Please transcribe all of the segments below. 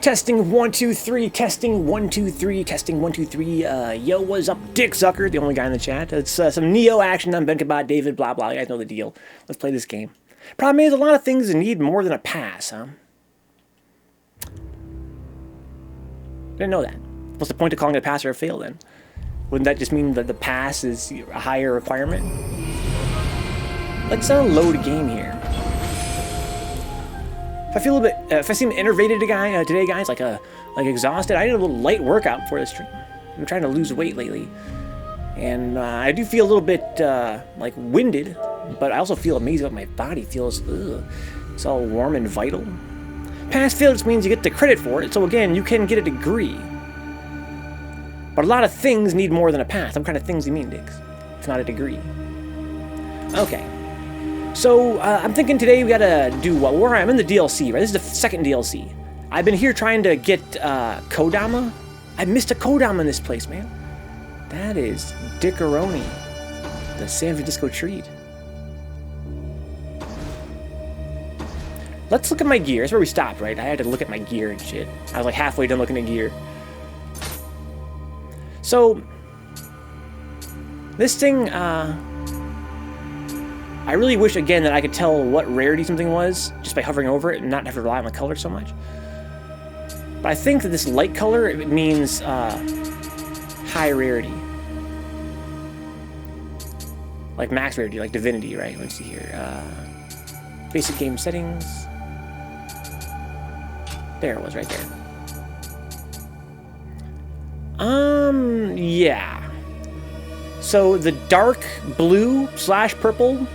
Testing 1 2 3. Testing 1 2 3. Testing 1 2 3. Yo, what's up, Dick Zucker? The only guy in the chat. It's some Nioh action. I'm Vencabot, David. Blah blah. You guys know the deal. Let's play this game. Problem is, a lot of things need more than a pass, huh? Didn't know that. What's the point of calling it a pass or a fail then? Wouldn't that just mean that the pass is a higher requirement? Let's load a game here. If I feel a bit, if I seem enervated today, guys, like exhausted, I did a little light workout before the stream. I'm trying to lose weight lately, and I do feel a little bit like winded, but I also feel amazing. My body feels, it's all warm and vital. Pass fail just means you get the credit for it. So again, you can get a degree, but a lot of things need more than a pass. What kind of things do you mean, Dix? It's not a degree. Okay. So, I'm thinking today we gotta do what? Where I'm in the DLC, right? This is the second DLC. I've been here trying to get Kodama. I missed a Kodama in this place, man. That is Dickaroni, the San Francisco treat. Let's look at my gear. That's where we stopped, right? I had to look at my gear and shit. I was like halfway done looking at gear. So, this thing, I really wish, again, that I could tell what rarity something was just by hovering over it and not have to rely on the color so much. But I think that this light color, it means high rarity. Like max rarity, like divinity, right? Let's see here. Basic game settings. There it was, right there. Yeah. So the dark blue / purple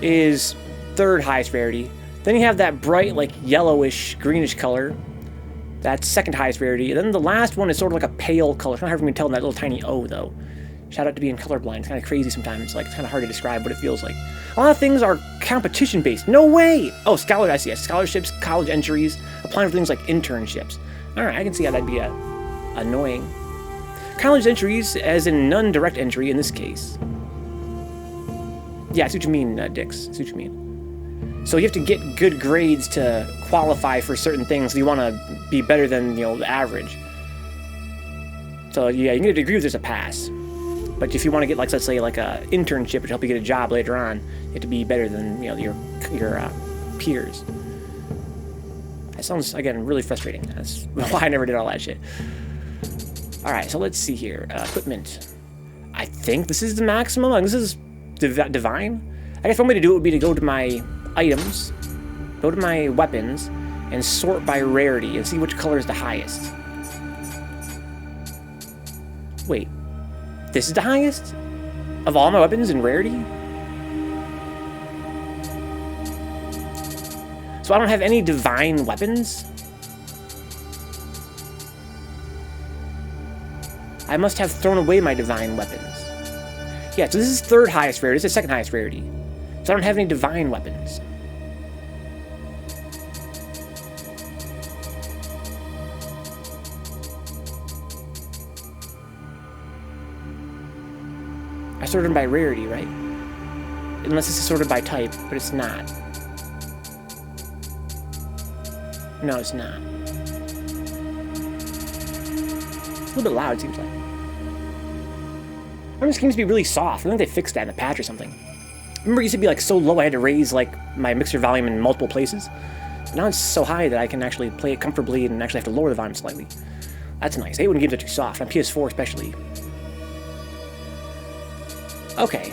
is third highest rarity. Then you have that bright, like yellowish, greenish color. That's second highest rarity. And then the last one is sort of like a pale color. It's not hard for me to tell in that little tiny O, though. Shout out to being colorblind. It's kind of crazy sometimes. Like, it's kind of hard to describe what it feels like. A lot of things are competition-based. No way! Oh, scholar, I see. Scholarships, college entries, applying for things like internships. Alright, I can see how that'd be annoying. College entries, as in non-direct entry in this case. Yeah, I see what you mean, Dix. I see what you mean. So you have to get good grades to qualify for certain things. So you want to be better than, the average. So yeah, you can get a degree if there's a pass. But if you want to get, like, let's say, like a internship to help you get a job later on, you have to be better than, your peers. That sounds, again, really frustrating. That's why I never did all that shit. All right, so let's see here. Equipment. I think this is the maximum. Like, this is divine. I guess one way to do it would be to go to my items, go to my weapons, and sort by rarity and see which color is the highest. Wait, this is the highest of all my weapons in rarity? So I don't have any divine weapons? I must have thrown away my divine weapons. Yeah, so this is third highest rarity. This is second highest rarity. So I don't have any divine weapons. I sorted them by rarity, right? Unless this is sorted by type, but it's not. No, it's not. It's a little bit loud, it seems like. This game used to be really soft. I think they fixed that in a patch or something. Remember, it used to be like so low I had to raise like my mixer volume in multiple places. But now it's so high that I can actually play it comfortably and actually have to lower the volume slightly. That's nice. I hate when games are too soft, on PS4 especially. Okay.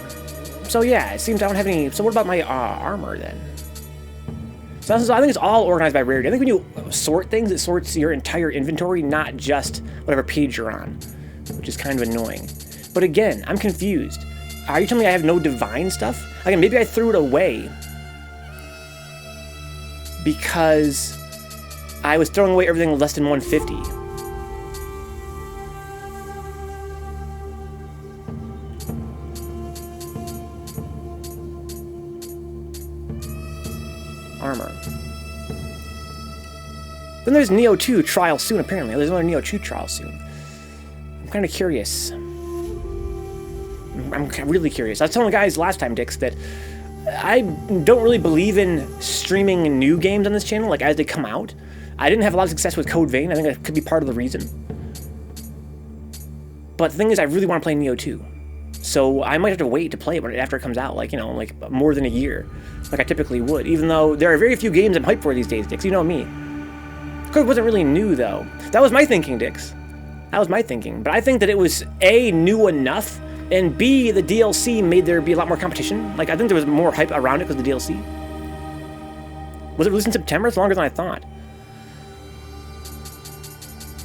So yeah, it seems I don't have any... So what about my armor then? So I think it's all organized by rarity. I think when you sort things, it sorts your entire inventory, not just whatever page you're on, which is kind of annoying. But again, I'm confused. Are you telling me I have no divine stuff? Again, maybe I threw it away because I was throwing away everything less than 150. Armor. Then there's Nioh 2 trial soon, apparently. There's another Nioh 2 trial soon. I'm kind of curious. I'm really curious. I was telling the guys last time, Dix, that I don't really believe in streaming new games on this channel, like as they come out. I didn't have a lot of success with Code Vein. I think that could be part of the reason. But the thing is, I really want to play Nioh 2. So I might have to wait to play it after it comes out, like, you know, like more than a year, like I typically would, even though there are very few games I'm hyped for these days, Dix. You know me. Code wasn't really new, though. That was my thinking, Dix. That was my thinking. But I think that it was, A, new enough, and B, the DLC made there be a lot more competition. Like, I think there was more hype around it because of the DLC. Was it released in September? It's longer than I thought.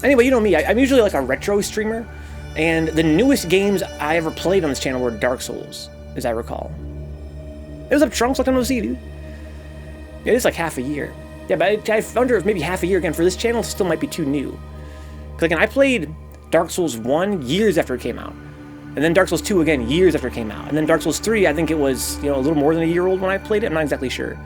Anyway, you know me. I'm usually like a retro streamer. And the newest games I ever played on this channel were Dark Souls, as I recall. It was up Trunks, like on OC, dude. It is like half a year. Yeah, but I wonder if maybe half a year again for this channel still might be too new. Because again, I played Dark Souls 1 years after it came out. And then Dark Souls 2 again years after it came out. And then Dark Souls 3, I think it was, you know, a little more than a year old when I played it. I'm not exactly sure.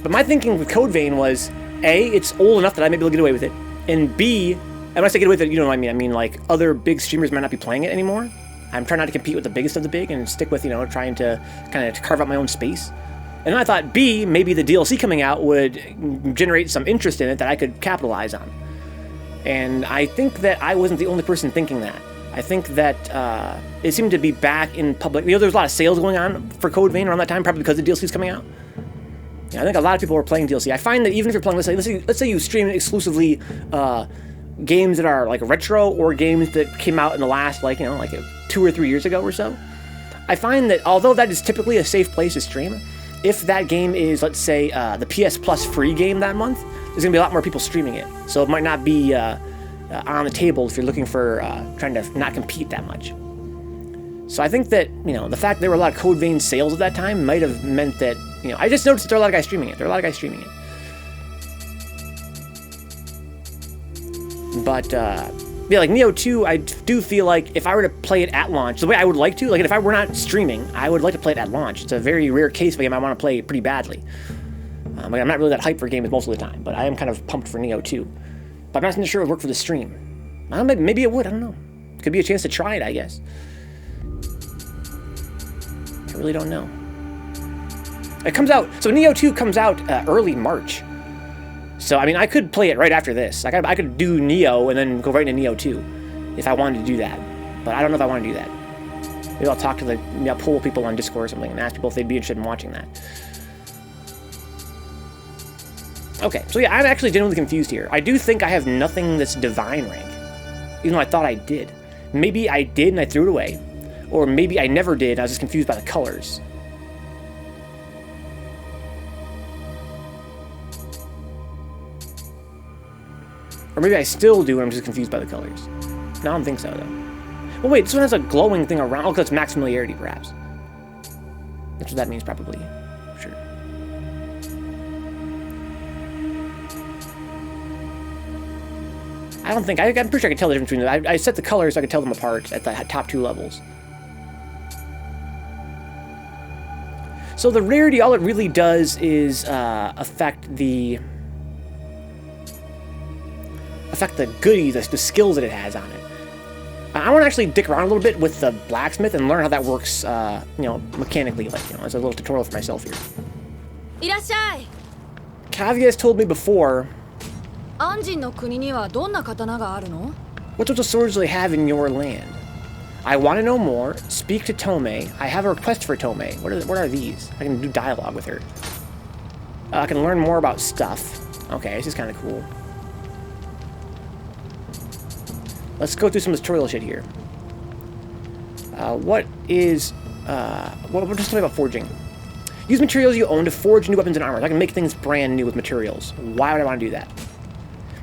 But my thinking with Code Vein was, A, it's old enough that I may be able to get away with it. And B, and when I say get away with it, you know what I mean? I mean, like, other big streamers might not be playing it anymore. I'm trying not to compete with the biggest of the big and stick with, you know, trying to kind of carve out my own space. And then I thought, B, maybe the DLC coming out would generate some interest in it that I could capitalize on. And I think that I wasn't the only person thinking that. I think that it seemed to be back in public. You know, there was a lot of sales going on for Code Vein around that time, probably because the DLC is coming out. Yeah, I think a lot of people were playing DLC. I find that even if you're playing, let's say you stream exclusively games that are like retro or games that came out in the last, like, you know, like 2 or 3 years ago or so. I find that although that is typically a safe place to stream, if that game is, let's say, the PS Plus free game that month, there's gonna be a lot more people streaming it. So it might not be on the table if you're looking for trying to not compete that much. So I think that, you know, the fact there were a lot of Code Vein sales at that time might have meant that, you know, I just noticed that there are a lot of guys streaming it. But, yeah, like Nioh 2, I do feel like if I were to play it at launch, the way I would like to, like if I were not streaming, I would like to play it at launch. It's a very rare case of a game I want to play pretty badly. Like I'm not really that hyped for games most of the time, but I am kind of pumped for Nioh 2. But I'm not sure it would work for the stream. Maybe it would, I don't know. Could be a chance to try it, I guess. I really don't know. It comes out, so Nioh 2 comes out early March. So, I mean, I could play it right after this. I could do Nioh and then go right into Nioh 2 if I wanted to do that. But I don't know if I want to do that. Maybe I'll talk to maybe I'll poll people on Discord or something and ask people if they'd be interested in watching that. Okay, so yeah, I'm actually genuinely confused here. I do think I have nothing that's divine rank, even though I thought I did. Maybe I did and I threw it away. Or maybe I never did, I was just confused by the colors. Or maybe I still do and I'm just confused by the colors. No, I don't think so, though. Well, wait, this one has a glowing thing around. Oh, because it's max familiarity, perhaps. That's what that means, probably. Sure. I don't think... I'm pretty sure I can tell the difference between them. I set the colors so I could tell them apart at the top 2 levels. So the rarity, all it really does is affect the goodies, the skills that it has on it. I want to actually dick around a little bit with the blacksmith and learn how that works, you know, mechanically, like, you know, as a little tutorial for myself here. Irashai! Kavya has told me before. What sorts of swords do they have in your land? I want to know more. Speak to Tome. I have a request for Tome. What are these? I can do dialogue with her. I can learn more about stuff. Okay, this is kind of cool. Let's go through some tutorial shit here. What just tell me about forging? Use materials you own to forge new weapons and armor. I can make things brand new with materials. Why would I want to do that?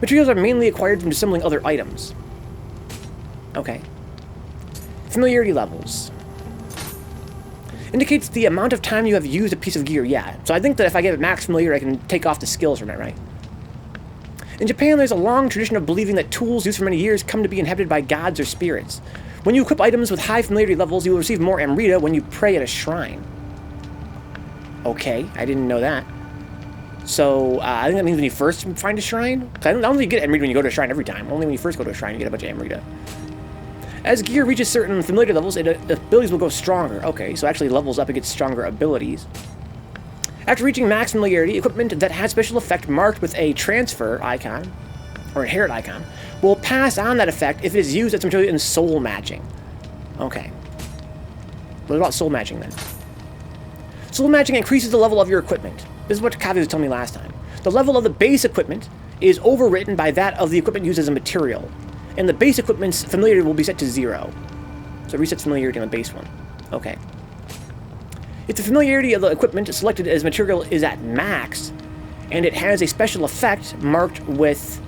Materials are mainly acquired from assembling other items. Okay. Familiarity levels. Indicates the amount of time you have used a piece of gear. Yeah. So I think that if I give it max familiar, I can take off the skills from it, right? In Japan, there's a long tradition of believing that tools used for many years come to be inhabited by gods or spirits. When you equip items with high familiarity levels, you will receive more Amrita when you pray at a shrine. Okay, I didn't know that. So, I think that means when you first find a shrine? I don't think you get Amrita when you go to a shrine every time. Only when you first go to a shrine you get a bunch of Amrita. As gear reaches certain familiarity levels, abilities will go stronger. Okay, so actually levels up and gets stronger abilities. After reaching max familiarity, equipment that has special effect marked with a transfer icon, or inherit icon, will pass on that effect if it is used as material in soul matching. Okay. What about soul matching then? Soul matching increases the level of your equipment. This is what Kavi was telling me last time. The level of the base equipment is overwritten by that of the equipment used as a material, and the base equipment's familiarity will be set to 0. So it resets familiarity on the base one. Okay. If the familiarity of the equipment selected as material is at max, and it has a special effect marked with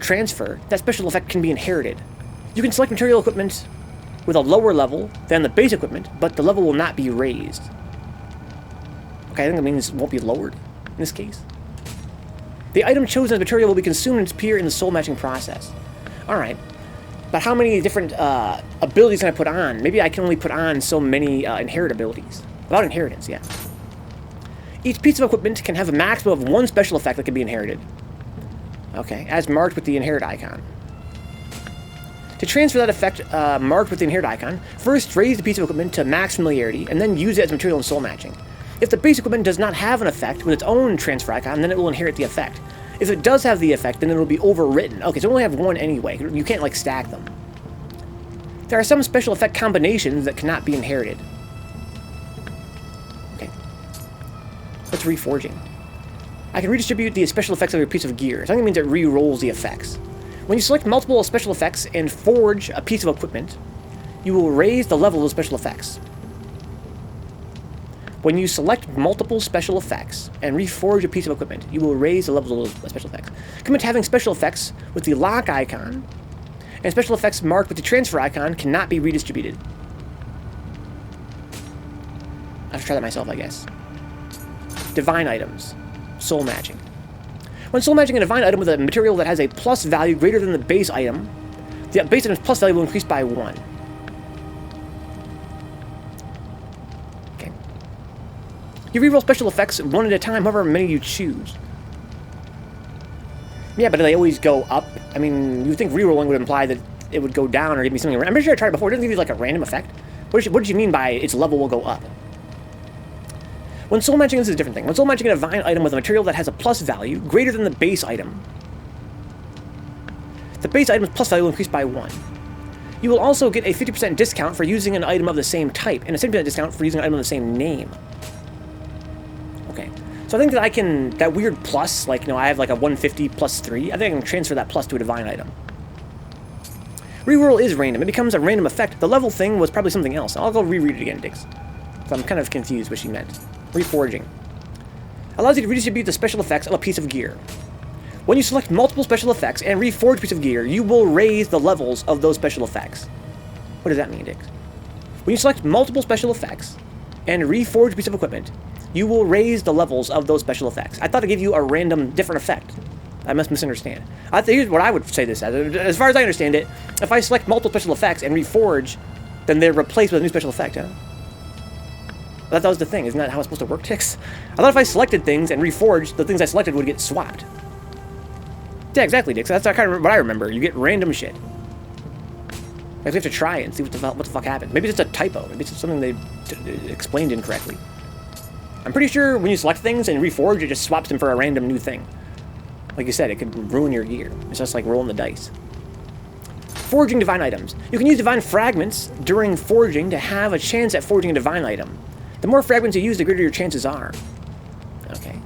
transfer, that special effect can be inherited. You can select material equipment with a lower level than the base equipment, but the level will not be raised. Okay, I think that means it won't be lowered in this case. The item chosen as material will be consumed and disappear in the soul matching process. Alright. But how many different abilities can I put on? Maybe I can only put on so many inherit abilities. Without inheritance, yeah. Each piece of equipment can have a maximum of 1 special effect that can be inherited. Okay, as marked with the inherit icon. To transfer that effect marked with the inherit icon, first raise the piece of equipment to max familiarity, and then use it as material in soul matching. If the base equipment does not have an effect with its own transfer icon, then it will inherit the effect. If it does have the effect, then it will be overwritten. Okay, so we only have 1 anyway. You can't, like, stack them. There are some special effect combinations that cannot be inherited. Okay. What's reforging? I can redistribute the special effects of your piece of gear. So that means it re-rolls the effects. When you select multiple special effects and forge a piece of equipment, you will raise the level of the special effects. When you select multiple special effects and reforge a piece of equipment, you will raise the level of those special effects. Equipment having special effects with the lock icon and special effects marked with the transfer icon cannot be redistributed. I have to try that myself, I guess. Divine items. Soul matching. When soul matching a divine item with a material that has a plus value greater than the base item, the base item's plus value will increase by 1. You reroll special effects 1 at a time, however many you choose. Yeah, but do they always go up? I mean, you would think rerolling would imply that it would go down or give me something. I'm pretty sure I tried it before. It doesn't give you like a random effect. What did you mean by its level will go up? When soul matching, this is a different thing. When soul matching a divine item with a material that has a plus value greater than the base item, the base item's plus value will increase by 1. You will also get a 50% discount for using an item of the same type, and a 70% discount for using an item of the same name. Okay, so I think that I can, that weird plus, like, you know, I have like a 150 plus 3, I think I can transfer that plus to a divine item. Reroll is random. It becomes a random effect. The level thing was probably something else. I'll go reread it again, Diggs. So I'm kind of confused what she meant. Reforging. Allows you to redistribute the special effects of a piece of gear. When you select multiple special effects and reforge a piece of gear, you will raise the levels of those special effects. What does that mean, Diggs? When you select multiple special effects and reforge a piece of equipment, you will raise the levels of those special effects. I thought it gave you a random different effect. I must misunderstand. Here's what I would say this as. As far as I understand it, if I select multiple special effects and reforge, then they're replaced with a new special effect, huh? I thought that was the thing. Isn't that how it's supposed to work, Tix? I thought if I selected things and reforged, the things I selected would get swapped. Yeah, exactly, Dix. That's kind of what I remember. You get random shit. I have to try it and see what the fuck happened. Maybe it's just a typo. Maybe it's something they explained incorrectly. I'm pretty sure when you select things and reforge, it just swaps them for a random new thing. Like you said, it could ruin your gear. It's just like rolling the dice. Forging divine items. You can use divine fragments during forging to have a chance at forging a divine item. The more fragments you use, the greater your chances are. Okay.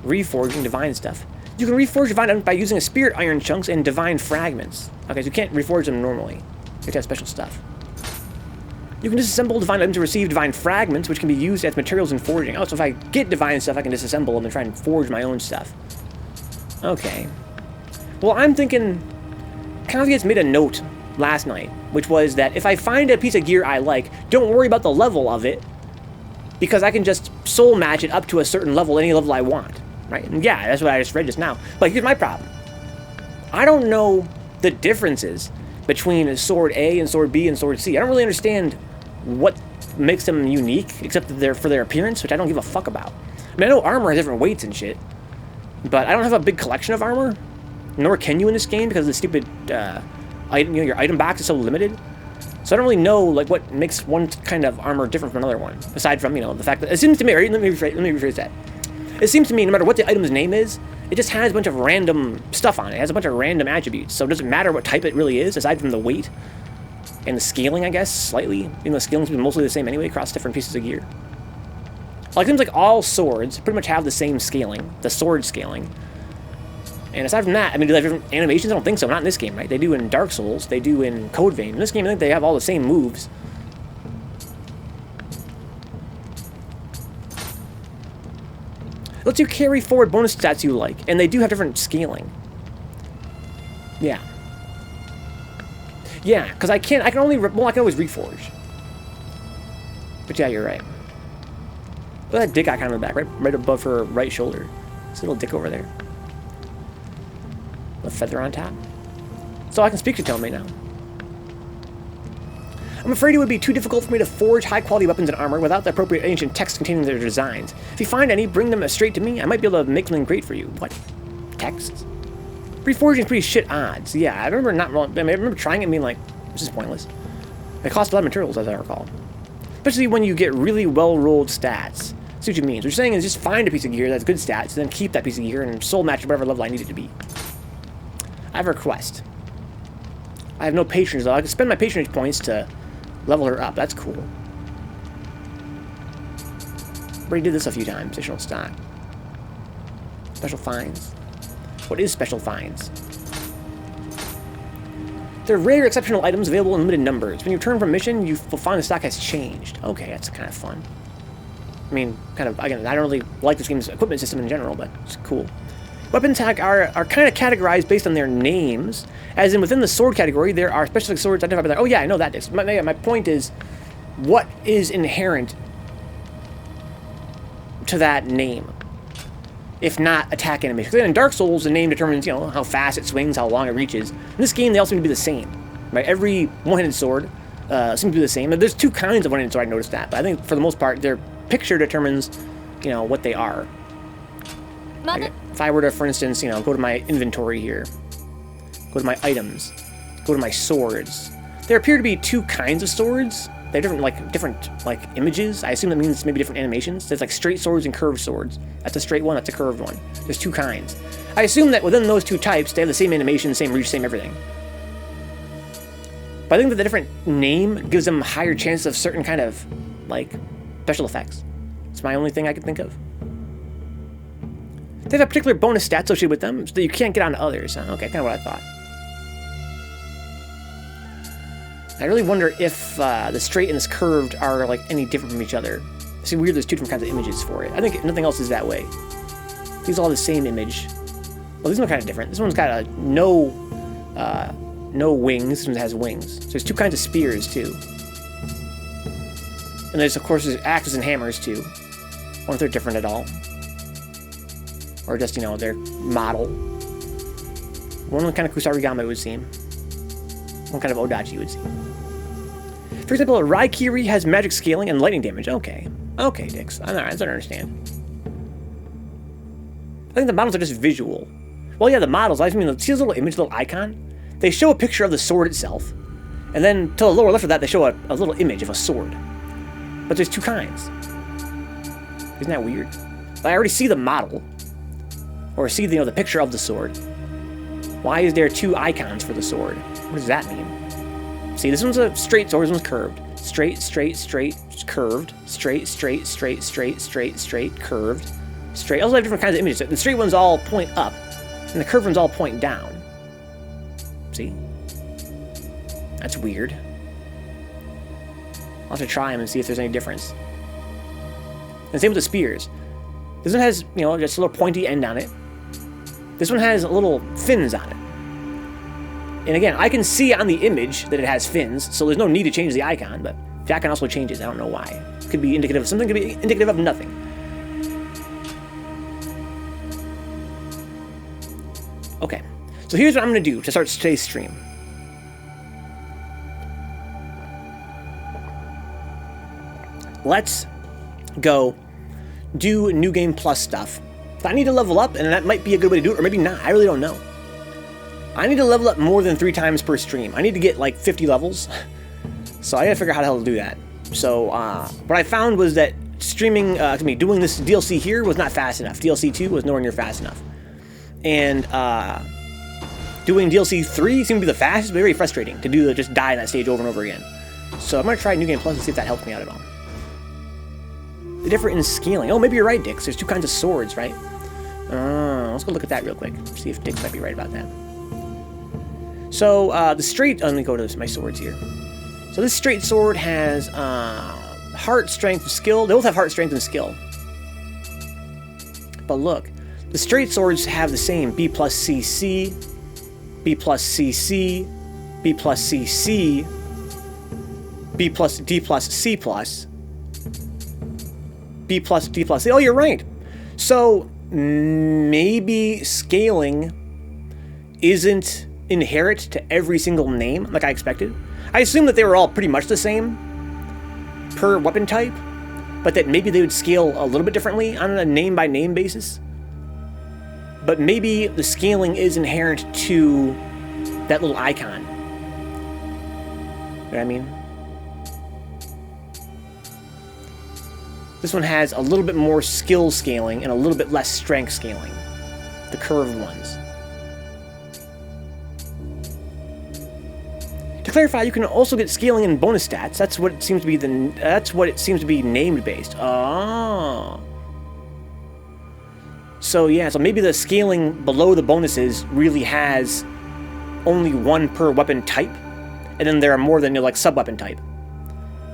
Reforging divine stuff. You can reforge divine items by using a spirit iron chunks and divine fragments. Okay, so you can't reforge them normally. You have to have special stuff. You can disassemble divine items to receive divine fragments, which can be used as materials in forging. Oh, so if I get divine stuff, I can disassemble them and try and forge my own stuff. Okay. Well, I'm thinking... Caveats made a note last night, which was that if I find a piece of gear I like, don't worry about the level of it, because I can just soul match it up to a certain level, any level I want. Right? And yeah, that's what I just read just now. But here's my problem. I don't know the differences between Sword A and Sword B and Sword C. I don't really understand what makes them unique, except that they're for their appearance, which I don't give a fuck about. I mean, I know armor has different weights and shit, but I don't have a big collection of armor, nor can you in this game because of the stupid item, you know, your item box is so limited. So I don't really know like what makes one kind of armor different from another one, aside from, you know, the fact that it seems to me, right, let me rephrase that. It seems to me no matter what the item's name is, it just has a bunch of random stuff on it. It has a bunch of random attributes. So it doesn't matter what type it really is, aside from the weight and the scaling, I guess, slightly. Even though the scaling's been mostly the same anyway across different pieces of gear. Like, it seems like all swords pretty much have the same scaling, the sword scaling. And aside from that, I mean, do they have different animations? I don't think so. Not in this game, right? They do in Dark Souls. They do in Code Vein. In this game, I think they have all the same moves. It lets you carry forward bonus stats you like, and they do have different scaling. Yeah. Yeah, because I can only, well, I can always reforge. But yeah, you're right. Look at that dick icon in the back, right above her right shoulder. This little dick over there. A feather on top. So I can speak to Tomei now. I'm afraid it would be too difficult for me to forge high-quality weapons and armor without the appropriate ancient text containing their designs. If you find any, bring them straight to me. I might be able to make something great for you. What? Texts? Reforging is pretty shit odds. Yeah, I remember trying it and being like, this is pointless. It costs a lot of materials, as I recall. Especially when you get really well-rolled stats. See what you mean. What you're saying is just find a piece of gear that's good stats, and then keep that piece of gear and soul match whatever level I need it to be. I have a request. I have no patronage, though. I can spend my patronage points to level her up. That's cool. Already did this a few times. Additional stock. Special finds. What is special finds? They're rare, exceptional items available in limited numbers. When you return from mission, you will find the stock has changed. Okay, that's kind of fun. I mean, kind of, again, I don't really like this game's equipment system in general, but it's cool. Weapons are kind of categorized based on their names, as in within the sword category, there are specific swords identified by that. Oh yeah, I know that. My point is, what is inherent to that name, if not attack animation? Because in Dark Souls, the name determines, you know, how fast it swings, how long it reaches. In this game, they all seem to be the same, right? Every one-handed sword seems to be the same. And there's two kinds of one-handed sword, I noticed that, but I think for the most part, their picture determines, you know, what they are. Like, if I were to, for instance, you know, go to my inventory here, go to my items, go to my swords, there appear to be two kinds of swords. They're different images. I assume that means maybe different animations. There's like straight swords and curved swords. That's a straight one, that's a curved one. There's two kinds. I assume that within those two types, they have the same animation, same reach, same everything. But I think that the different name gives them higher chances of certain kind of, like, special effects. It's my only thing I can think of. They have a particular bonus stat associated with them so that you can't get on to others. Okay, kind of what I thought. I really wonder if the straight and this curved are like any different from each other. It's weird there's two different kinds of images for it. I think nothing else is that way. These are all the same image. Well, these ones are kind of different. This one's got no wings. This one has wings. So there's two kinds of spears too. And there's, of course, there's axes and hammers too. I wonder if they're different at all. Or just, you know, their model. One kind of Kusarigama would seem. One kind of Odachi would seem. For example, Raikiri has magic scaling and lightning damage. Okay. Okay, Dix. Alright, I don't understand. I think the models are just visual. Well, yeah, the models. I mean, see this little image, little icon? They show a picture of the sword itself. And then to the lower left of that, they show a little image of a sword. But there's two kinds. Isn't that weird? I already see the model. Or see the picture of the sword. Why is there two icons for the sword? What does that mean? See, this one's a straight sword, this one's curved. Straight, straight, straight, curved. Straight, straight, straight, straight, straight, straight, curved. Straight. Also have different kinds of images. The straight ones all point up, and the curved ones all point down. See? That's weird. I'll have to try them and see if there's any difference. And same with the spears. This one has, you know, just a little pointy end on it. This one has little fins on it. And again, I can see on the image that it has fins, so there's no need to change the icon, but the icon also changes. I don't know why. It could be indicative of something, could be indicative of nothing. Okay, so here's what I'm going to do to start today's stream. Let's go do New Game Plus stuff. I need to level up, and that might be a good way to do it, or maybe not. I really don't know. I need to level up more than 3 times per stream. I need to get like 50 levels. So I gotta figure out how the hell to do that. So what I found was that streaming, doing this DLC here was not fast enough. DLC 2 was nowhere near fast enough. And doing DLC 3 seemed to be the fastest, but very frustrating to do just die in that stage over and over again. So I'm gonna try New Game Plus and see if that helps me out at all. The difference in scaling. Oh, maybe you're right, Dix. There's 2 kinds of swords, right? Let's go look at that real quick. See if Dix might be right about that. So the straight. Let me go to my swords here. So this straight sword has heart, strength, and skill. They both have heart, strength, and skill. But look, the straight swords have the same B plus CC, B plus CC, B plus CC, B plus D plus C plus, B plus D plus C. Oh, you're right. So maybe scaling isn't inherent to every single name like I expected. I assumed that they were all pretty much the same per weapon type, but that maybe they would scale a little bit differently on a name-by-name basis. But maybe the scaling is inherent to that little icon. You know what I mean? This one has a little bit more skill scaling and a little bit less strength scaling. The curved ones. To clarify, you can also get scaling in bonus stats. That's what it seems to be named based. Oh. So yeah, so maybe the scaling below the bonuses really has only 1 per weapon type, and then there are more than like sub-weapon type.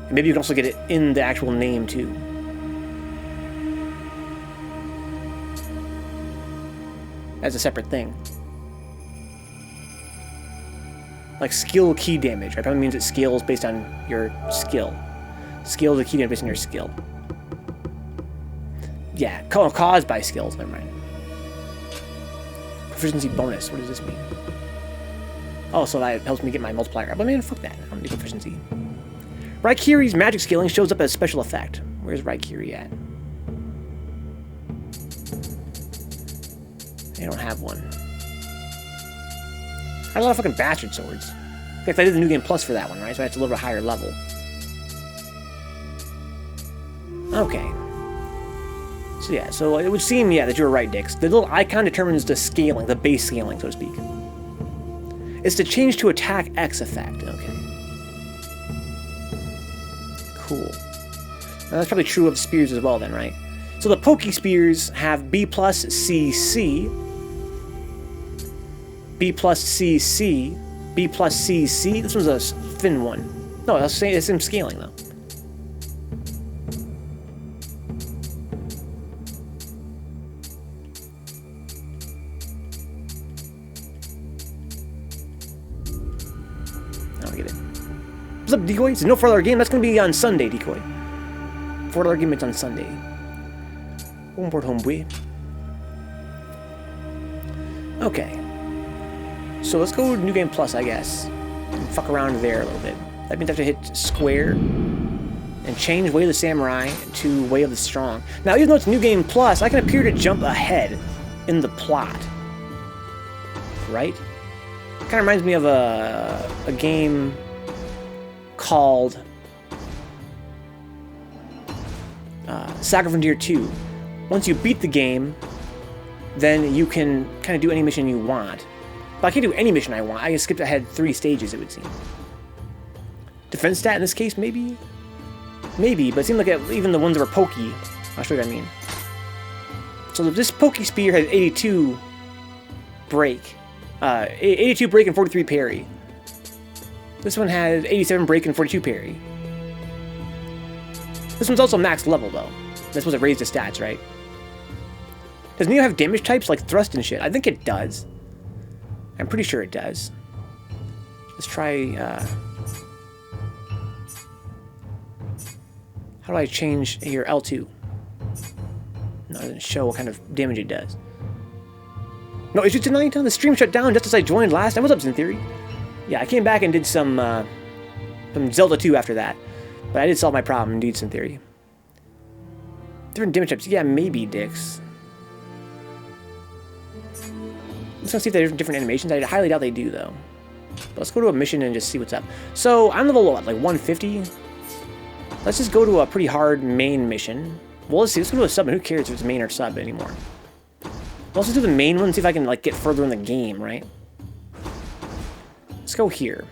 And maybe you can also get it in the actual name too. As a separate thing. Like skill key damage, right? Probably means it scales based on your skill. Scale the key damage based on your skill. Yeah, caused by skills, never mind. Proficiency bonus, what does this mean? Oh, so that helps me get my multiplier up. But man, fuck that, I don't need proficiency. Raikiri's magic scaling shows up as special effect. Where's Raikiri at? I don't have one. I have a lot of fucking bastard swords. In fact, I did the New Game Plus for that one, right? So that's a little bit higher level. Okay. So yeah, so it would seem, yeah, that you were right, Dix. The little icon determines the scaling, the base scaling, so to speak. It's the change to attack X effect. Okay. Cool. Now that's probably true of spears as well then, right? So the Poke Spears have B plus CC, B plus CC, B plus CC. This one's a thin one. No, it's the same scaling though. I don't get it. What's up, Decoy? It's no further game. That's going to be on Sunday, Decoy. Further arguments on Sunday. Homeboard, homeboy. Okay. So let's go to New Game Plus, I guess. And fuck around there a little bit. That means I have to hit square and change Way of the Samurai to Way of the Strong. Now, even though it's New Game Plus, I can appear to jump ahead in the plot. Right? Kind of reminds me of a game called Saga Frontier 2. Once you beat the game, then you can kind of do any mission you want. But I can't do any mission I want. I can skip ahead 3 stages, it would seem. Defense stat in this case, maybe? Maybe, but it seemed like even the ones that were pokey. I'll show you what I mean. So this pokey spear has 82 break. 82 break and 43 parry. This one has 87 break and 42 parry. This one's also max level, though. That's supposed to raise the stats, right? Does Nioh have damage types like thrust and shit? I think it does. I'm pretty sure it does. Let's try, how do I change here? L2. No, it doesn't show what kind of damage it does. No, it's just tonight. The stream shut down just as I joined last time. What's up, Sin Theory? Yeah, I came back and did some Zelda 2 after that. But I did solve my problem, indeed, Sin Theory. Different damage types. Yeah, maybe, Dix. Let's go see if there's different animations. I highly doubt they do, though. But let's go to a mission and just see what's up. So I'm level what, like 150? Let's just go to a pretty hard main mission. Well, let's see. Let's go to a sub. Who cares if it's main or sub anymore? Let's just do the main one and see if I can like get further in the game, right? Let's go here.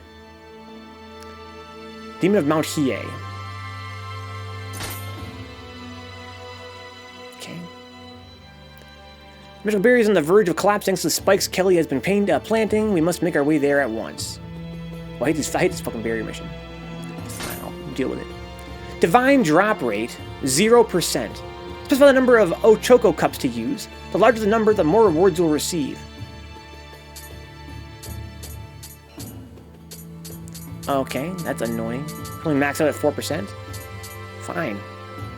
Demon of Mount Hiei. Okay. Metal barrier is on the verge of collapsing, so the spikes Kelly has been planting. We must make our way there at once. Well, I hate this fucking barrier mission. Fine, I'll deal with it. Divine drop rate, 0%. Specify the number of Ochoko cups to use. The larger the number, the more rewards you'll receive. Okay, that's annoying. Only max out at 4%. Fine.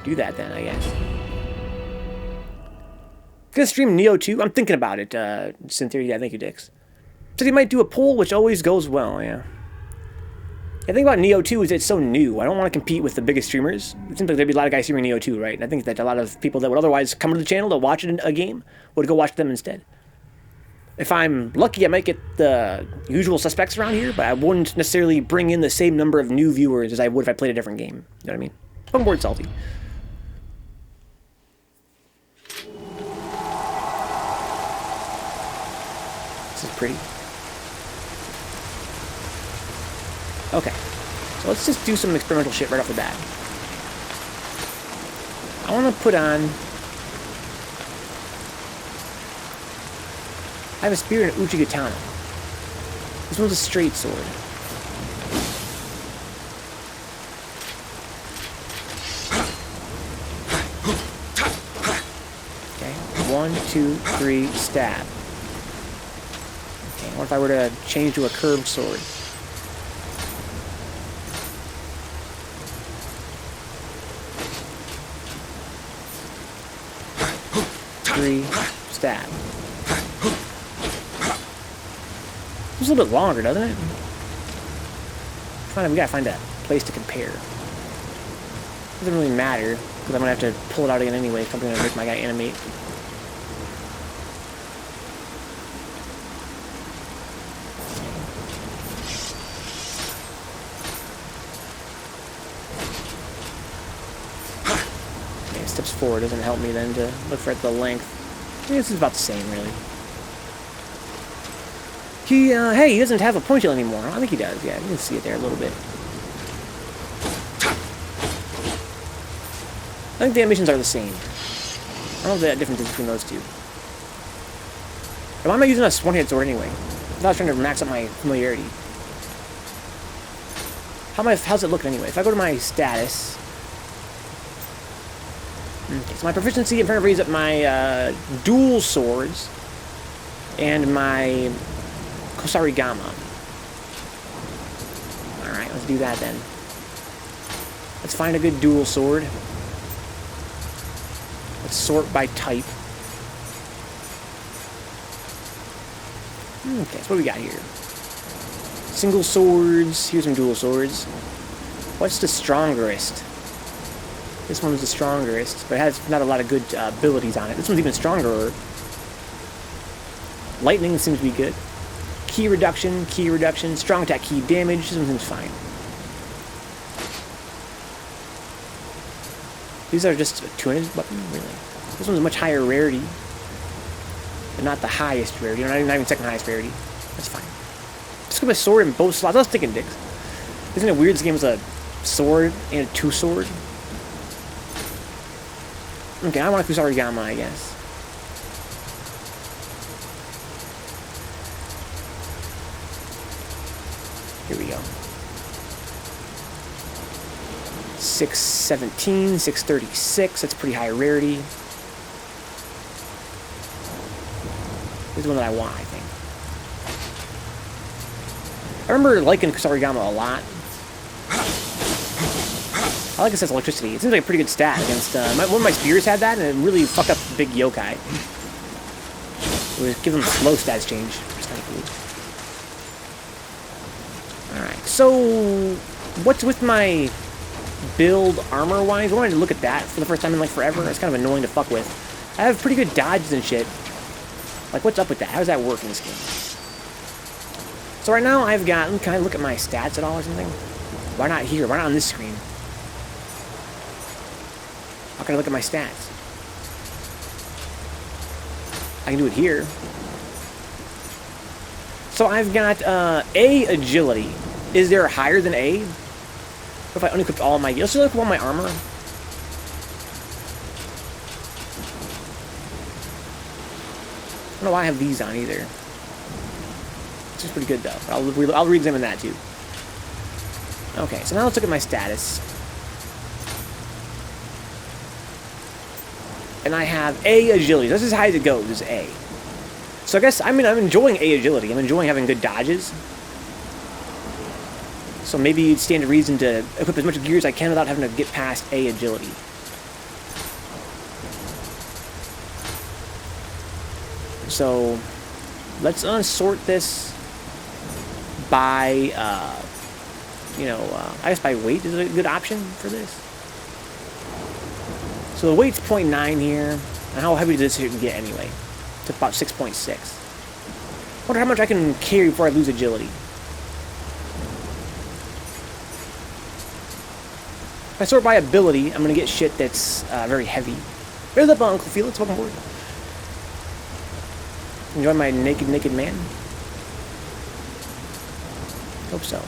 Do that then, I guess. Gonna stream Nioh 2? I'm thinking about it, Cynthia. Yeah, thank you, Dix. Said he might do a poll, which always goes well, yeah. The thing about Nioh 2 is it's so new. I don't want to compete with the biggest streamers. It seems like there'd be a lot of guys streaming Nioh 2, right? And I think that a lot of people that would otherwise come to the channel to watch a game would go watch them instead. If I'm lucky, I might get the usual suspects around here, but I wouldn't necessarily bring in the same number of new viewers as I would if I played a different game. You know what I mean? I'm bored salty. This is pretty. Okay, so let's just do some experimental shit right off the bat. I want to put on... I have a spear and an uchi katana. This one's a straight sword. Okay, 1, 2, 3, stab. Okay, what if I were to change to a curved sword? Stab. It's a little bit longer, doesn't it? We gotta find a place to compare. Doesn't really matter, because I'm gonna have to pull it out again anyway if I'm gonna make my guy animate. Okay, steps forward doesn't help me then to look for the length. I think this is about the same, really. Hey, he doesn't have a ponytail anymore. I think he does, yeah. You can see it there a little bit. I think the animations are the same. I don't know the difference between those two. But why am I using a one-handed sword anyway? I thought I was trying to max up my familiarity. How's it looking anyway? If I go to my status... Okay, so my proficiency, I'm trying to raise up my dual swords and my Kusarigama. Alright, let's do that then. Let's find a good dual sword. Let's sort by type. Okay, so what do we got here? Single swords. Here's some dual swords. What's the strongest? This one's the strongest, but it has not a lot of good abilities on it. This one's even stronger. Lightning seems to be good. Key reduction, strong attack, key damage. This one seems fine. These are just a 200 weapon, really. This one's a much higher rarity, but not the highest rarity. Not even second highest rarity. That's fine. Just go with a sword in both slots. I was thinking, Dix. Isn't it weird this game is a sword and a two-sword? Okay, I want a Kusarigama, I guess. Here we go. 617, 636. That's pretty high rarity. This is the one that I want, I think. I remember liking Kusarigama a lot. I like it says electricity. It seems like a pretty good stat against... one of my spears had that, and it really fucked up the big yokai. It was giving them slow stats change. It's kind of cool. Alright, so... what's with my build armor-wise? I wanted to look at that for the first time in, like, forever. It's kind of annoying to fuck with. I have pretty good dodges and shit. Like, what's up with that? How does that work in this game? So right now I've got, can I look at my stats at all or something? Why not here? Why not on this screen? How can I look at my stats? I can do it here. So I've got A, agility. Is there higher than A? What if I unequipped all of my... Let's just look at all my armor. I don't know why I have these on either. This is pretty good though. I'll re-examine that too. Okay, so now let's look at my status. And I have A, agility. That's as high as it goes, is A. So I guess, I mean, I'm enjoying A, agility. I'm enjoying having good dodges. So maybe you'd stand to reason to equip as much gear as I can without having to get past A, agility. So let's unsort this by, you know, I guess by weight is a good option for this. So the weight's 0.9 here. And how heavy does this get anyway? It's about 6.6. Wonder how much I can carry before I lose agility. If I sort by ability, I'm going to get shit that's very heavy. Where's up, Uncle Felix? Welcome aboard. Enjoy my naked man? Hope so.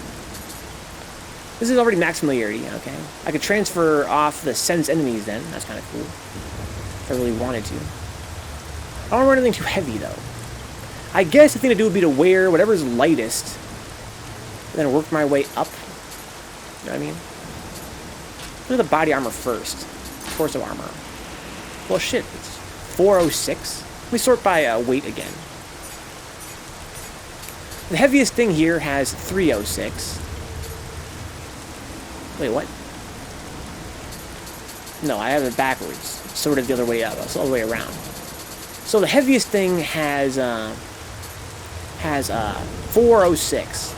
This is already max familiarity, okay. I could transfer off the sense enemies then. That's kind of cool. If I really wanted to. I don't want to wear anything too heavy, though. I guess the thing to do would be to wear whatever's lightest, and then work my way up. You know what I mean? Look at the body armor first. Torso armor. Well, shit. It's 406. Let me sort by weight again. The heaviest thing here has 306. Wait, what? No, I have it backwards. Sort of the other way up. It's all the way around. So the heaviest thing has 406.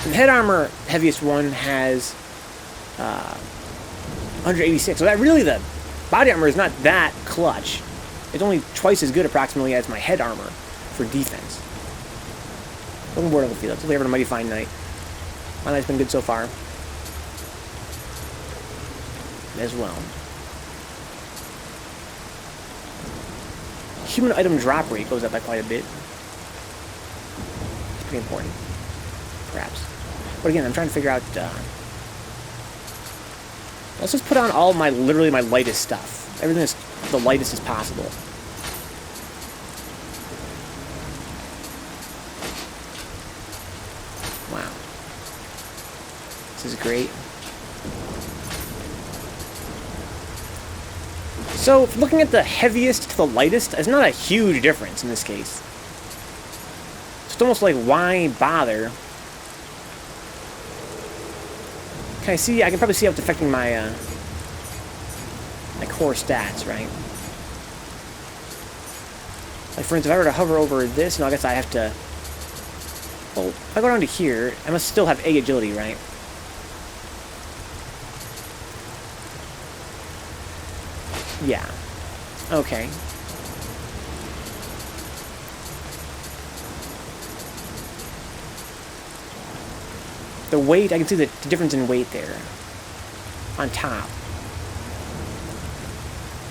The head armor heaviest one has 186. So that really, the body armor is not that clutch. It's only twice as good approximately as my head armor for defense. Looking forward to the field. Hopefully having a mighty fine night. My night's been good so far. As well. Human item drop rate goes up by quite a bit. It's pretty important. Perhaps. But again, I'm trying to figure out... let's just put on all my, literally my lightest stuff. Everything that's the lightest as possible. Wow. This is great. So, looking at the heaviest to the lightest, it's not a huge difference in this case. It's almost like, why bother? Can I see? I can probably see how it's affecting my, my core stats, right? Like, for instance, if I were to hover over this, no, I guess I have to... Well, if I go down to here, I must still have A agility, right? Yeah. Okay. The weight, I can see the difference in weight there. On top.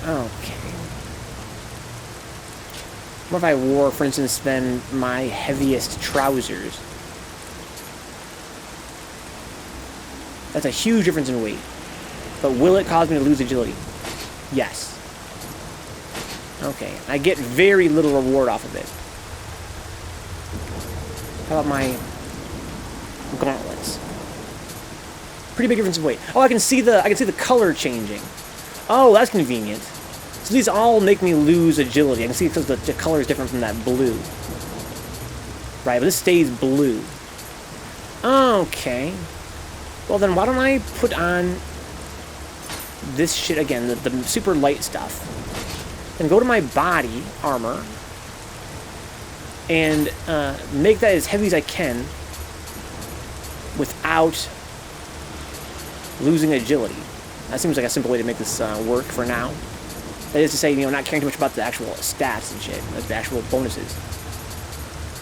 Okay. What if I wore, for instance, then my heaviest trousers? That's a huge difference in weight. But will it cause me to lose agility? Yes. Okay. I get very little reward off of it. How about my gauntlets? Pretty big difference in weight. Oh, I can see the color changing. Oh, that's convenient. So these all make me lose agility. I can see because the color is different from that blue. Right, but this stays blue. Okay. Well, then why don't I put on this shit again, the super light stuff. Then go to my body armor and make that as heavy as I can without losing agility. That seems like a simple way to make this work for now. That is to say, you know, not caring too much about the actual stats and shit, like the actual bonuses.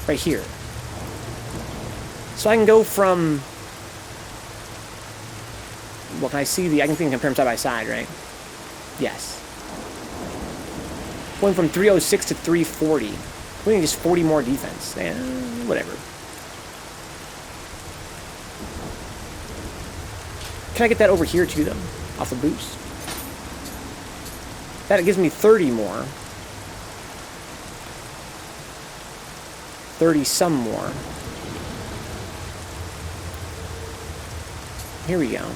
Right here. So I can go from... Well, can I see the... I can compare them side by side, right? Yes. Going from 306 to 340. We need just 40 more defense. Whatever. Can I get that over here to them? Off the boost? That gives me 30 more. 30 some more. Here we go.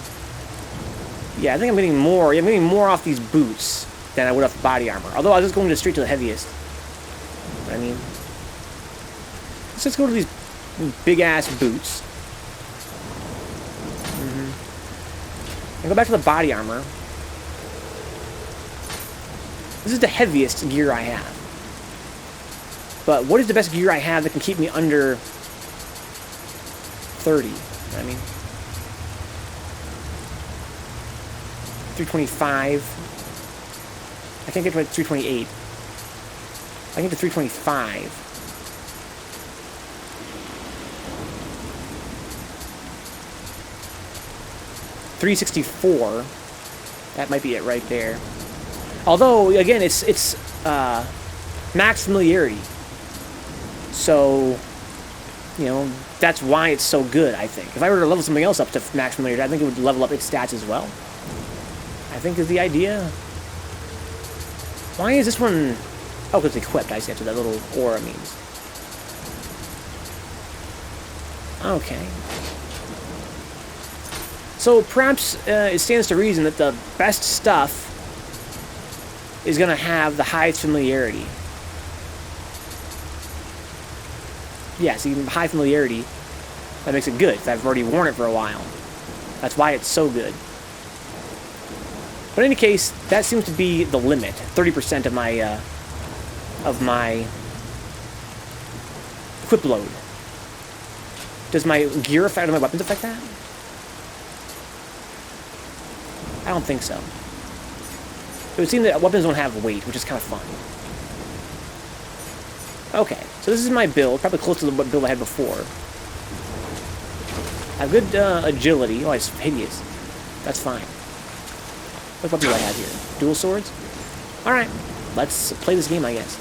Yeah, I think I'm getting more. I'm getting more off these boots than I would off body armor. Although I was just going straight to the heaviest. I mean, let's just go to these big-ass boots. And go back to the body armor. This is the heaviest gear I have. But what is the best gear I have that can keep me under 30? I mean, 325. I can't get to 328. I can get to 325. 364. That might be it right there. Although, again, it's max familiarity. So, you know, that's why it's so good, I think. If I were to level something else up to max familiarity, I think it would level up its stats as well. I think is the idea. Why is this one... Oh, because it's equipped. I see. That's what that little aura means. Okay. So perhaps it stands to reason that the best stuff is going to have the highest familiarity. Yeah, see, high familiarity, that makes it good. I've already worn it for a while. That's why it's so good. But in any case, that seems to be the limit. 30% of my equip load. Does my gear affect, do my weapons affect that? I don't think so. It would seem that weapons don't have weight, which is kind of fun. Okay, so this is my build, probably close to the build I had before. I have good agility. Oh, it's hideous. That's fine. What weapon do I have here? Dual swords? Alright, let's play this game, I guess.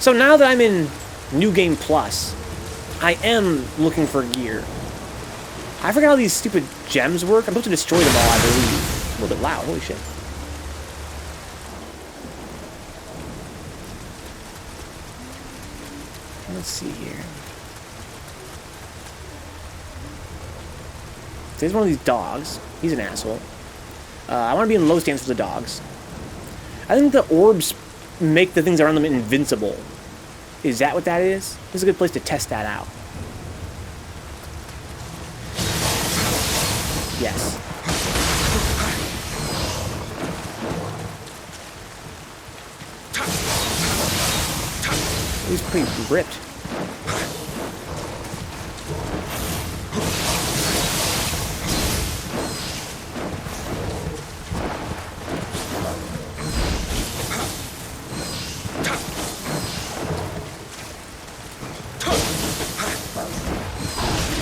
So now that I'm in New Game Plus, I am looking for gear. I forgot how these stupid gems work. I'm supposed to destroy them all, I believe. A little bit loud, holy shit. Let's see here. So here's one of these dogs. He's an asshole. I want to be in low stance with the dogs. I think the orbs make the things around them invincible. Is that what that is? This is a good place to test that out. Yes. He's pretty ripped.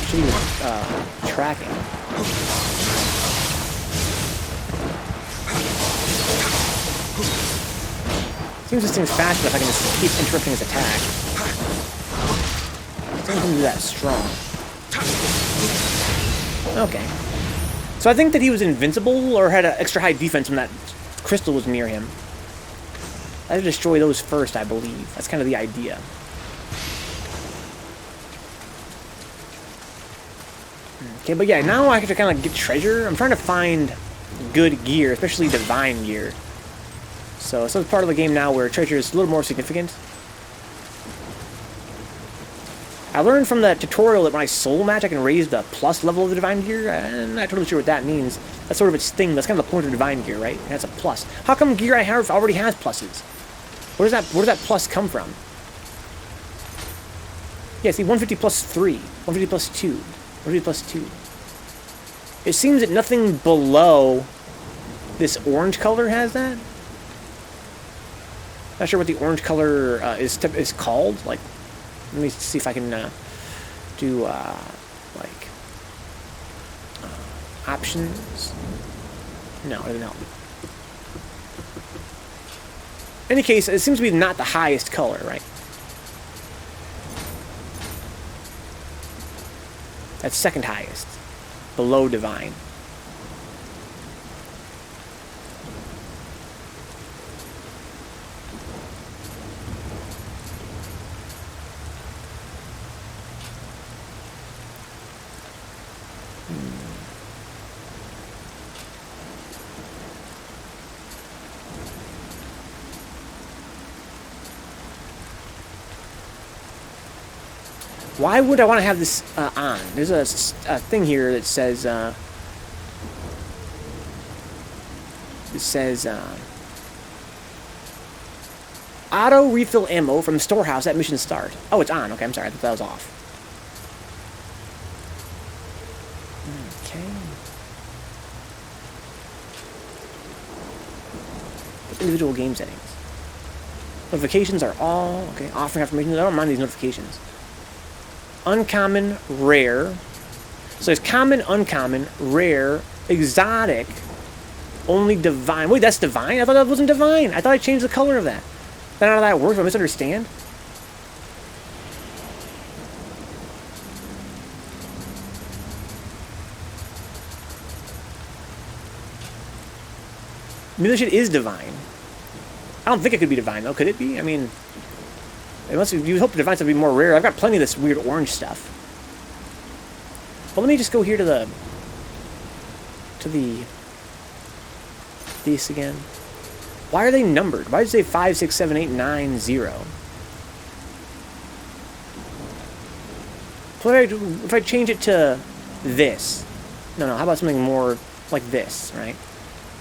She was tracking. Seems this thing's fast enough I can just keep interrupting his attack. Doesn't do that strong. Okay. So I think that he was invincible or had an extra high defense when that crystal was near him. I had to destroy those first, I believe. That's kind of the idea. Okay, but yeah, now I have to kind of get treasure. I'm trying to find good gear, especially divine gear. So it's part of the game now where treasure is a little more significant. I learned from the tutorial that when I soul match, I can raise the plus level of the divine gear. I'm not totally sure what that means. That's sort of its thing. That's kind of the point of divine gear, right? That's a plus. How come gear I have already has pluses? Where does that plus come from? Yeah, see, 150 plus 3. 150 plus 2. 150 plus 2. It seems that nothing below this orange color has that. Not sure what the orange color is called. Like, let me see if I can do Like, options. No, it doesn't help me. In any case, it seems to be not the highest color, right? That's second highest. Below divine. Why would I want to have this on? There's a thing here that says, auto refill ammo from storehouse at mission start. Oh, it's on. Okay, I'm sorry. I thought that was off. Okay. Individual game settings. Notifications are all, okay, offering affirmations. I don't mind these notifications. Uncommon, rare. So there's common, uncommon, rare, exotic, only divine. Wait, that's divine? I thought that wasn't divine. I thought I changed the color of that. That's not how that works. I misunderstand. Maybe this shit is divine. I don't think it could be divine, though. Could it be? I mean, unless you hope the divine stuff would be more rare. I've got plenty of this weird orange stuff. But let me just go here to the this again. Why are they numbered? Why does it say 5, 6, 7, 8, 9, 0? So if I change it to this, no, how about something more like this, right?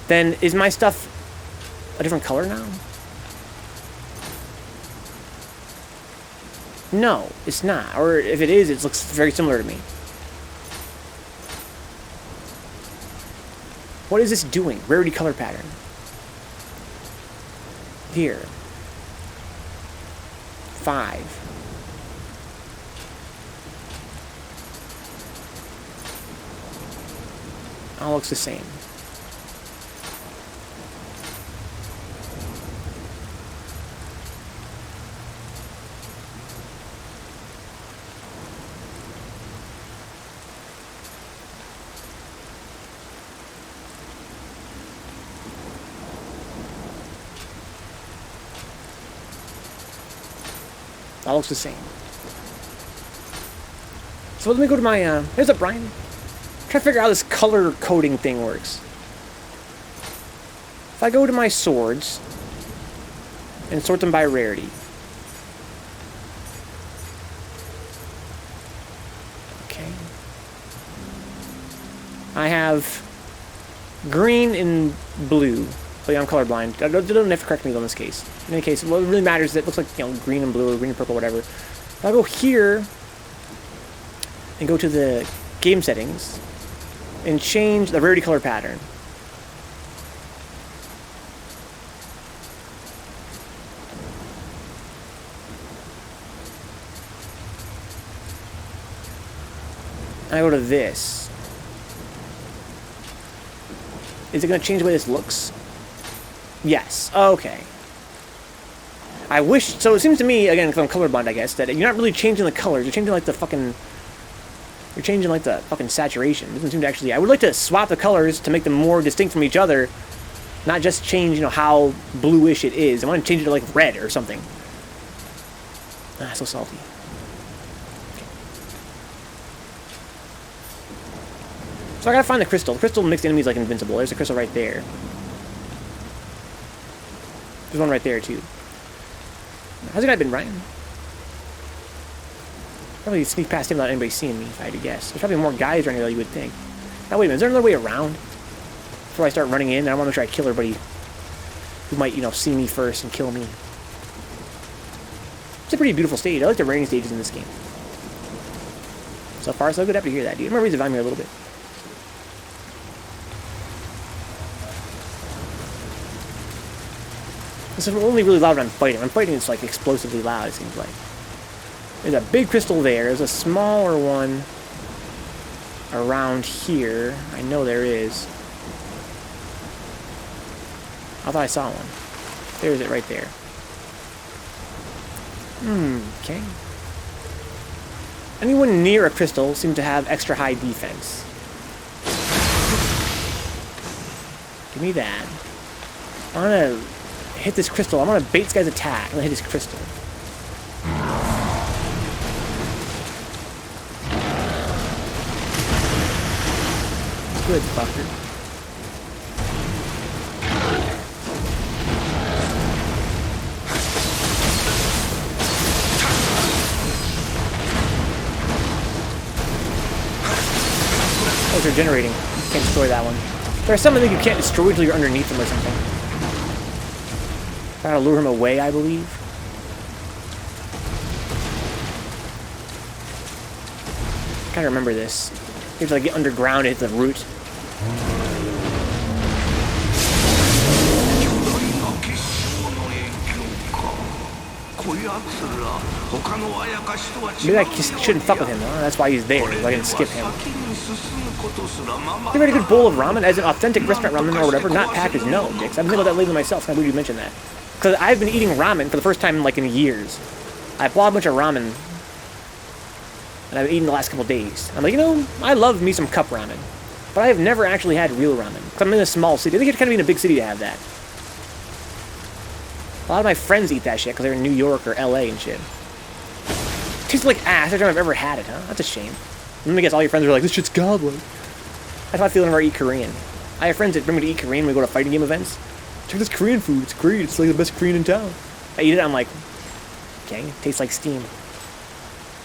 Then is my stuff a different color now? No, it's not. Or if it is, it looks very similar to me. What is this doing? Rarity color pattern. Here. 5. All looks the same. All looks the same. So let me go to my, here's up, Brian. Try to figure out how this color coding thing works. If I go to my swords and sort them by rarity. Okay. I have green and blue. So yeah, I'm colorblind. Don't have to correct me on this case. In any case, what really matters is it looks like, you know, green and blue or green and purple, whatever. If I go here and go to the game settings and change the rarity color pattern. And I go to this. Is it going to change the way this looks? Yes. Okay. I wish... So it seems to me, again, because I'm colorblind, I guess, that you're not really changing the colors. You're changing, like, the fucking... You're changing, like, the fucking saturation. It doesn't seem to actually... I would like to swap the colors to make them more distinct from each other. Not just change, you know, how bluish it is. I want to change it to, like, red or something. Ah, so salty. Okay. So I gotta find the crystal. The crystal makes the enemies, like, invincible. There's a crystal right there. There's one right there, too. How's the guy been, Ryan? Probably sneak past him without anybody seeing me, if I had to guess. There's probably more guys around here than you would think. Now, wait a minute. Is there another way around? Before I start running in, I want to make sure I kill everybody who might, you know, see me first and kill me. It's a pretty beautiful stage. I like the raiding stages in this game. So far, so good. Happy to hear that, dude. I'm going to raise the volume here a little bit. This is only really loud when I'm fighting. When I'm fighting, it's like explosively loud, it seems like. There's a big crystal there. There's a smaller one around here. I know there is. I thought I saw one. There's it right there. Okay. Anyone near a crystal seems to have extra high defense. Give me that. I'm gonna hit this crystal. I'm gonna bait this guy's attack. I'm gonna hit his crystal. Good fucker. Oh, they're generating. Can't destroy that one. There are some that you can't destroy until you're underneath them or something. Trying to lure him away, I believe. I kind of remember this. You have to like get underground and hit the root. Maybe I just shouldn't fuck with him, huh? That's why he's there, so I can skip him. You ready a good bowl of ramen as an authentic restaurant ramen or whatever, not packaged? No, dicks. I've been thinking about that lately myself. Can't believe you mentioned that. Because I've been eating ramen for the first time like in years. I bought a bunch of ramen, and I've been eating the last couple days. I'm like, you know, I love me some cup ramen, but I have never actually had real ramen. Because I'm in a small city. I think you have to kind of be in a big city to have that. A lot of my friends eat that shit because they're in New York or LA and shit. Tastes like ass every time I've ever had it, huh? That's a shame. Let me guess, all your friends are like, this shit's godlike. That's how I feel whenever I eat Korean. I have friends that bring me to eat Korean when we go to fighting game events. Check this Korean food, it's great, it's like the best Korean in town. I eat it, I'm like, okay, it tastes like steam.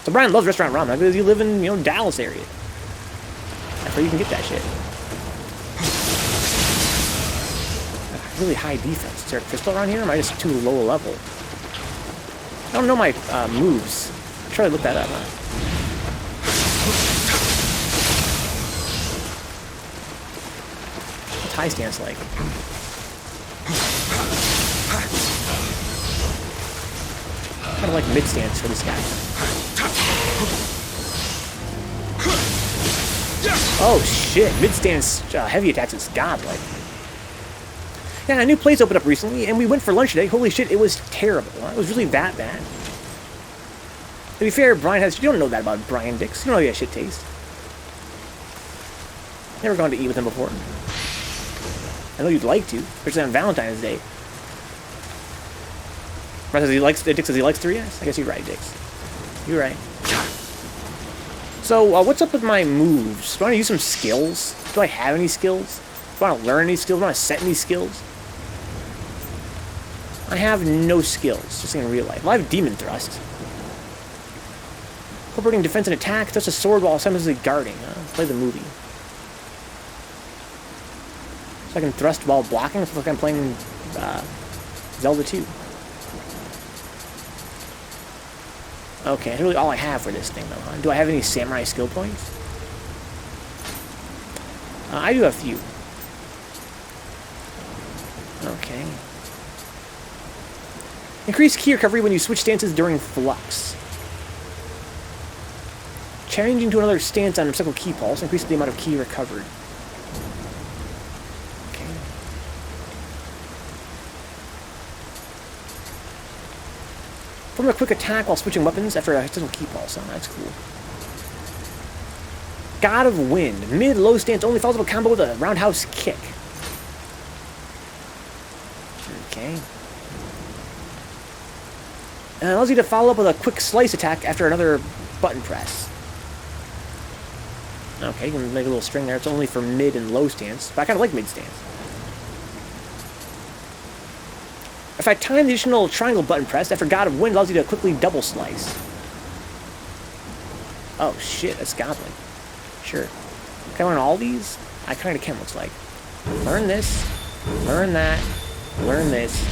So Brian loves restaurant ramen because you live in, you know, Dallas area. That's where you can get that shit. Really high defense. Is there a crystal around here, or am I just too low a level? I don't know my moves. I'll try to look that up, huh? What's high stance like? Kind of like mid stance for this guy. Oh shit, mid stance heavy attacks is godlike. Yeah, a new place opened up recently, and we went for lunch today. Holy shit, it was terrible. Huh? It was really that bad. To be fair, Brian has... You don't know that about Brian Dix. You don't know he has shit taste. Never gone to eat with him before. I know you'd like to, especially on Valentine's Day. Brian says he likes... Dix says he likes 3S? I guess you're right, Dix. You're right. So, what's up with my moves? Do I want to use some skills? Do I have any skills? Do I want to learn any skills? Do I want to set any skills? I have no skills, just in real life. Well, I have Demon Thrust. Incorporating defense and attack, touch a sword while simultaneously guarding. Play the movie. So I can thrust while blocking, it's like I'm playing Zelda 2. Okay, that's really all I have for this thing, though, huh? Do I have any samurai skill points? I do have a few. Okay. Increase key recovery when you switch stances during flux. Changing to another stance on a single key pulse increases the amount of key recovered. Okay. Perform a quick attack while switching weapons after a single key pulse. Oh, that's cool. God of Wind. Mid-low stance only follows up a combo with a roundhouse kick. Okay. And it allows you to follow up with a quick slice attack after another button press. Okay, you can make a little string there. It's only for mid and low stance, but I kind of like mid stance. If I time the additional triangle button press after God of Wind, allows you to quickly double slice. Oh shit, that's godly. Sure. Can I learn all these? I kind of can, looks like. Learn this, learn that, learn this.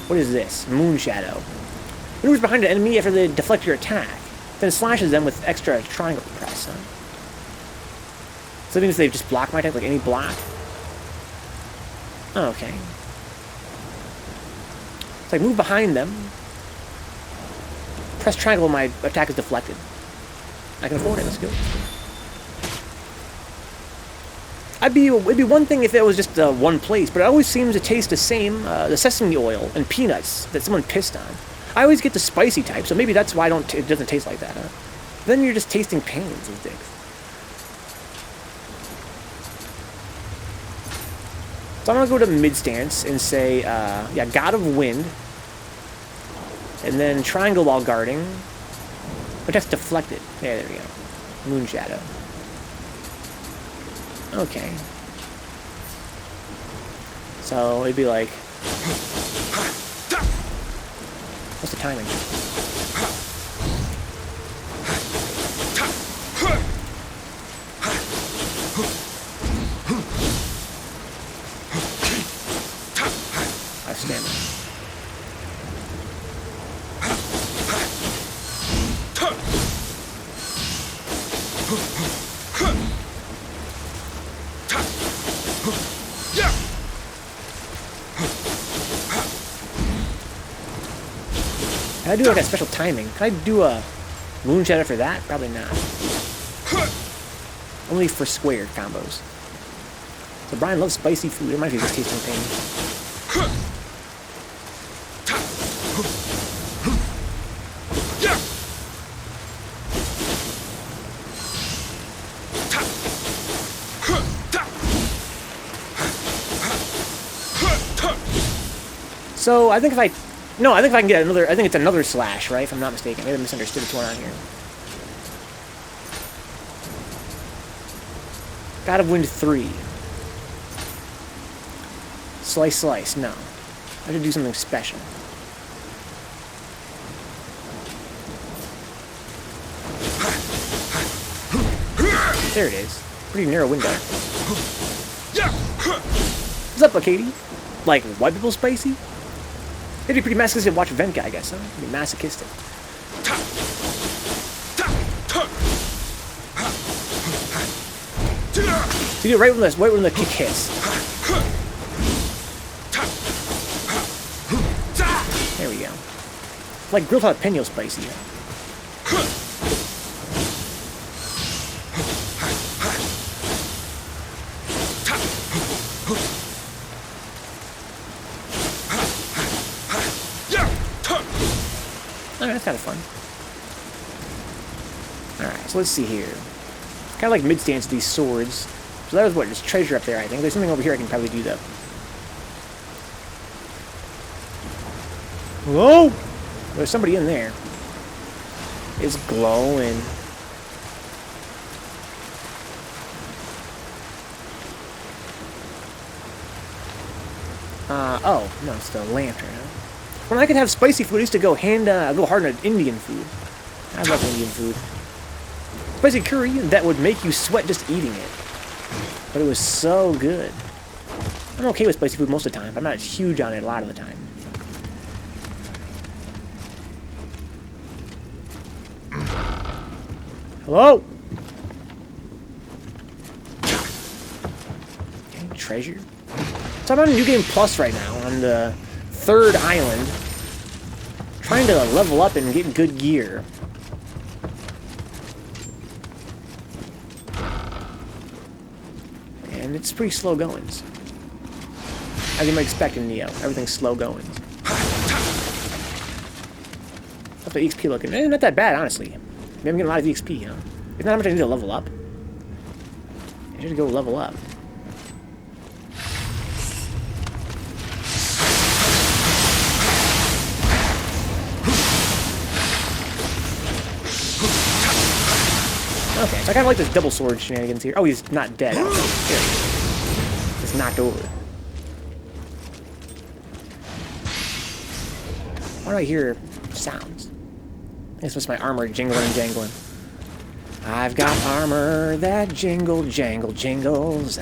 What is this? Moon Shadow. Maneuvers behind an enemy after they deflect your attack, then slashes them with extra triangle press. Huh? So that means they just block my attack, like any block? Oh, okay. So I move behind them, press triangle when my attack is deflected. I can afford it, let's go. it'd be one thing if it was just one place, but it always seems to taste the same. The sesame oil and peanuts that someone pissed on. I always get the spicy type, so maybe that's why it doesn't taste like that. Huh? Then you're just tasting pains and things. So I'm gonna go to mid stance and say, yeah, God of Wind, and then triangle while guarding, but that's deflected. Yeah, there we go. Moon Shadow. Okay. So it'd be like, what's the timing? I stand there. Can I do like a special timing? Can I do a Moon Shadow for that? Probably not. Only for squared combos. So Brian loves spicy food. It might be just tasting pain. So I think if I can get another. I think it's another slash, right? If I'm not mistaken. Maybe I misunderstood what's going on here. God of Wind 3. Slice, slice. No. I should do something special. There it is. Pretty narrow window. What's up, Katie? Like, white people spicy? It'd be pretty masochistic to watch Vencabot, I guess, huh? It'd be masochistic. So you do it right when the kick hits. There we go. Like grilled jalapeno spicy. Alright, that's kind of fun. Alright, so let's see here. Kind of like mid-stance with these swords. So that was what? There's treasure up there, I think. There's something over here I can probably do, though. Whoa! There's somebody in there. It's glowing. Oh, no, it's the lantern, huh? When I could have spicy food, I used to go hard on Indian food. I love Indian food. Spicy curry that would make you sweat just eating it. But it was so good. I'm okay with spicy food most of the time, but I'm not huge on it a lot of the time. Hello? Okay, treasure. So I'm on New Game Plus right now, on the 3rd island. Trying to level up and get good gear. And it's pretty slow goings. As you might expect in Nioh, everything's slow goings. How's the XP looking? Not that bad, honestly. Maybe I'm getting a lot of XP, huh? Isn't that how much I need to level up? I should go level up. Okay, so I kind of like this double sword shenanigans here. Oh, he's not dead. There he is. Just knocked over. Why do I hear sounds? I guess it's my armor jingling and jangling. I've got armor that jingle, jangle, jingles.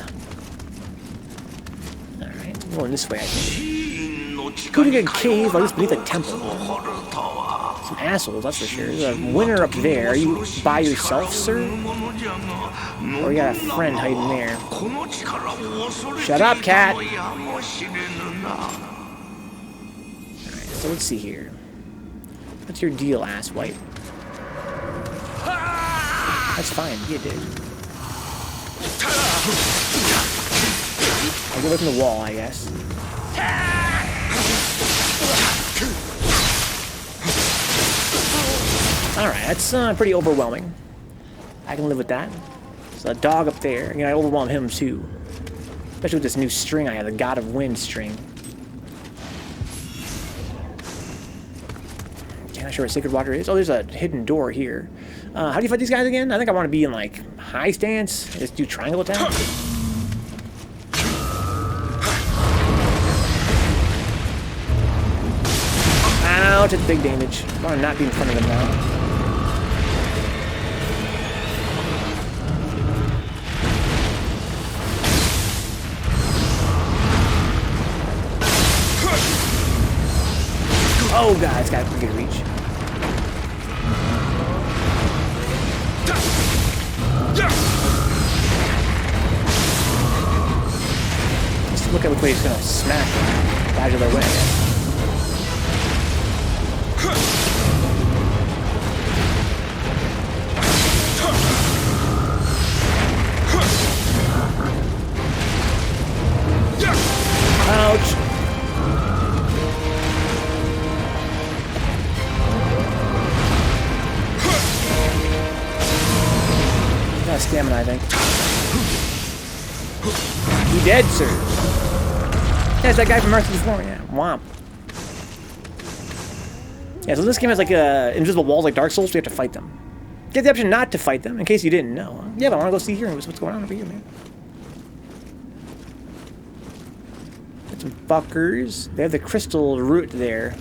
Alright, I'm going this way, I think. Go to a cave, at least beneath a temple. Some assholes, that's for sure. There's a winner up there. Are you by yourself, sir? Or you got a friend hiding there? Shut up, cat! Alright, so let's see here. What's your deal, asswipe? That's fine, be a dude. I'll get away from the wall, I guess. Alright, that's pretty overwhelming. I can live with that. There's a dog up there. You know, I overwhelm him too. Especially with this new string I have, the God of Wind string. I'm not sure where Sacred Water is. Oh, there's a hidden door here. How do you fight these guys again? I think I want to be in, like, high stance. Just do triangle attack. Ouch, it's big damage. I want to not be in front of them now. Oh god, this guy's pretty good reach. Just look at which way he's gonna smack them. Dodge their way. Ouch! Stamina, I think. You dead, sir? Yeah, it's that guy from Earth before. Yeah, womp. Yeah, so this game has like invisible walls like Dark Souls. We have to fight them. You have the option not to fight them, in case you didn't know. Yeah, but I want to go see here what's going on over here, man. Got some fuckers. They have the crystal root there.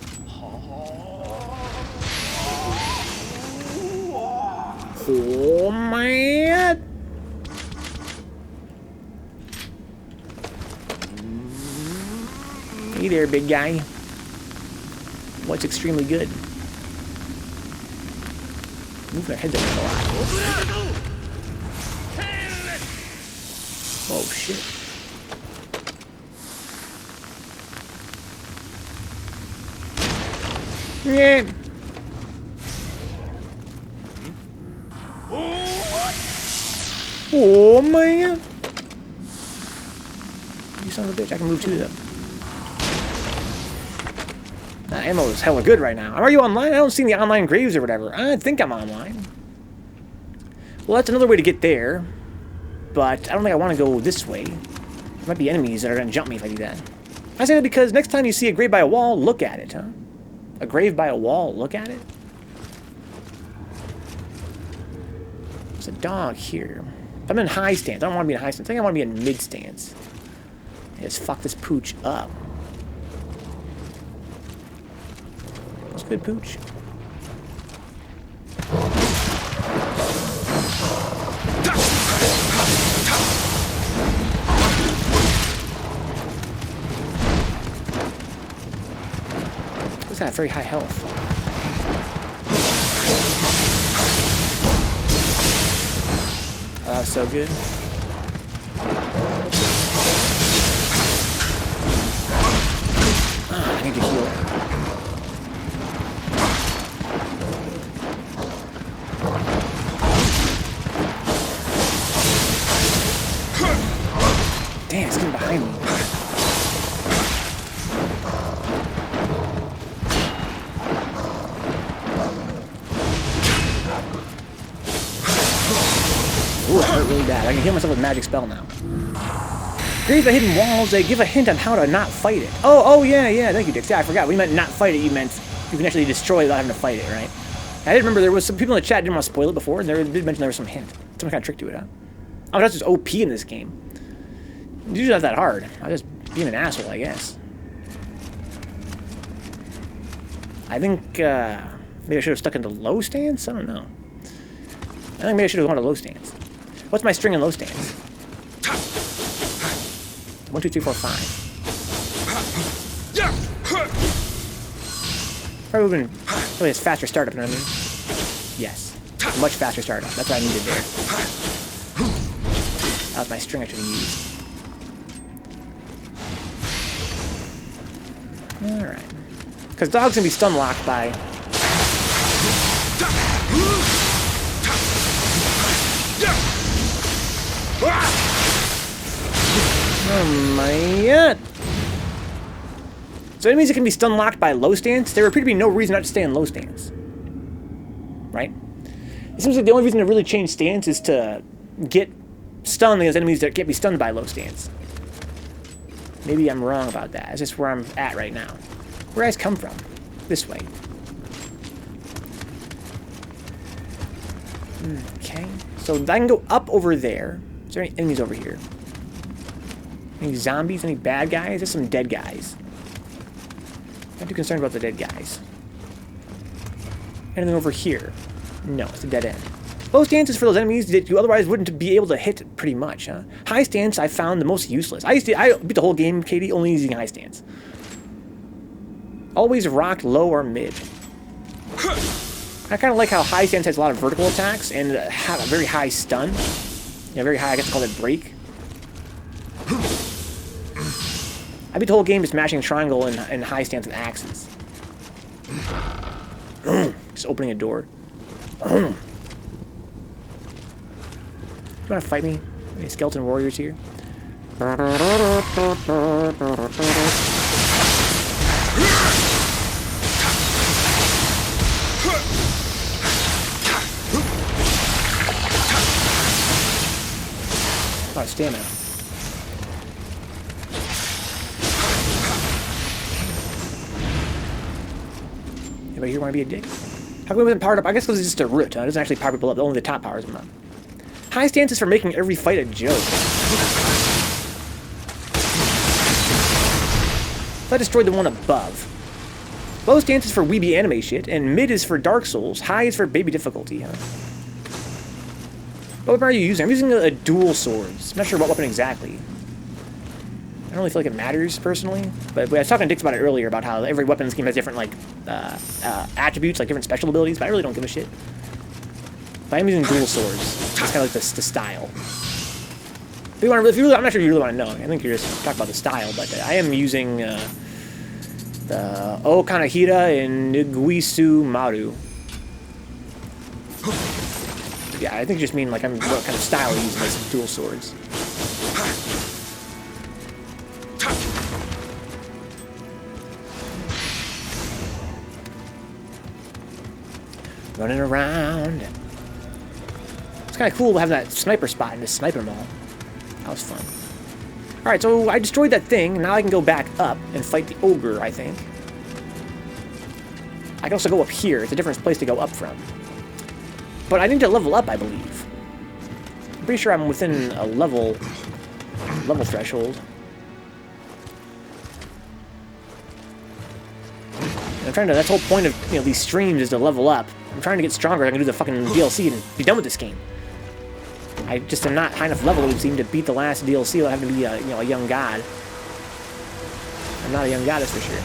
Oh, man. Hey there, big guy. What's extremely good? Move their heads up a lot. Oh, shit. Yeah. Oh man! You son of a bitch, I can move to them. That ammo is hella good right now. Are you online? I don't see the online graves or whatever. I think I'm online. Well, that's another way to get there. But I don't think I want to go this way. There might be enemies that are going to jump me if I do that. I say that because next time you see a grave by a wall, look at it, huh? A grave by a wall, look at it? There's a dog here. I'm in high stance. I don't want to be in high stance. I think I want to be in mid stance. Just fuck this pooch up. That's good pooch. This guy has very high health. Oh, that was so good. I need to heal. Damn, it's getting behind me. Ooh, it hurt really bad. I can heal myself with a magic spell now. Graves by hidden walls, they give a hint on how to not fight it. Oh, yeah, thank you, Dix. Yeah, I forgot. When you meant not fight it, you meant you can actually destroy it without having to fight it, right? I didn't remember there was some people in the chat didn't want to spoil it before, and they did mention there was some hint. Some kind of trick to it, huh? Oh, that's just OP in this game. It's usually not that hard. I was just being an asshole, I guess. I think maybe I should have stuck into low stance? I don't know. I think maybe I should have gone to low stance. What's my string in low stance? 1, 2, 3, 4, 5. Probably it's faster startup, you know what I mean? Yes. Much faster startup. That's what I needed there. That was my string I should have used. Alright. Because dogs can be stun locked by... Yeah. So enemies that can be stun locked by low stance, there appear to be no reason not to stay in low stance. Right? It seems like the only reason to really change stance is to get stunned against enemies that can't be stunned by low stance. Maybe I'm wrong about that. That's just where I'm at right now. Where guys come from? This way. Okay. So I can go up over there. Is there any enemies over here? Any zombies? Any bad guys? There's some dead guys. Not too concerned about the dead guys. Anything over here? No, it's a dead end. Low stance is for those enemies that you otherwise wouldn't be able to hit pretty much, huh? High stance I found the most useless. I beat the whole game, Katie, only using high stance. Always rocked low or mid. I kind of like how high stance has a lot of vertical attacks and have a very high stun. Yeah, very high, I guess to call it break. I beat the whole game just mashing triangle and high stance with axes. Just opening a door. You want to fight me? Any skeleton warriors here? A lot of stamina. Anybody here want to be a dick? How come we wasn't powered up? I guess because it's just a root. It doesn't actually power people up. Only the top powers them up. High stance is for making every fight a joke. So I destroyed the one above. Low stance is for weeby anime shit, and mid is for Dark Souls. High is for baby difficulty, huh? What weapon are you using? I'm using a dual swords. I'm not sure what weapon exactly. I don't really feel like it matters, personally. But I was talking to Dix about it earlier, about how every weapon in this game has different, like, attributes, like different special abilities, but I really don't give a shit. But I'm using dual swords. It's kind of like the style. If you really, I'm not sure if you really want to know. I think you're just talking about the style, but I am using the O Kanahira and Niguisu Maru. Yeah, I think you just mean like what kind of style you use these dual swords. Running around. It's kind of cool having that sniper spot in this sniper mall. That was fun. Alright, so I destroyed that thing. Now I can go back up and fight the ogre, I think. I can also go up here. It's a different place to go up from. But I need to level up, I believe. I'm pretty sure I'm within a level threshold. And I'm trying to, that's the whole point of, you know, these streams is to level up. I'm trying to get stronger. I can do the fucking DLC and be done with this game. I just am not high enough level, it would seem, to beat the last DLC without having to be a, you know, a young god. I'm not a young god, that's for sure.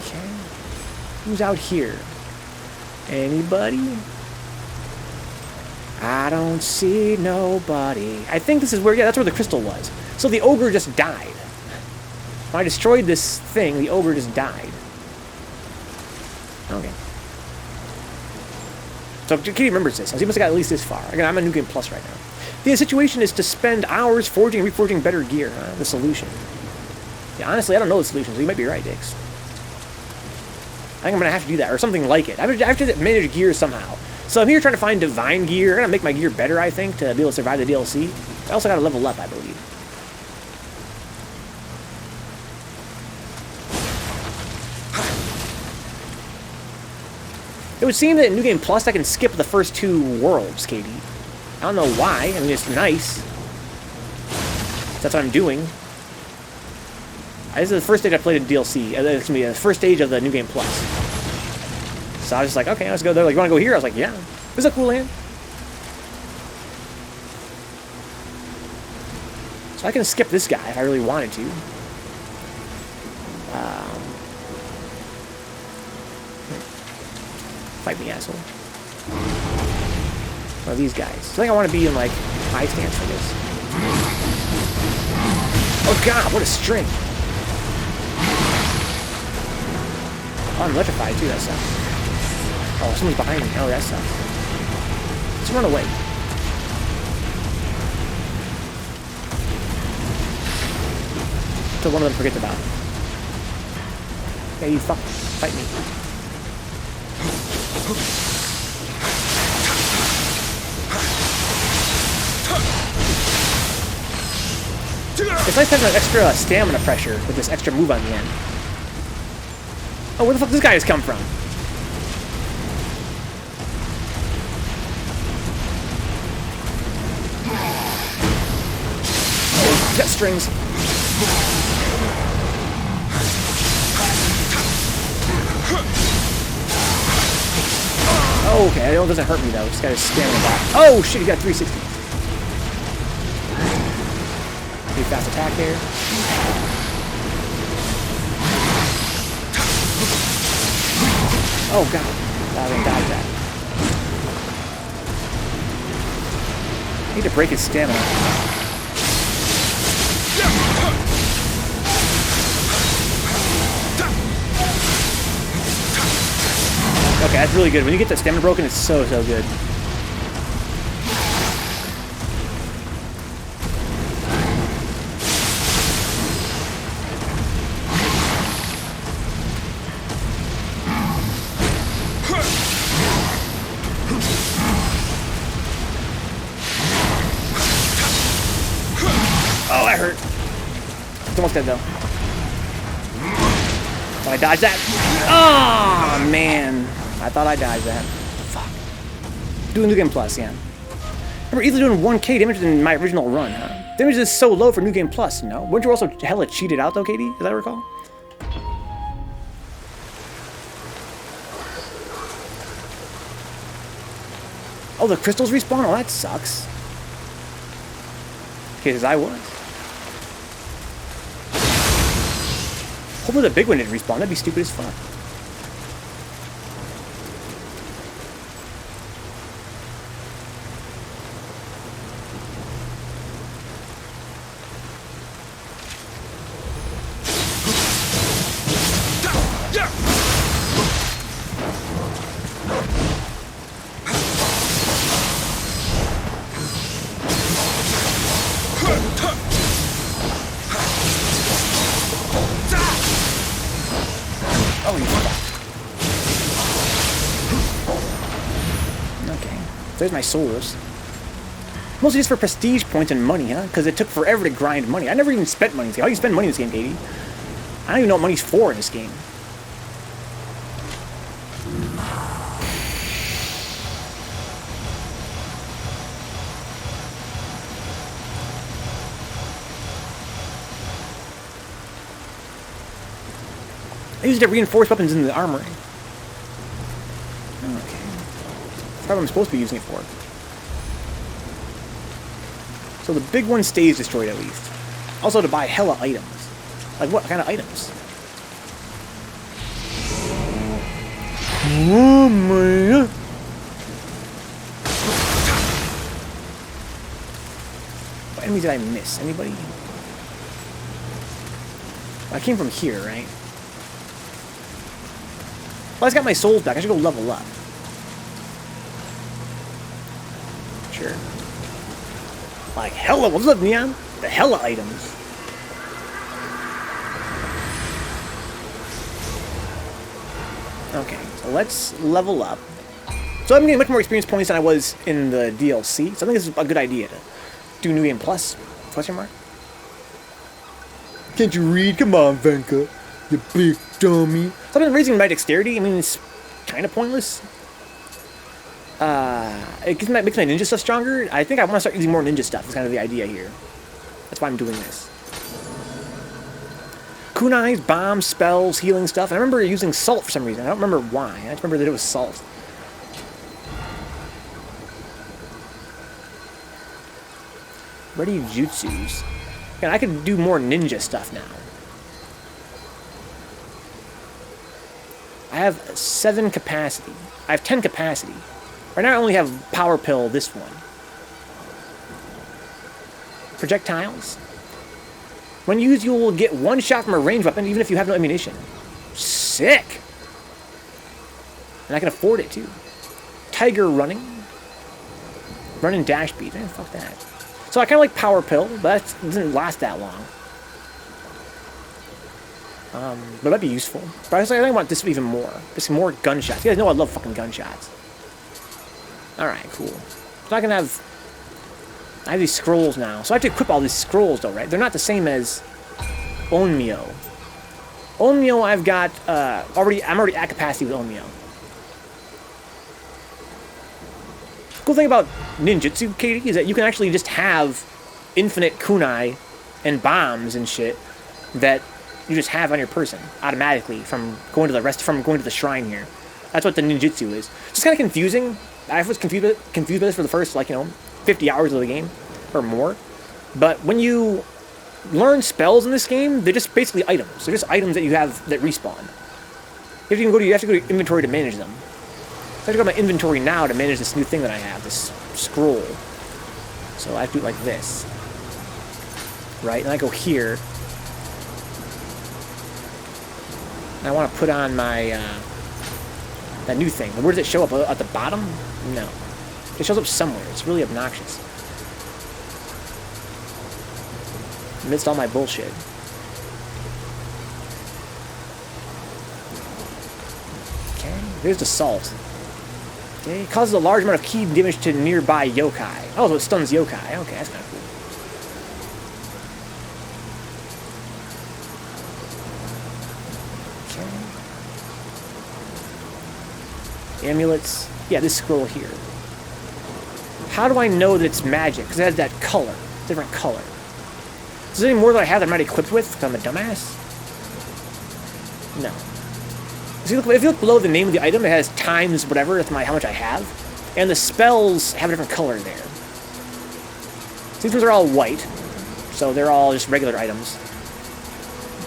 Okay. Who's out here? Anybody? I don't see nobody. I think this is where, yeah, that's where the crystal was. So the ogre just died. When I destroyed this thing, the ogre just died. Okay. So Katie remembers this. He must have got at least this far. Again, I'm a New Game Plus right now. The situation is to spend hours forging and reforging better gear. Huh? The solution. Yeah, honestly, I don't know the solution, so you might be right, Dix. I think I'm going to have to do that, or something like it. I have to manage gear somehow. So I'm here trying to find divine gear. I'm going to make my gear better, I think, to be able to survive the DLC. I also got to level up, I believe. It would seem that in New Game Plus I can skip the first 2 worlds, Katie. I don't know why. I mean, it's nice. That's what I'm doing. This is the first stage I played in DLC. It's going to be the first stage of the New Game Plus. So I was just like, okay, let's go there. Like, you want to go here? I was like, yeah. This is a cool land. So I can skip this guy if I really wanted to. Fight me, asshole. One of these guys. I think I want to be in, like, high stance for this. Oh, God, what a string. Oh, I'm electrified, too. That sucks. Oh, someone's behind me. Oh, that sucks. Just run away. Until one of them forgets about it. Yeah, you fuck. Fight me. It's nice having an extra stamina pressure with this extra move on the end. Oh, where the fuck does this guy just come from? Oh, got strings. Oh, okay, I know it doesn't hurt me though. Just got his stamina back. Oh shit, he got 360. Pretty fast attack there. Oh god, I didn't dodge that. I need to break his stamina. Okay, that's really good. When you get that stamina broken, it's so good. Oh, that hurt. It's almost dead, though. Did I dodge that? Oh, man. I thought I dodged that. Fuck. Doing New Game Plus, yeah. Remember, either doing 1k damage in my original run, huh? Damage is so low for New Game Plus, you know? Weren't you also hella cheated out, though, Katie? As I recall? Oh, the crystals respawn? Oh, that sucks. Okay, as I was. Hopefully the big one didn't respawn. That'd be stupid as fuck. There's my souls. Mostly just for prestige points and money, huh? Because it took forever to grind money. I never even spent money in this game. How do you spend money in this game, Katie? I don't even know what money's for in this game. I used to reinforce weapons in the armory. Okay. That's what I'm supposed to be using it for. So the big one stays destroyed at least. Also to buy hella items. Like what kind of items? Oh man. What enemies did I miss? Anybody? I came from here, right? Well, I just got my souls back. I should go level up. Sure. Like hella, what's up, Neon? The hella items. Okay, so let's level up. So I'm getting much more experience points than I was in the DLC. So I think this is a good idea to do New Game Plus. Question mark? Can't you read? Come on, Venka. You big dummy. So I've been raising my dexterity. I mean, it's kind of pointless. It makes my ninja stuff stronger. I think I want to start using more ninja stuff. That's kind of the idea here. That's why I'm doing this. Kunais, bombs, spells, healing stuff. And I remember using salt for some reason. I don't remember why. I just remember that it was salt. Ready jutsus. And I could do more ninja stuff now. I have 7 capacity. I have 10 capacity. Right now I only have power pill this one. Projectiles. When used, you will get 1 shot from a ranged weapon, even if you have no ammunition. Sick! And I can afford it too. Tiger running. Run and dash speed. Man, fuck that. So I kind of like Power Pill, but that doesn't last that long. But that'd be useful. But I think I want this even more. Just more gunshots. You guys know I love fucking gunshots. Alright, cool. So I can have... I have these scrolls now. So I have to equip all these scrolls though, right? They're not the same as Onmyo. Onmyo I've got... I'm already at capacity with Onmyo. Cool thing about ninjutsu, Katie, is that you can actually just have infinite kunai and bombs and shit that you just have on your person automatically from going to the shrine here. That's what the ninjutsu is. It's just kind of confusing. I was confused with this for the first 50 hours of the game or more. But when you learn spells in this game, they're just basically items. They're just items that you have that respawn. You have to go to inventory to manage them. So I have to go to my inventory now to manage this new thing that I have, this scroll. So I have to do it like this. Right? And I go here. And I want to put on my, that new thing. Where does it show up? At the bottom? No. It shows up somewhere. It's really obnoxious. Amidst all my bullshit. Okay, there's the salt. Okay, it causes a large amount of key damage to nearby yokai. Oh, so it stuns yokai. Okay, that's kind of cool. Okay. Amulets. Yeah, this scroll here. How do I know that it's magic? Because it has that color. Different color. Is there any more that I have that I'm not equipped with? Because I'm a dumbass? No. So if you look below the name of the item, it has times whatever, that's how much I have. And the spells have a different color there. So these ones are all white. So they're all just regular items.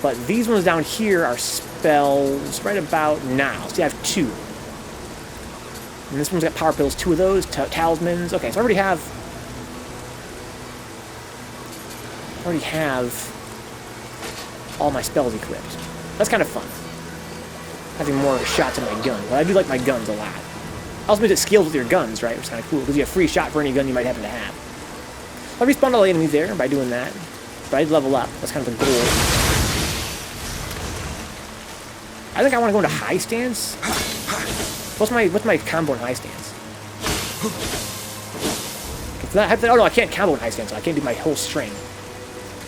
But these ones down here are spells right about now. So I have 2. And this one's got power pills, 2 of those, talismans. Okay, so I already have all my spells equipped. That's kind of fun. Having more shots in my gun. But I do like my guns a lot. Also means it scales with your guns, right? Which is kind of cool, because you have free shot for any gun you might happen to have. I respawned all the enemies there by doing that. But I level up. That's kind of the goal. I think I want to go into high stance. What's my combo in high stance? Oh no, I can't combo in high stance, so I can't do my whole string.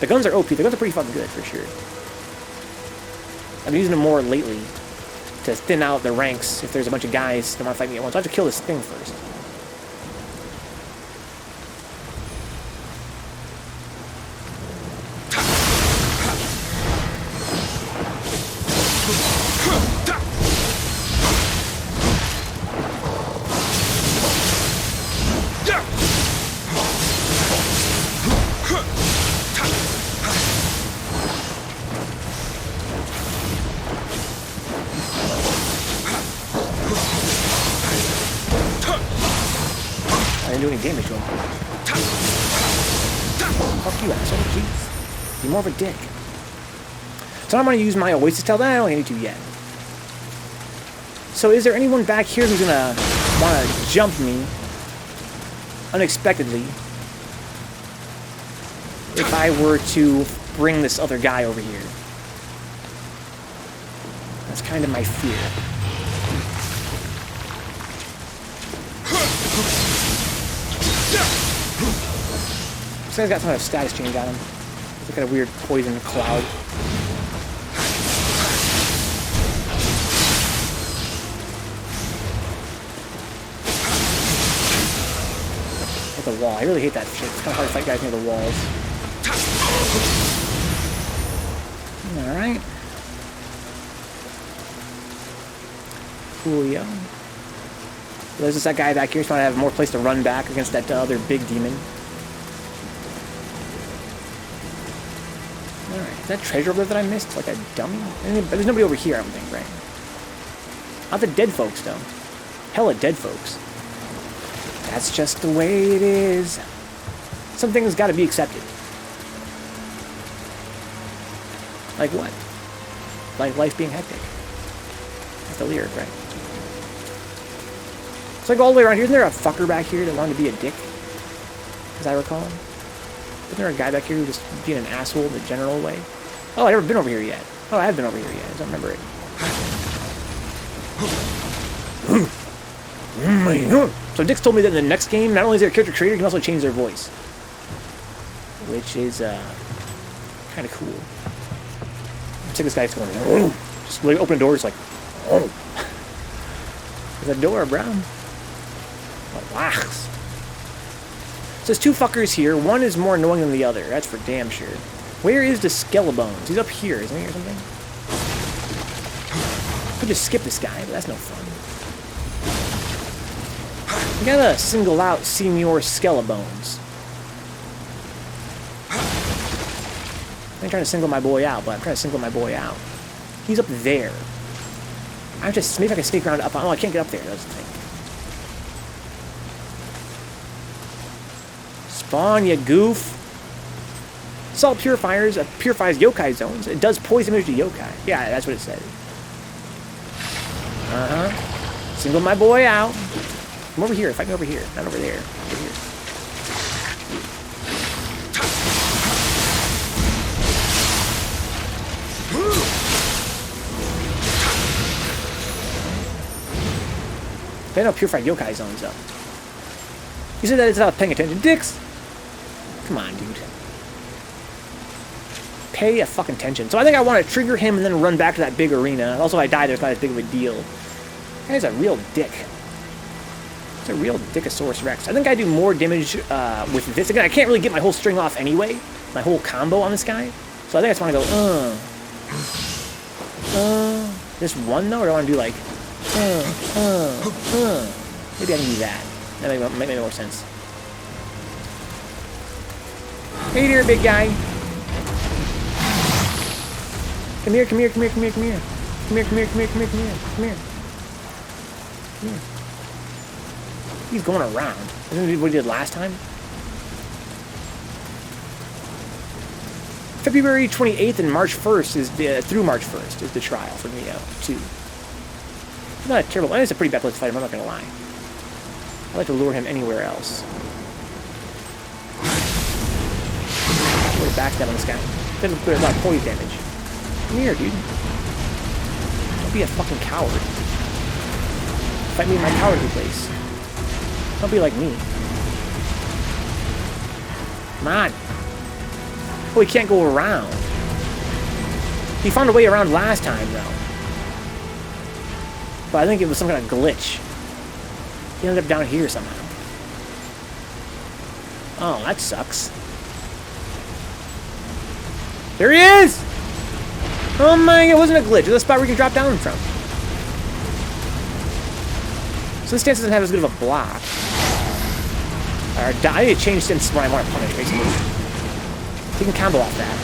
The guns are OP. The guns are pretty fucking good, for sure. I've been using them more lately to thin out the ranks if there's a bunch of guys that want to fight me at once. I have to kill this thing first. Damage to him. Fuck you, asshole. Jeez. You're more of a dick. So I'm going to use my Oasis Tell. I don't need to yet. So is there anyone back here who's going to want to jump me unexpectedly if I were to bring this other guy over here? That's kind of my fear. This guy's got some kind of status change on him. He's got a weird poison cloud. At the wall. I really hate that shit. It's kind of hard to fight guys near the walls. Alright. Coolio. There's just that guy back here. He's trying to have more place to run back against that other big demon. Alright, is that treasure over there that I missed? Like a dummy? There's nobody over here, I don't think, right? Not the dead folks, though. Hella dead folks. That's just the way it is. Some things gotta be accepted. Like what? Like life being hectic. That's the lyric, right? So I go all the way around here. Isn't there a fucker back here that wanted to be a dick? as I recall. Isn't there a guy back here who just being an asshole in the general way? Oh, I've never been over here yet. Oh, I have been over here yet. I don't remember it. So Dick's told me that in the next game, not only is there a character creator, you can also change their voice. Which is, kind of cool. Looks like this guy's going, oh. Just like, open the door, it's like, oh. There's a door, bro. Relax. So there's two fuckers here. One is more annoying than the other. That's for damn sure. Where is the Skellebones? He's up here, isn't he, or something? I could just skip this guy, but that's no fun. We gotta single out Senior Skellebones. I'm trying to single my boy out, but I'm trying to single my boy out. He's up there. I just maybe I can sneak around up. Oh, I can't get up there. That's the thing. Spawn, you goof. Salt purifiers purifies yokai zones. It does poison damage to yokai. Yeah, that's what it said. Single my boy out. I'm over here. Fight me over here. Not over there. Over here. They don't purify yokai zones, though. You said that it's not paying attention. Dicks! Come on, dude. Pay a fucking attention. So I think I want to trigger him and then run back to that big arena. Also, if I die, there's not as big of a deal. That guy's a real dick. It's a real Dickosaurus Rex. I think I do more damage with this. Again, I can't really get my whole string off anyway. My whole combo on this guy. So I think I just want to go, Just one, though? Or do I want to do, like, Maybe I can do that. That might make more sense. Hey there, big guy. Come here, come here, come here, come here, come here. Come here, come here, come here, come here, come here, come here. Come here. He's going around. Isn't that what he did last time? February 28th and March 1st is through March 1st is the trial for Nioh 2. It's not a terrible. It's a pretty bad place to fight him. I'm not gonna lie. I'd like to lure him anywhere else. Really backstab on this guy. Doesn't put a lot of poise damage. Come here, dude. Don't be a fucking coward. Fight me in my cowardly place. Don't be like me. Come on. Oh, he can't go around. He found a way around last time, though. But I think it was some kind of glitch. He ended up down here somehow. Oh, that sucks. There he is! Oh my, it wasn't a glitch. It was a spot where you can drop down from. So this stance doesn't have as good of a block. I need to change since when I want to punish, basically. He can combo off that.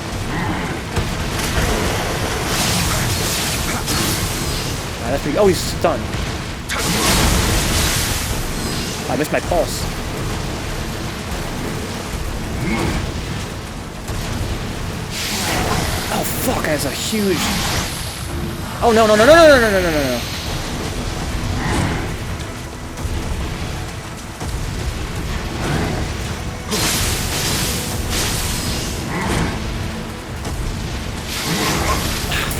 That's pretty, oh, he's stunned. I missed my pulse. Oh fuck, that's a huge. Oh no no no no no no no no no no.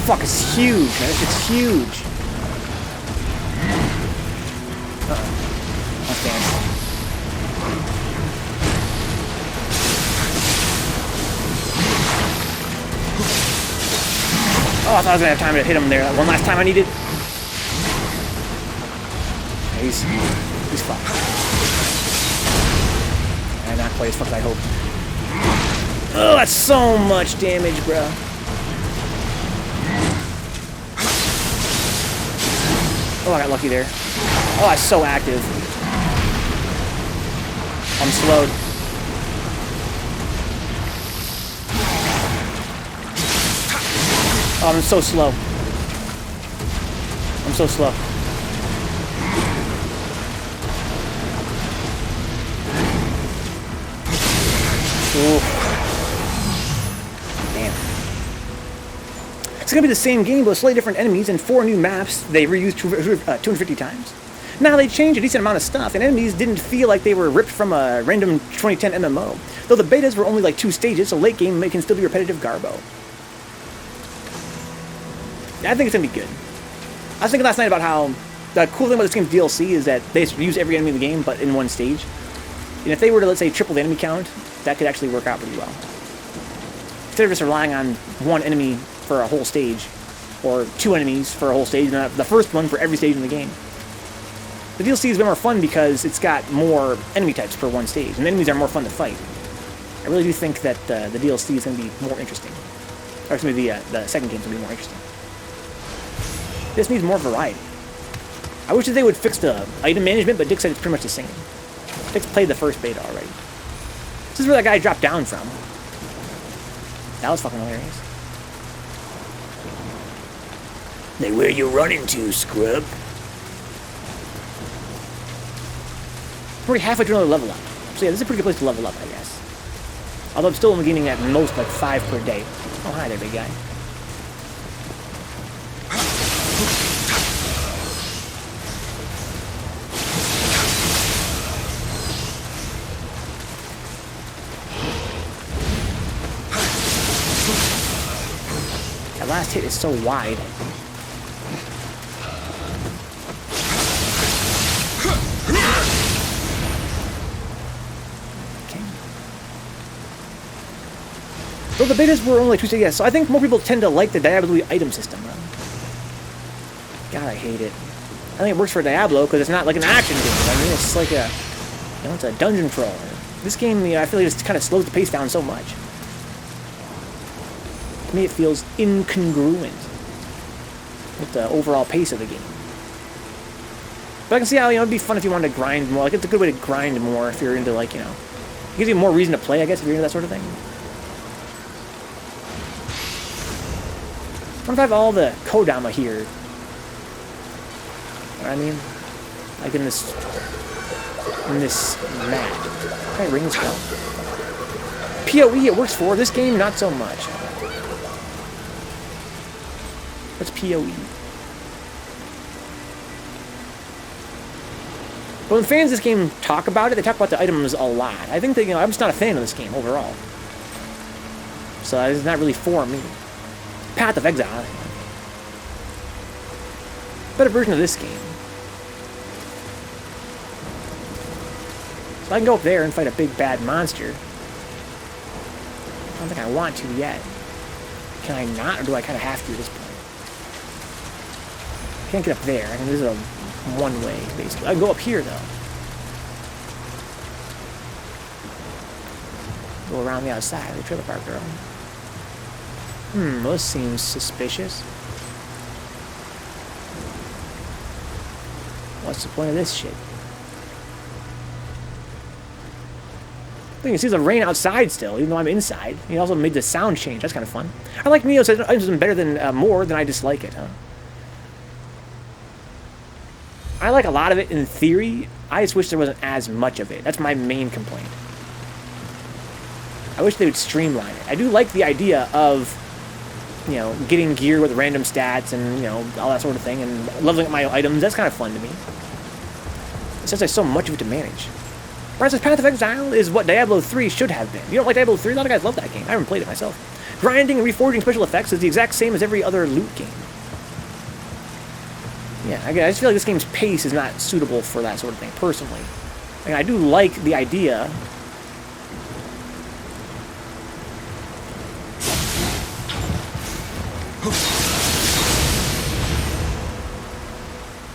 Fuck, it's huge, man. This shit's huge. Oh, I thought I was gonna have time to hit him there. That one last time I needed. Yeah, he's fucked. And not quite as fucked as I hoped. Oh, that's so much damage, bro. Oh, I got lucky there. Oh, that's so active. I'm slowed. Oh, I'm so slow. I'm so slow. Ooh. Damn. It's gonna be the same game, but slightly different enemies and 4 new maps they reused 250 times. Now they changed a decent amount of stuff, and enemies didn't feel like they were ripped from a random 2010 MMO. Though the betas were only like 2 stages, so late game can still be repetitive garbo. I think it's gonna be good. I was thinking last night about how the cool thing about this game's DLC is that they use every enemy in the game, but in one stage. And if they were to, let's say, triple the enemy count, that could actually work out pretty well. Instead of just relying on one enemy for a whole stage, or 2 enemies for a whole stage, and the first one for every stage in the game. The DLC is a bit more fun because it's got more enemy types per one stage, and the enemies are more fun to fight. I really do think that the DLC is going to be more interesting. Or excuse me, the second game is going to be more interesting. This needs more variety. I wish that they would fix the item management, but Dick said it's pretty much the same. Dick's played the first beta already. This is where that guy dropped down from. That was fucking hilarious. Like, where you running to, scrub? We're already halfway through another level up. So yeah, this is a pretty good place to level up, I guess. Although I'm still only getting at most like 5 per day. Oh, hi there, big guy. That last hit is so wide. So the betas were only 2 stages, yeah, so I think more people tend to like the Diablo item system. God, I hate it. I think it works for Diablo because it's not like an action game. I mean, it's like a, you know, it's a dungeon crawler. This game, you know, I feel like it just kind of slows the pace down so much. To me, it feels incongruent with the overall pace of the game. But I can see how, you know, it'd be fun if you wanted to grind more. Like, it's a good way to grind more if you're into, like, you know, it gives you more reason to play, I guess, if you're into that sort of thing. What if I have all the Kodama here? You know what I mean? Like in this map. What kind of rings go? PoE it works for. This game, not so much. What's PoE? But when fans of this game talk about it, they talk about the items a lot. I think that, you know, I'm just not a fan of this game overall. So it's not really for me. Path of Exile. Better version of this game. So I can go up there and fight a big bad monster. I don't think I want to yet. Can I not, or do I kind of have to at this point? Can't get up there. I mean, this is a one-way, basically. I can go up here, though. Go around the outside of the trailer park girl. This seems suspicious. What's the point of this shit? I think you see the rain outside still, even though I'm inside. He also made the sound change. That's kind of fun. I like Nioh says items better than more than I dislike it, huh? I like a lot of it in theory. I just wish there wasn't as much of it. That's my main complaint. I wish they would streamline it. I do like the idea of, you know, getting gear with random stats and, you know, all that sort of thing, and leveling up my items. That's kind of fun to me. It's just like so much of it to manage. Whereas Path of Exile is what Diablo 3 should have been. You don't like Diablo 3? A lot of guys love that game. I haven't played it myself. Grinding and reforging special effects is the exact same as every other loot game. Yeah, I just feel like this game's pace is not suitable for that sort of thing, personally. I mean, I do like the idea.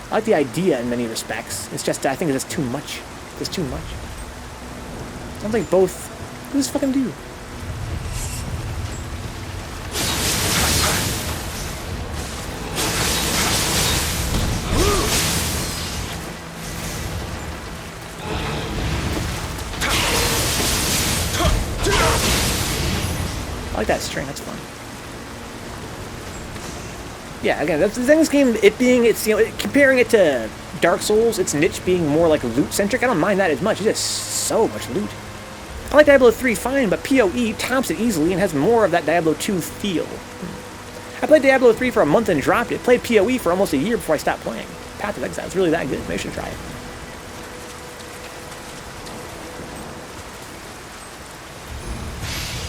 I like the idea in many respects. It's just, I think it's too much. It's too much. Sounds like both. What does this fucking do? I like that string, that's fun. Yeah, again, that's the thing. This game, it being, it's, you know, comparing it to Dark Souls, its niche being more like loot-centric, I don't mind that as much. It's just so much loot. I like Diablo 3 fine, but PoE tops it easily and has more of that Diablo 2 feel. I played Diablo 3 for a month and dropped it. Played PoE for almost a year before I stopped playing. Path of Exile. It's really that good. Maybe I should try it.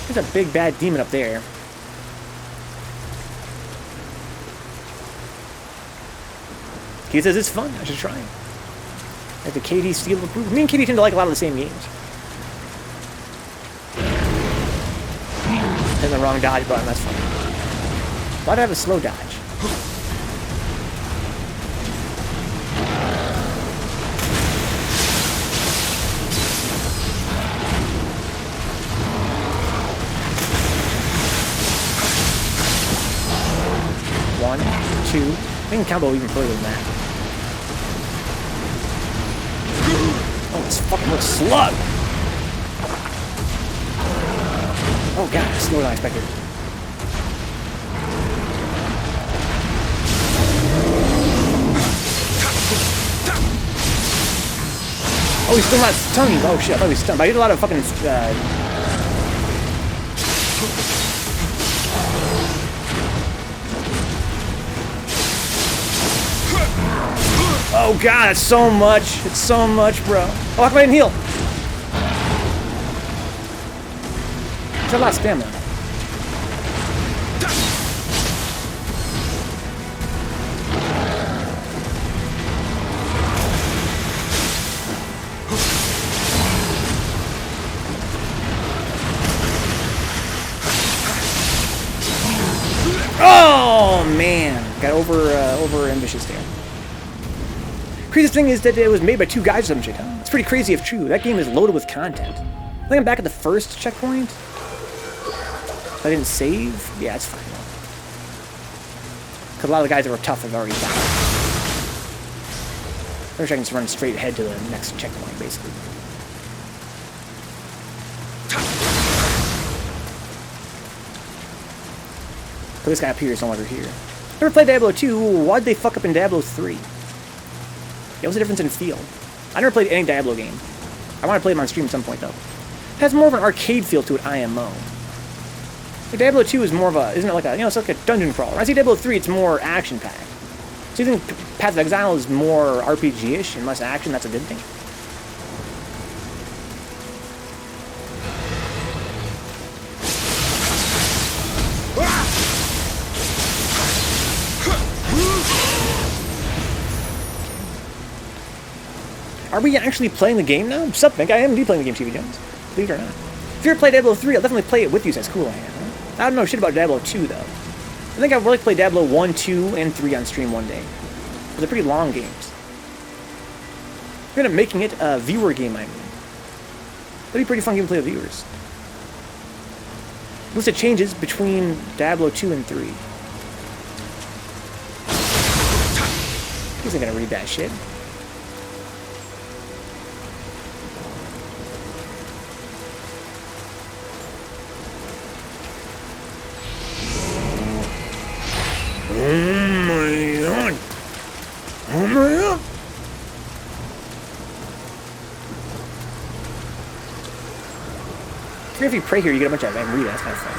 There's a big bad demon up there. He says it's fun. I should try it. Like the KD Steel approval. Me and KD tend to like a lot of the same games. And the wrong dodge button. That's funny. Why do I have a slow dodge? One, two. I can combo even further than that. Oh, this fucking looks slug! Oh god, slower than I expected. Oh, he's still not stunned. Oh shit, I thought he was stunned. But I did a lot of fucking oh god, it's so much. It's so much, bro. Oh, how come I didn't heal? There's a lot of stamina. Oh man, got over ambitious there. Craziest thing is that it was made by two guys or some shit, huh? It's pretty crazy if true. That game is loaded with content. I think I'm back at the first checkpoint. I didn't save. Yeah, it's fine. Because a lot of the guys that were tough have already died. I wish I can just run straight ahead to the next checkpoint, basically. But this guy up here is no longer here. Never played Diablo 2. Why'd they fuck up in Diablo 3? Yeah, what's the difference in feel? I never played any Diablo game. I want to play them on stream at some point, though. It has more of an arcade feel to it, IMO. Like Diablo 2 is more of a, isn't it like a, you know, it's like a dungeon crawler. When I see Diablo 3, it's more action-packed. So you think Path of Exile is more RPG-ish and less action? That's a good thing. Are we actually playing the game now? Sup, Mick? I am indeed playing the game, TV Jones. Believe it or not. If you ever played Diablo 3, I'll definitely play it with you since cool I am. Huh? I don't know shit about Diablo 2, though. I think I've really played Diablo 1, 2, and 3 on stream one day. But they're pretty long games. We're gonna making it a viewer game, I mean. That'd be a pretty fun game to play with viewers. List of changes between Diablo 2 and 3. He's not gonna read that shit. Oh my god! Oh my god! If you pray here, you get a bunch of Amrita. That's kind of fun.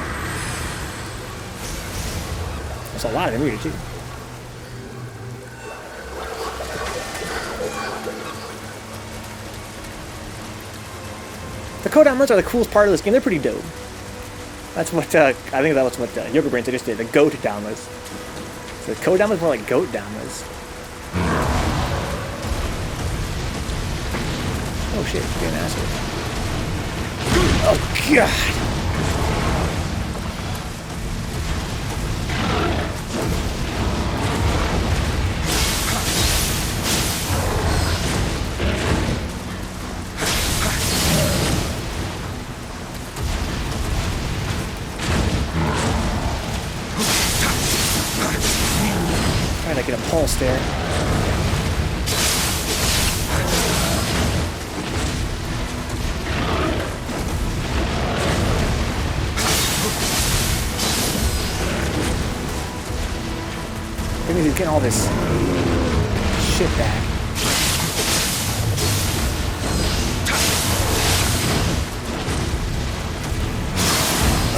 There's a lot of Amrita, too. The codonlets are the coolest part of this game. They're pretty dope. That's what, I think that was what Yoga Brain just did. The goat downloads. So the code downloads more like goat downloads. Oh shit, you're an asshole. Oh god! Trying to get a pulse there. Maybe he's getting all this shit back.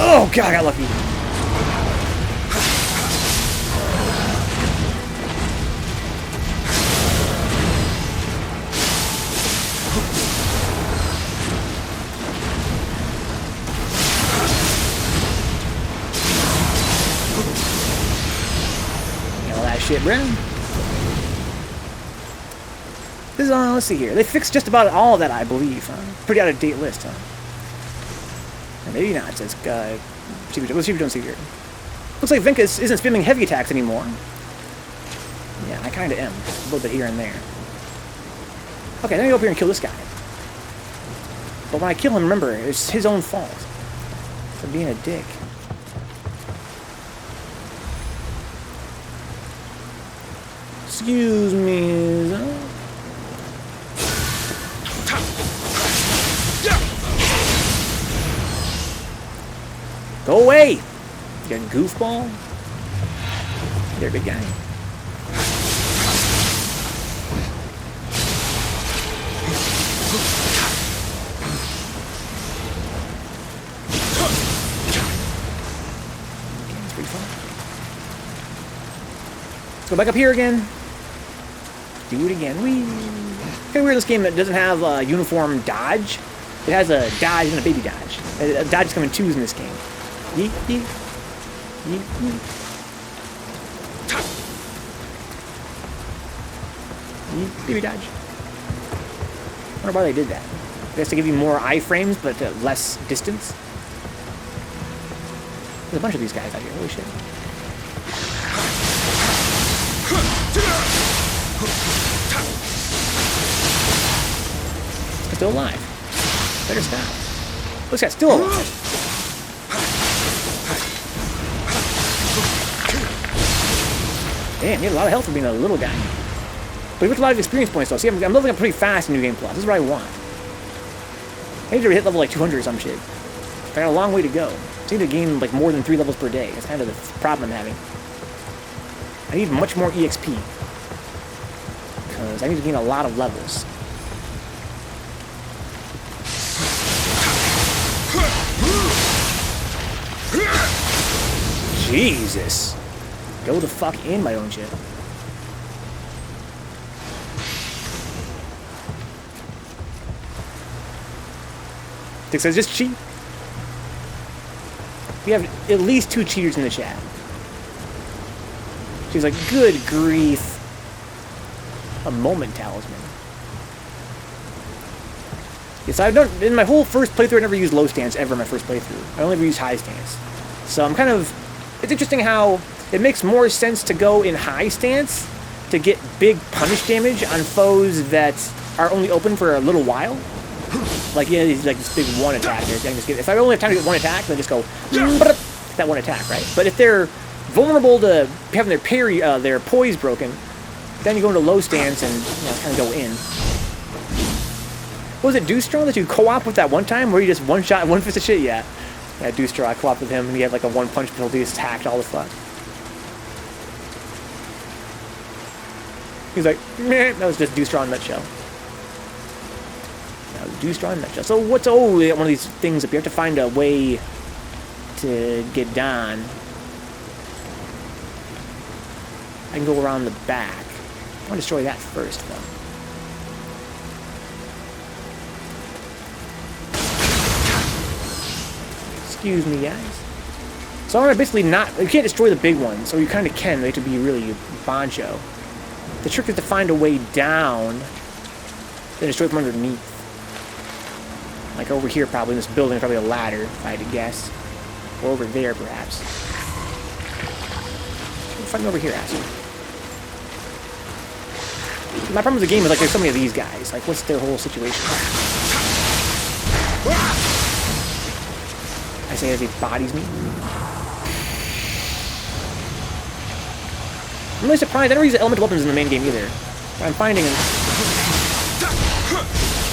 Oh god, I got lucky. shit, bro. This is let's see here. They fixed just about all of that, I believe. Pretty out-of-date list, huh? Or maybe not. It says, let's see if we don't see here. Looks like Venka isn't spamming heavy attacks anymore. Yeah, I kind of am. A little bit here and there. Okay, then I go up here and kill this guy. But when I kill him, remember, it's his own fault for being a dick. Excuse me. Go away! You goofball. There, big guy. Let's go back up here again. Do it again. Whee! Kind of weird this game that doesn't have a uniform dodge. It has a dodge and a baby dodge. A dodge is coming in twos in this game. Yeet, yeet. Yeet, yeet. Yeet, baby dodge. I wonder why they did that. I guess to give you more iframes, but less distance. There's a bunch of these guys out here. Holy shit. It's still alive. Better stop. This guy's still alive. Damn, he had a lot of health for being a little guy. But he puts a lot of experience points though. See, I'm leveling up pretty fast in New Game Plus. This is what I want. I need to hit level like 200 or some shit. I got a long way to go. I need to gain like more than 3 levels per day. That's kind of the problem I'm having. I need much more EXP. Because I need to gain a lot of levels. Jesus. Go the fuck in my own shit. Dick says, just cheat. We have at least 2 cheaters in the chat. She's like, good grief. A moment talisman. Yes, I've done, in my whole first playthrough, I never used low stance ever in my first playthrough. I only ever used high stance. So I'm kind of, it's interesting how it makes more sense to go in high stance to get big punish damage on foes that are only open for a little while. Like, yeah, he's like this big one attack. If I only have time to get one attack, then I just go that one attack, right? But if they're vulnerable to having their parry, their poise broken, then you go into low stance and kind of go in. What was it, Dewstraw that you co-op with that one time where you just one shot, one fist of shit? Yeah, Dewstraw, I co-op with him and he had like a one punch penalty, just attacked all the fuck. He's like, meh, that was just Dewstraw in a nutshell. Dewstraw in a nutshell. So what's one of these things up? You have to find a way to get done. I can go around the back. I want to destroy that first, though. Excuse me, guys. So I want to basically not... You can't destroy the big ones, or you kind of can. They have to be really boncho. The trick is to find a way down, then destroy them underneath. Like over here, probably in this building, probably a ladder, if I had to guess. Or over there, perhaps. Find me over here, asshole. My problem with the game is like there's so many of these guys. Like, what's their whole situation? I say as he bodies me. I'm really surprised. I never use elemental weapons in the main game either. But I'm finding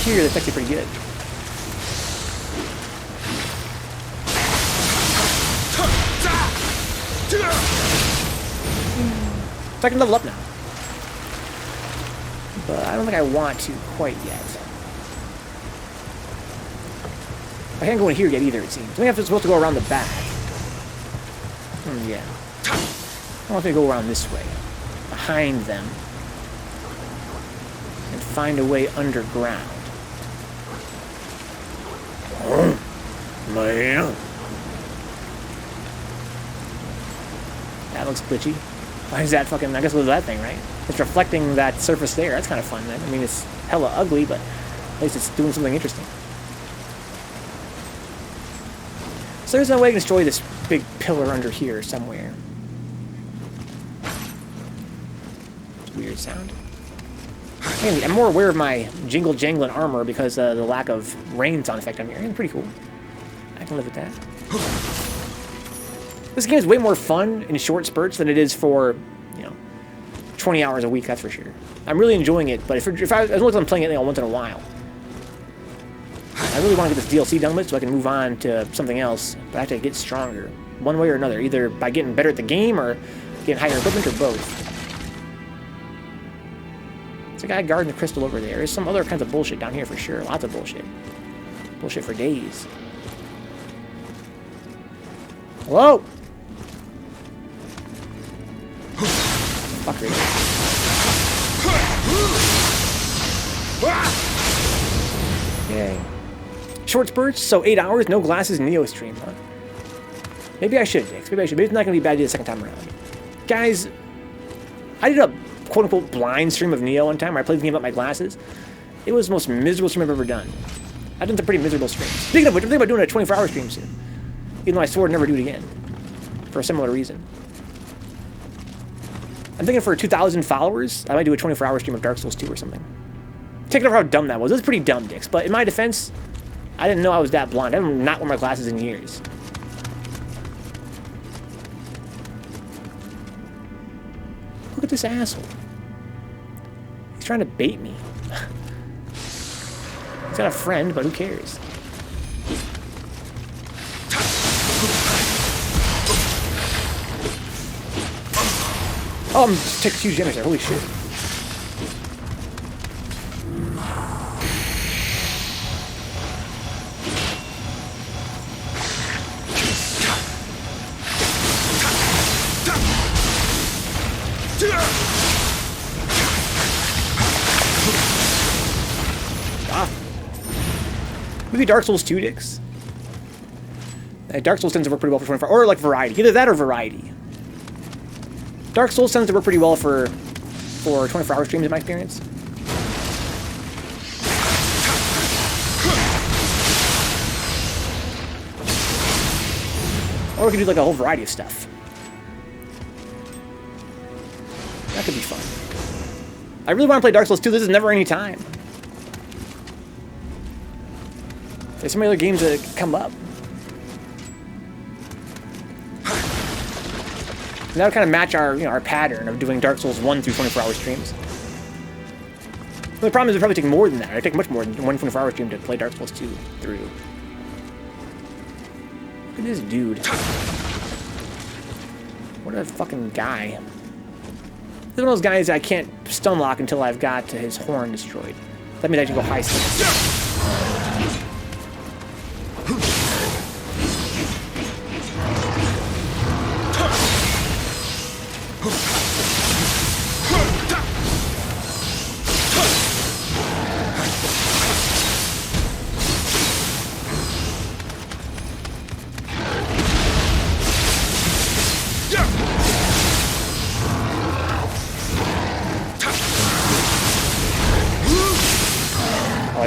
here that's actually pretty good. So I can level up now. But I don't think I want to quite yet. I can't go in here yet either, it seems. I think I'm supposed to go around the back. Yeah. I want to go around this way. Behind them. And find a way underground. Oh, man. That looks glitchy. Why is that fucking... I guess it was that thing, right? It's reflecting that surface there. That's kind of fun, then. I mean, it's hella ugly, but at least it's doing something interesting. So there's no way I can destroy this big pillar under here somewhere. It's a weird sound. I'm more aware of my jingle-jangling armor because of the lack of rain sound effect on here. It's pretty cool. I can live with that. This game is way more fun in short spurts than it is for, 20 hours a week, that's for sure. I'm really enjoying it, but as long as I'm playing it once in a while. I really want to get this DLC done with so I can move on to something else, but I have to get stronger. One way or another, either by getting better at the game or getting higher equipment or both. There's a guy guarding the crystal over there. There's some other kinds of bullshit down here for sure. Lots of bullshit. Bullshit for days. Hello? Fucker. Yay. Short spurts, so 8 hours, no glasses, Nioh stream, huh? Maybe I should, Dix. Maybe I should. Maybe it's not going to be bad idea the second time around. Guys, I did a quote-unquote blind stream of Nioh one time where I played the game without my glasses. It was the most miserable stream I've ever done. I've done some pretty miserable streams. Speaking of which, I'm thinking about doing a 24-hour stream soon. Even though I swore I'd never do it again. For a similar reason. I'm thinking for 2,000 followers, I might do a 24-hour stream of Dark Souls 2 or something. Take it over how dumb that was. It was pretty dumb, Dix. But in my defense, I didn't know I was that blind. I have not worn my glasses in years. Look at this asshole. He's trying to bait me. He's got a friend, but who cares? Oh, I'm taking huge damage there. Holy shit. Maybe Dark Souls 2, Dix. Dark Souls tends to work pretty well for 24, or like variety. Either that or variety. Dark Souls tends to work pretty well for 24-hour streams in my experience. Or we could do like a whole variety of stuff. That could be fun. I really want to play Dark Souls 2. This is never any time. There's so many other games that come up. And that would kind of match our, our pattern of doing Dark Souls 1 through 24-hour streams. But the problem is it would probably take more than that. It would take much more than one 24-hour stream to play Dark Souls 2 through. Look at this dude. What a fucking guy. This is one of those guys that I can't stun lock until I've got his horn destroyed. That means I can go high stance.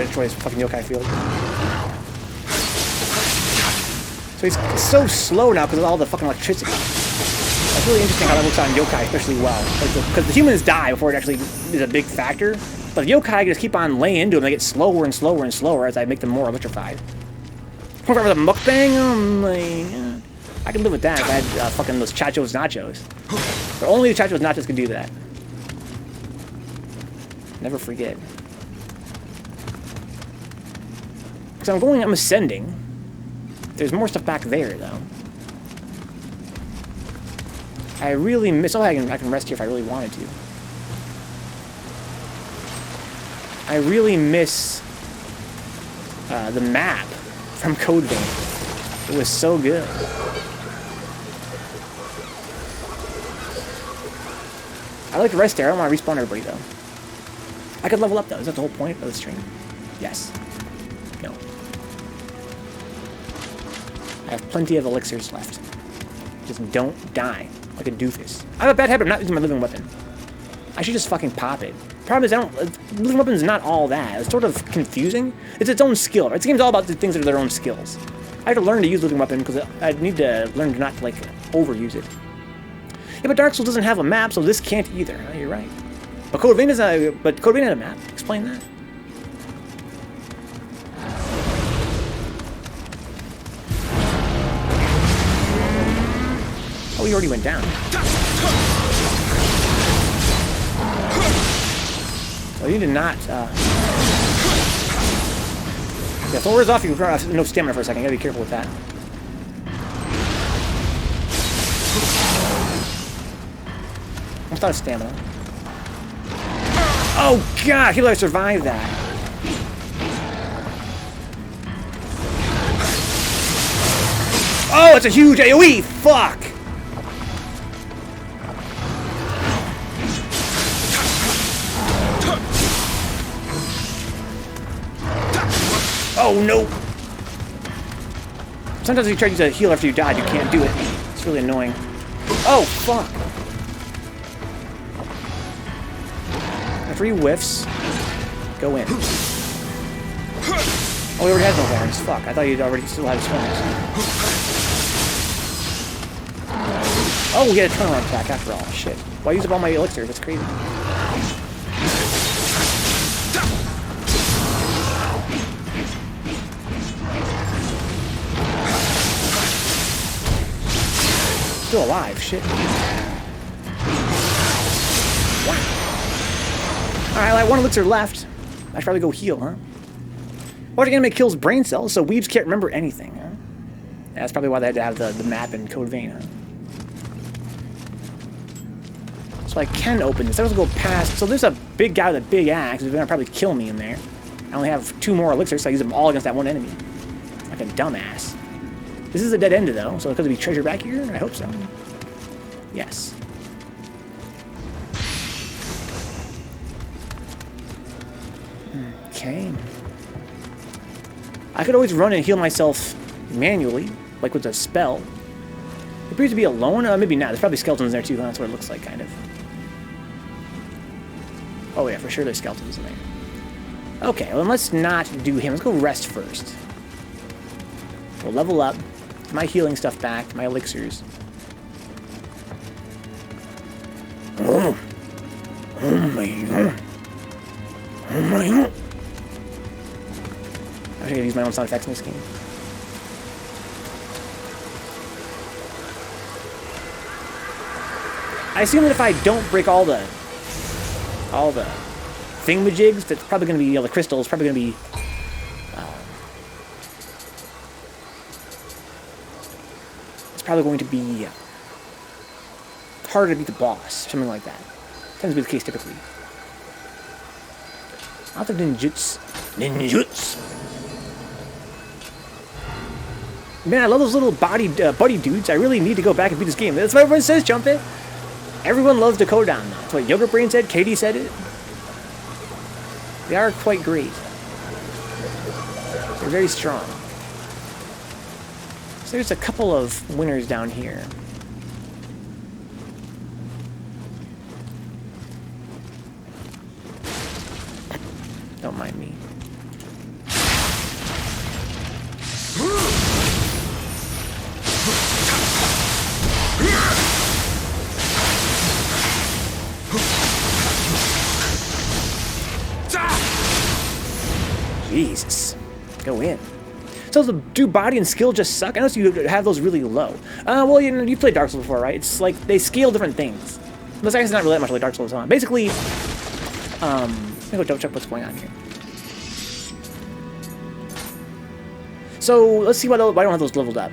Destroy his fucking yokai field. So he's so slow now because of all the fucking electricity. That's really interesting how that looks on yokai especially well. Because the humans die before it actually is a big factor. But the yokai just keep on laying into them. They get slower and slower and slower as I make them more electrified. With a mukbang? Oh my god. I can live with that if I had fucking those Chachos Nachos. But only the Chachos Nachos can do that. Never forget. Because I'm ascending. There's more stuff back there, though. I really miss... Oh, I can rest here if I really wanted to. I really miss the map from Code Vein. It was so good. I like to rest there. I don't want to respawn everybody, though. I could level up, though. Is that the whole point of the stream? Yes. No. I have plenty of elixirs left. Just don't die. Like a doofus. I have a bad habit of not using my living weapon. I should just fucking pop it. Problem is, living weapon's not all that. It's sort of confusing. It's its own skill, right? This game's all about the things that are their own skills. I have to learn to use living weapon because I need to learn to not, like, overuse it. Yeah, but Dark Souls doesn't have a map, so this can't either. Oh, you're right. But Code Vein had a map. Explain that. Oh, he already went down. So you did not, yeah, if it wears off, you have no stamina for a second. You gotta be careful with that. Almost out of stamina. Oh, God! I can't believe I survived that. Oh, it's a huge AoE! Fuck! Oh, no! Sometimes if you try to use a heal after you died, you can't do it. It's really annoying. Oh, fuck! 3 whiffs. Go in. Oh, he already has no horns. Fuck, I thought you'd already still had his horns. Oh, we get a turnaround attack after all. Shit. Why use up all my elixir? That's crazy. Still alive, shit. Wow. Alright, like 1 elixir left. I should probably go heal, huh? Watching anime kills brain cells, so weebs can't remember anything, huh? Yeah, that's probably why they had to have the map in Code Vein, huh? So I can open this. I was gonna go past. So there's a big guy with a big axe who's gonna probably kill me in there. I only have 2 more elixirs, so I use them all against that one enemy. Like a dumbass. This is a dead end, though, so could there be treasure back here? I hope so. Yes. Okay. I could always run and heal myself manually, like with a spell. It appears to be alone. Maybe not. There's probably skeletons in there, too. That's what it looks like, kind of. Oh, yeah, for sure there's skeletons in there. Okay, well, let's not do him. Let's go rest first. We'll level up. My healing stuff back. My elixirs. Oh my. I should use my own sound effects in this game. I assume that if I don't break all the thingamajigs, that's probably going to be, the crystals, probably going to be, it's probably going to be harder to beat the boss, something like that. Tends to be the case typically. Not the ninjutsu. Man, I love those little buddy dudes. I really need to go back and beat this game. That's what everyone says, Jump It. Everyone loves Dakota now. That's what Yogurt Brain said. Katie said it. They are quite great. They're very strong. So there's a couple of winners down here. Don't mind me. Jesus. Go in. So do body and skill just suck? I noticed you have those really low. Well, you played Dark Souls before, right? It's like they scale different things. But I guess it's not really that much like Dark Souls, huh? Basically, let me go double check what's going on here. So let's see why I don't have those leveled up.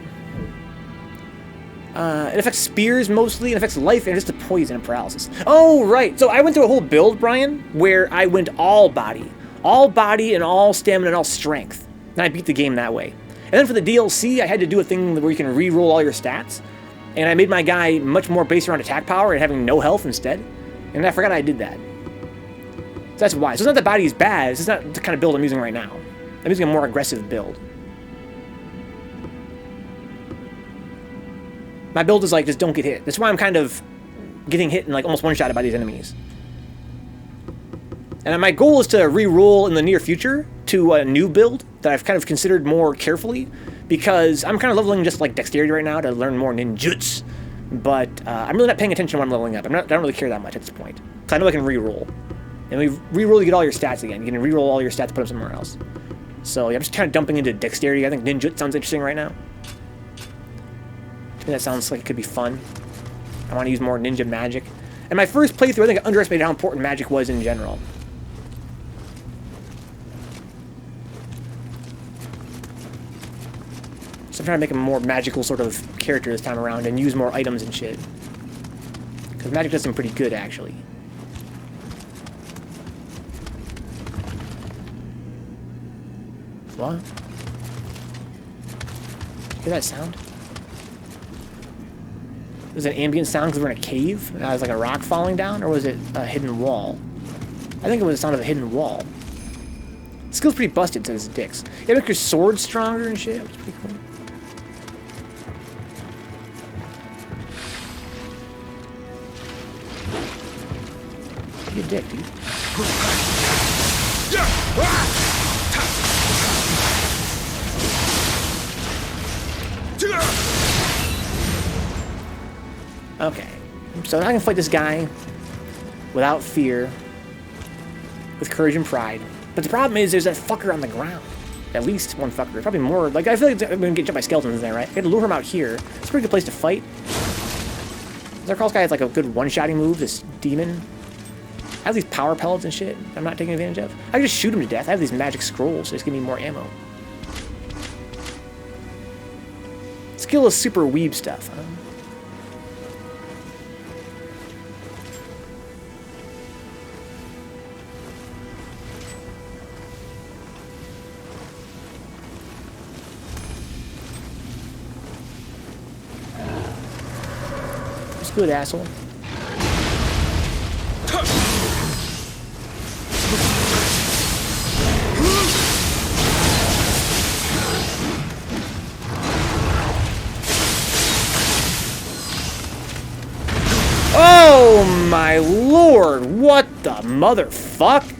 It affects spears mostly, it affects life, and just the poison and paralysis. Oh, right. So I went through a whole build, Brian, where I went all body and all stamina and all strength. And I beat the game that way. And then for the DLC, I had to do a thing where you can re-roll all your stats. And I made my guy much more based around attack power and having no health instead. And I forgot I did that. So that's why. So it's not that body is bad, it's just not the kind of build I'm using right now. I'm using a more aggressive build. My build is like, just don't get hit. That's why I'm kind of getting hit and like almost one-shotted by these enemies. And my goal is to re-roll in the near future to a new build that I've kind of considered more carefully, because I'm kind of leveling just like dexterity right now to learn more ninjutsu. But I'm really not paying attention when I'm leveling up. I don't really care that much at this point. Because I know I can re-roll. And we re-roll, you get all your stats again. You can re-roll all your stats, put them somewhere else. So yeah, I'm just kind of dumping into dexterity. I think ninjutsu sounds interesting right now. I think that sounds like it could be fun. I want to use more ninja magic. And my first playthrough, I think I underestimated how important magic was in general. So I'm trying to make a more magical sort of character this time around and use more items and shit. Because magic does seem pretty good, actually. What? Hear that sound? Was it an ambient sound because we're in a cave? And was like a rock falling down? Or was it a hidden wall? I think it was the sound of a hidden wall. Skill's pretty busted, says Dix. Yeah, make your sword stronger and shit. It's pretty cool. Be a dick, dude. Okay, so now I can fight this guy without fear, with courage and pride. But the problem is, there's that fucker on the ground. At least one fucker. Probably more. Like, I feel like I'm gonna get jumped by skeletons in there, right? I gotta lure him out here. It's a pretty good place to fight. This guy has like a good one-shotting move, this demon. I have these power pellets and shit I'm not taking advantage of. I can just shoot him to death. I have these magic scrolls, so just give me more ammo. Skill is super weeb stuff, huh? It's good, asshole. Oh my lord, what the motherfuck?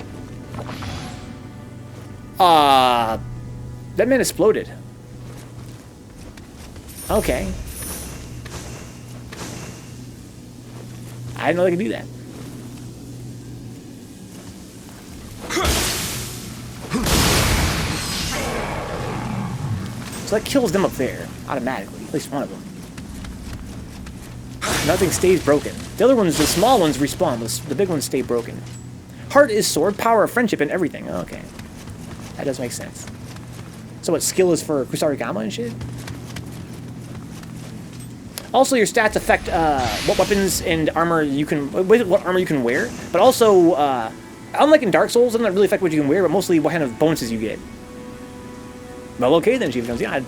That man exploded. Okay. I didn't know they could do that. So that kills them up there, automatically, at least one of them. Nothing stays broken. The other ones, the small ones, respawn. The big ones stay broken. Heart is sword, power of friendship, and everything. Okay. That does make sense. So what skill is for Kusarigama and shit? Also, your stats affect what weapons and armor you can... what armor you can wear. But also, unlike in Dark Souls, it doesn't really affect what you can wear, but mostly what kind of bonuses you get. Well, okay then, Chief Jones. Yeah,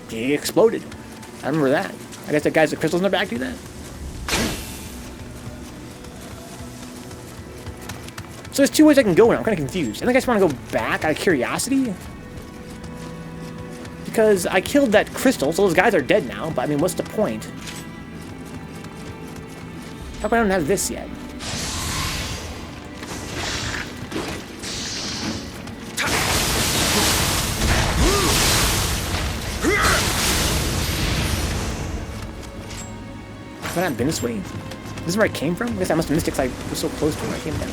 he exploded. I remember that. I guess the guys with crystals in their back do that. So there's two ways I can go now. I'm kind of confused. I think I just want to go back out of curiosity. Because I killed that crystal, so those guys are dead now. But I mean, what's the point? How come I don't have this yet? Have I not been this way? This is where I came from? I guess I must have missed it because I was so close to where I came down.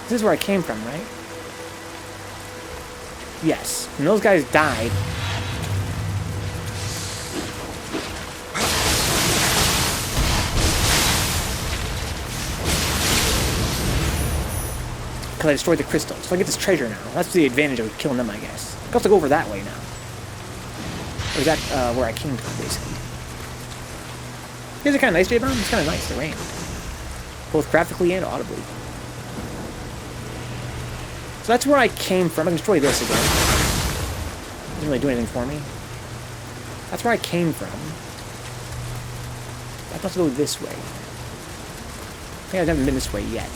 This is where I came from, right? Yes. And those guys died. Because I destroyed the crystal. So I get this treasure now. That's the advantage of killing them, I guess. I have to go over that way now. Or is that where I came from, basically? These are kind of nice, J-Bomb. It's kind of nice, the rain. Both graphically and audibly. So that's where I came from. I can destroy this again. Doesn't really do anything for me. That's where I came from. I have to go this way. I think I've never been this way yet.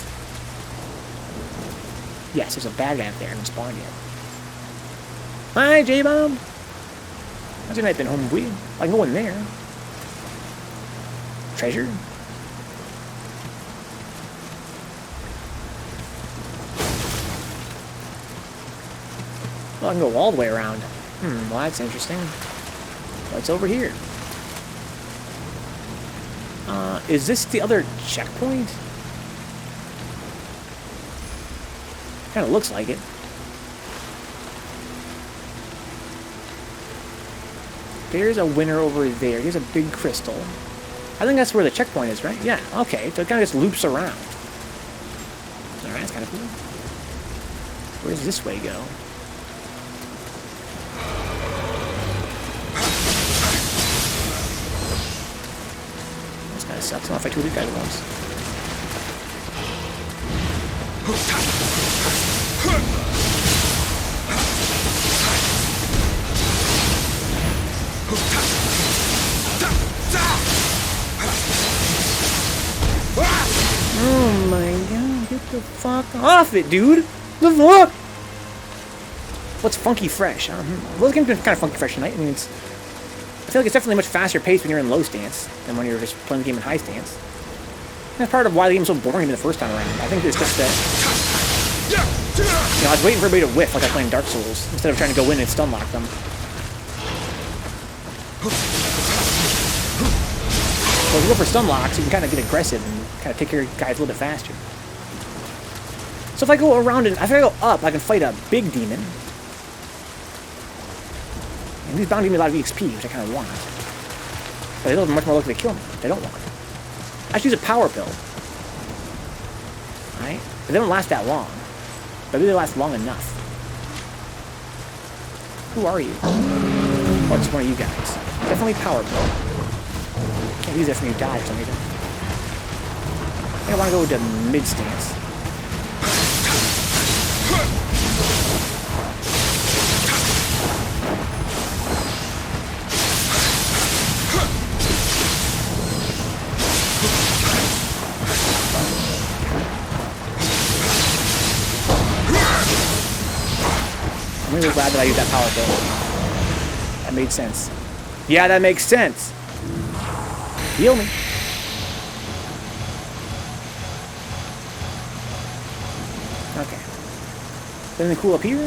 Yes, there's a bad guy up there. I haven't spawned yet. Hi, J-Bomb! How's your night been, homeboy? I can go in there. Treasure? Well, I can go all the way around. Well, that's interesting. What's over here? Is this the other checkpoint? Kind of looks like it. There's a winner over there. There's a big crystal. I think that's where the checkpoint is, right? Yeah, okay. So it kind of just loops around. Alright, that's kind of cool. Where does this way go? This kind of sucks. I don't know if I told you guys once. Oh my god, get the fuck off it, dude! The fuck? What's funky fresh? Well, this game's been kind of funky fresh tonight. I mean, I feel like it's definitely much faster paced when you're in low stance than when you're just playing the game in high stance. And that's part of why the game's so boring the first time around. I think it's just that, you know, I was waiting for everybody to whiff like I was playing Dark Souls, instead of trying to go in and stun lock them. So if you go for stun locks, you can kind of get aggressive and kind of take care of guys a little bit faster. So if I go around and if I go up, I can fight a big demon. And these bound give me a lot of EXP, which I kind of want. But they're much more likely to kill me. They don't want it. I should use a power pill. Alright? But they don't last that long. But maybe they last long enough. Who are you? Oh, it's one of you guys. Definitely power pill. Can't use that when you die or something. I think I want to go to mid stance. I'm really glad that I used that power pill. That made sense. Yeah, that makes sense. Heal me. Okay. Anything cool up here?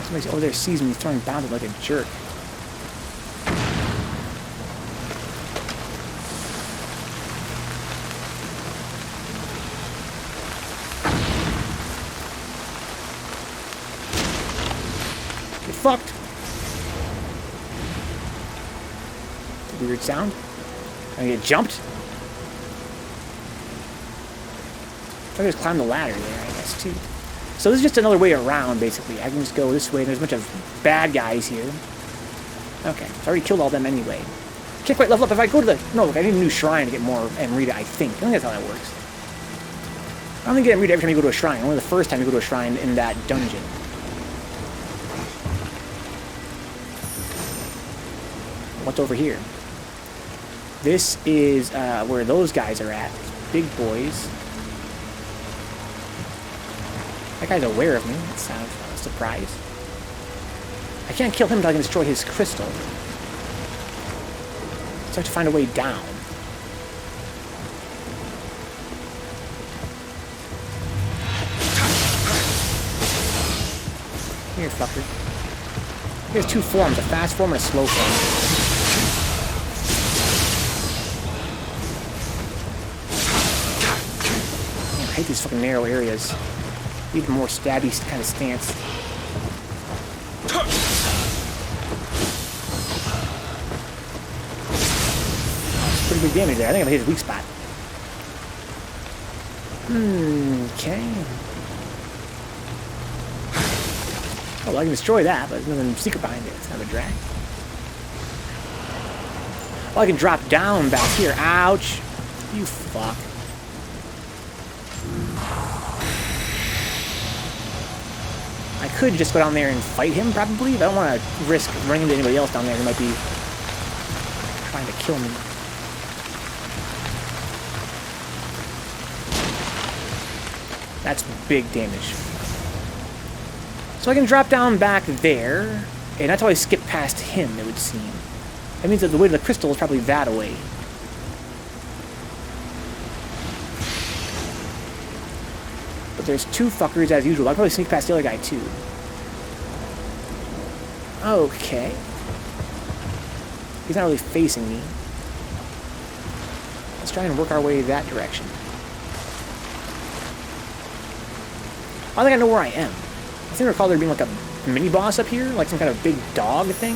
Somebody over there sees me throwing bounded like a jerk. Get fucked. Weird sound. I get jumped. I just climb the ladder there, I guess, too. So this is just another way around, basically. I can just go this way, and there's a bunch of bad guys here. Okay, so I already killed all them anyway. Can't quite level up if I go to the... No, look, I need a new shrine to get more Amrita, I think. I think that's how that works. I don't think you get Amrita every time you go to a shrine. Only the first time you go to a shrine in that dungeon. What's over here? This is where those guys are at. Big boys. That guy's aware of me. That's a surprise. I can't kill him until I can destroy his crystal. So I have to find a way down. Here, fucker. Here's two forms, a fast form and a slow form. I hate these fucking narrow areas. Need a more stabby kind of stance. Pretty good damage there. I think I hit his weak spot. Okay. Oh, well, I can destroy that, but there's nothing secret behind it. It's kind of a drag. Oh, I can drop down back here. Ouch. You fuck. I could just go down there and fight him, probably, but I don't want to risk running into anybody else down there who might be trying to kill me. That's big damage. So I can drop down back there, and that's how I skip past him, it would seem. That means that the way to the crystal is probably that away. But there's two fuckers as usual. I'll probably sneak past the other guy too. Okay. He's not really facing me. Let's try and work our way that direction. I think I know where I am. I think I recall there being like a mini-boss up here, like some kind of big dog thing.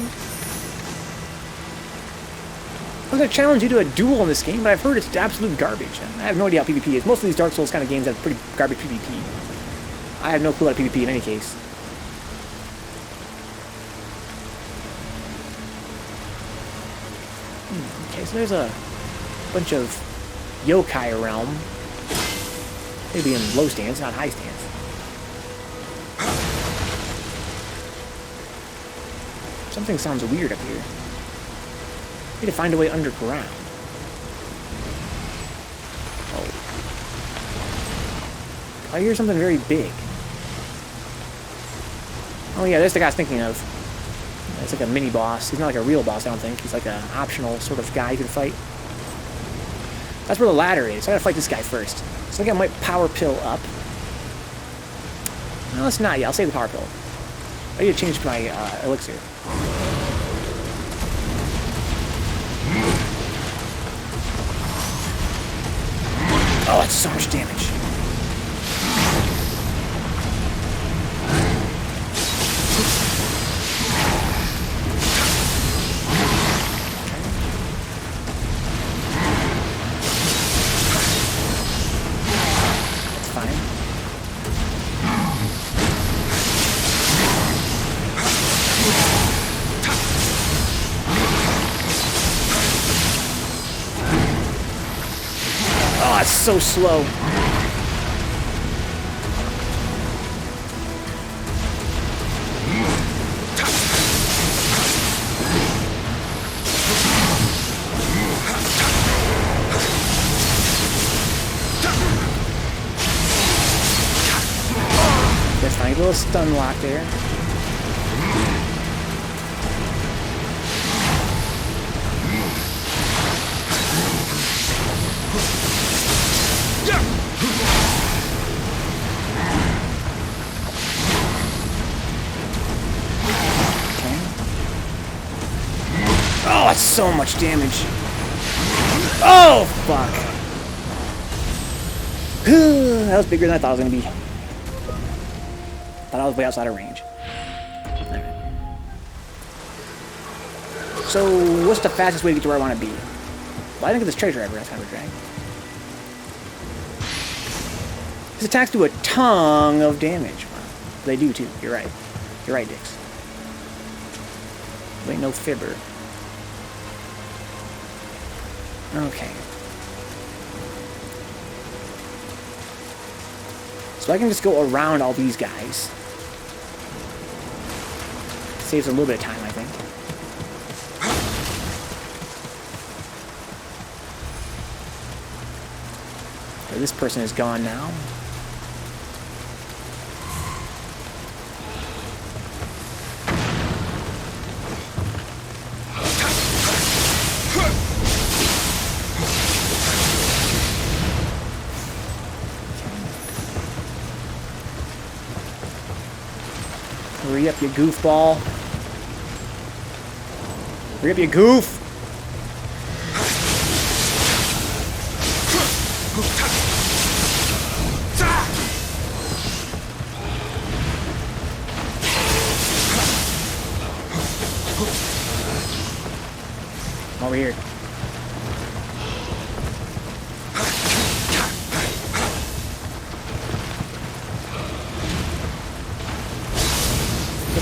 I was going to challenge you to a duel in this game, but I've heard it's absolute garbage. I have no idea how PvP is. Most of these Dark Souls kind of games have pretty garbage PvP. I have no clue about PvP in any case. Okay, so there's a bunch of yokai realm. Maybe in low stance, not high stance. Something sounds weird up here. I need to find a way underground. Oh. I hear something very big. Oh yeah, there's the guy I was thinking of. It's like a mini-boss. He's not like a real boss, I don't think. He's like an optional sort of guy you can fight. That's where the ladder is. So I gotta fight this guy first. So I think I might power pill up. No, it's not yet. I'll save the power pill. I need to change my elixir. Oh, that's so much damage. That's fine. Oh, it's so slow. That's fine. A little stun lock there. Oh, that's so much damage. Oh, fuck. That was bigger than I thought it was going to be. Thought I was way outside of range. Right. So, what's the fastest way to get to where I want to be? Well, I didn't get this treasure ever. That's kind of a drag. His attacks do a ton of damage. Wow. They do, too. You're right. You're right, Dix. There ain't no fibber. Okay. So I can just go around all these guys. Saves a little bit of time, I think. Okay, this person is gone now. Hurry up, you goofball. Hurry up, you goof! Come over here.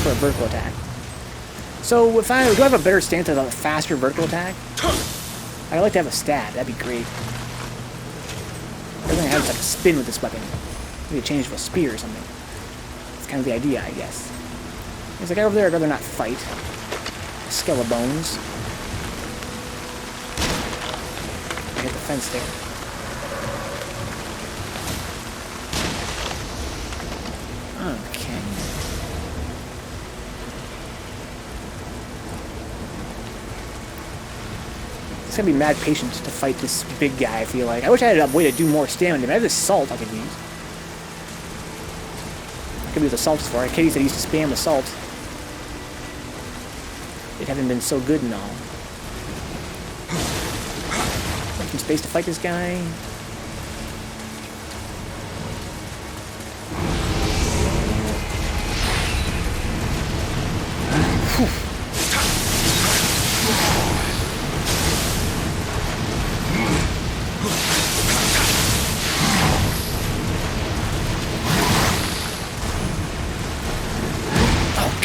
For a vertical attack. So if I do I have a better stance with a faster vertical attack? I'd like to have a stab. That'd be great. Everything I have is like a spin with this weapon. Maybe change to a spear or something. That's kind of the idea, I guess. There's a guy over there I'd rather not fight. Skelebones. I hit the fence there. Okay. It's gonna be mad patient to fight this big guy, I feel like. I wish I had a way to do more stamina. I have this salt I could use. I could use the salts for it. Katie said he used to spam the salt. It hasn't been so good and all. Some space to fight this guy. Whew.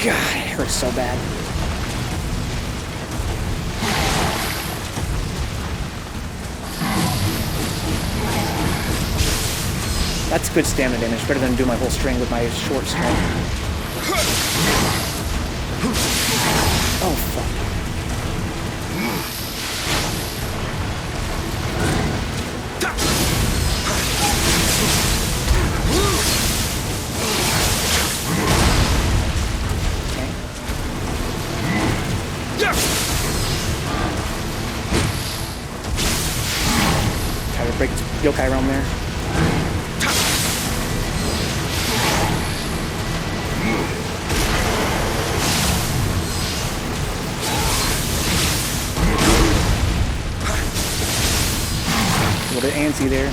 God, it hurts so bad. That's good stamina damage, better than doing my whole string with my short string. Oh, fuck. Try to break this yokai realm there. A little bit antsy there.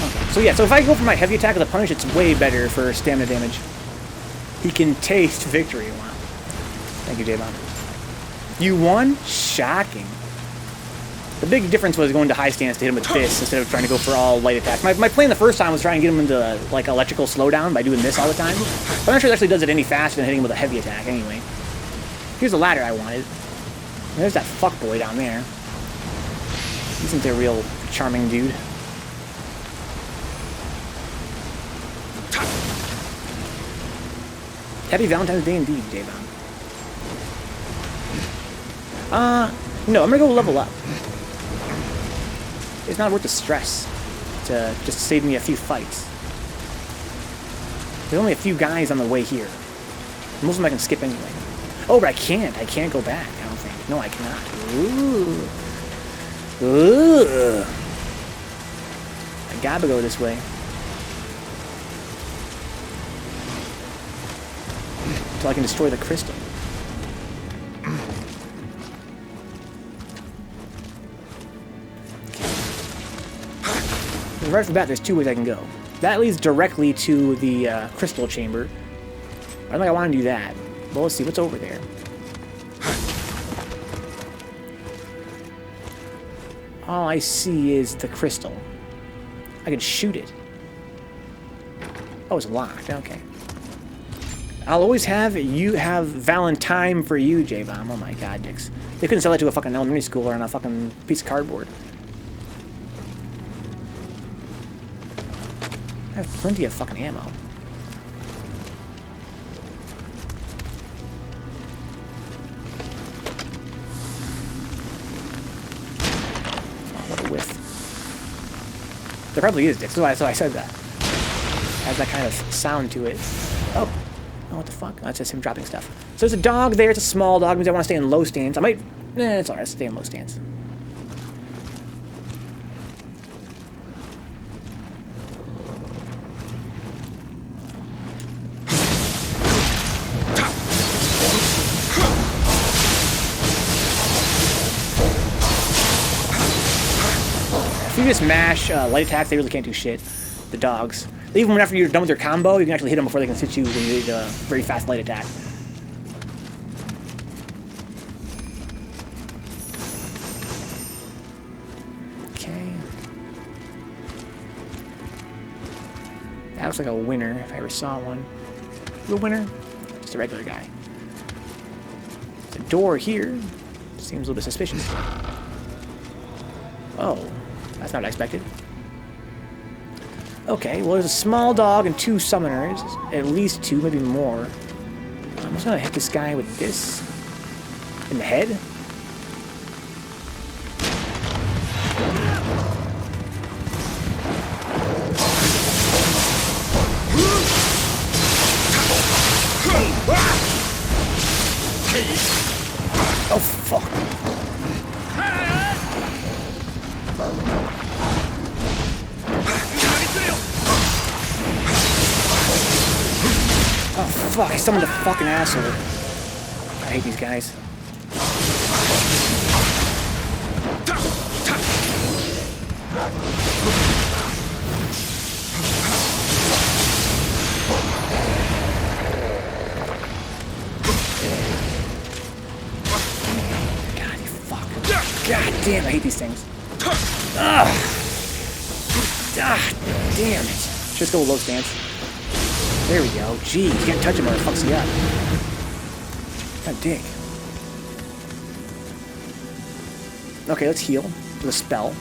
Okay. So yeah, so if I go for my heavy attack with a punish, it's way better for stamina damage. He can taste victory. Wow. Thank you, J-Bomb. You won? Shocking. The big difference was going to high stance to hit him with this instead of trying to go for all light attacks. My plan the first time was trying to get him into like electrical slowdown by doing this all the time. But I'm not sure it actually does it any faster than hitting him with a heavy attack anyway. Here's the ladder I wanted. There's that fuckboy down there. Isn't a real charming dude. Happy Valentine's Day indeed, J-Bomb. No, I'm gonna go level up. It's not worth the stress to just save me a few fights. There's only a few guys on the way here. Most of them I can skip anyway. Oh, but I can't. I can't go back, I don't think. No, I cannot. Ooh. Ooh. I gotta go this way. So I can destroy the crystal. Right off the bat, there's two ways I can go. That leads directly to the crystal chamber. I don't think I want to do that. But let's see what's over there. All I see is the crystal. I can shoot it. Oh, it's locked. Okay. I'll always have Valentine for you, J-Bomb. Oh my god, dicks. They couldn't sell that to a fucking elementary school or on a fucking piece of cardboard. I have plenty of fucking ammo. Oh, what a whiff. There probably is, dicks. That's why I said that. It has that kind of sound to it. Oh. Oh, what the fuck? That's just him dropping stuff. So there's a dog there. It's a small dog. It means I want to stay in low stance. I might... it's alright. Stay in low stance. If you just mash light attacks, they really can't do shit. The dogs. Even after you're done with your combo, you can actually hit them before they can hit you when you do a very fast light attack. Okay. That looks like a winner, if I ever saw one. The winner? Just a regular guy. The door here seems a little bit suspicious. Oh, that's not what I expected. Okay, well there's a small dog and two summoners. At least two, maybe more. I'm just gonna hit this guy with this. In the head. summoned a fucking asshole. I hate these guys. God, you fuck. God damn, I hate these things. Ugh. Ah, damn it. Just go low stance. There we go. Gee, you can't touch him or it fucks you up. God dig. Okay, let's heal with a spell.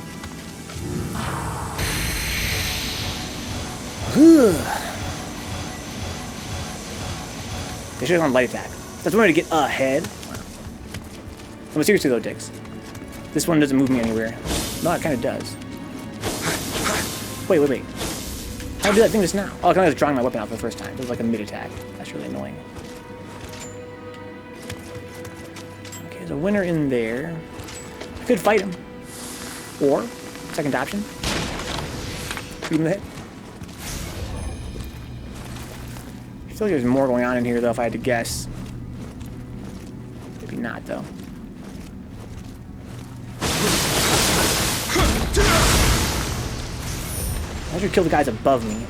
They should have gone light attack. That's one way to get ahead. Wow. No, seriously though, Dix. This one doesn't move me anywhere. No, it kind of does. Wait. How do I do that thing just now? Oh, I was drawing my weapon out for the first time. It was like a mid-attack. That's really annoying. Okay, there's a winner in there. I could fight him. Or, second option, shoot him in the head. I feel like there's more going on in here, though, if I had to guess. Maybe not, though. I should kill the guys above me.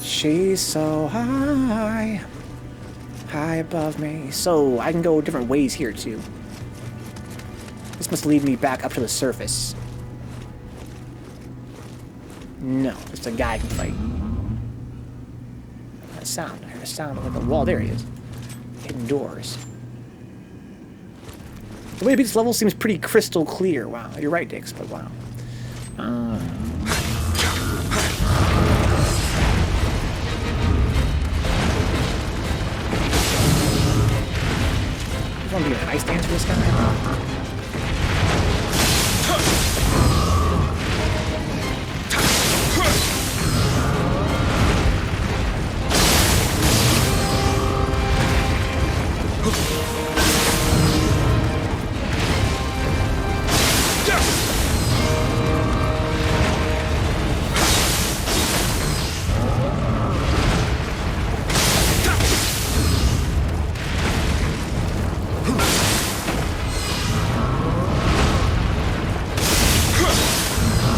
She's so high. High above me. So, I can go different ways here, too. This must lead me back up to the surface. No, just a guy can fight. That sound. I heard a sound like a wall. There he is. Hidden doors. The way to beat this level seems pretty crystal clear. Wow, you're right, Dix, but wow. I want to be a high stance for this guy.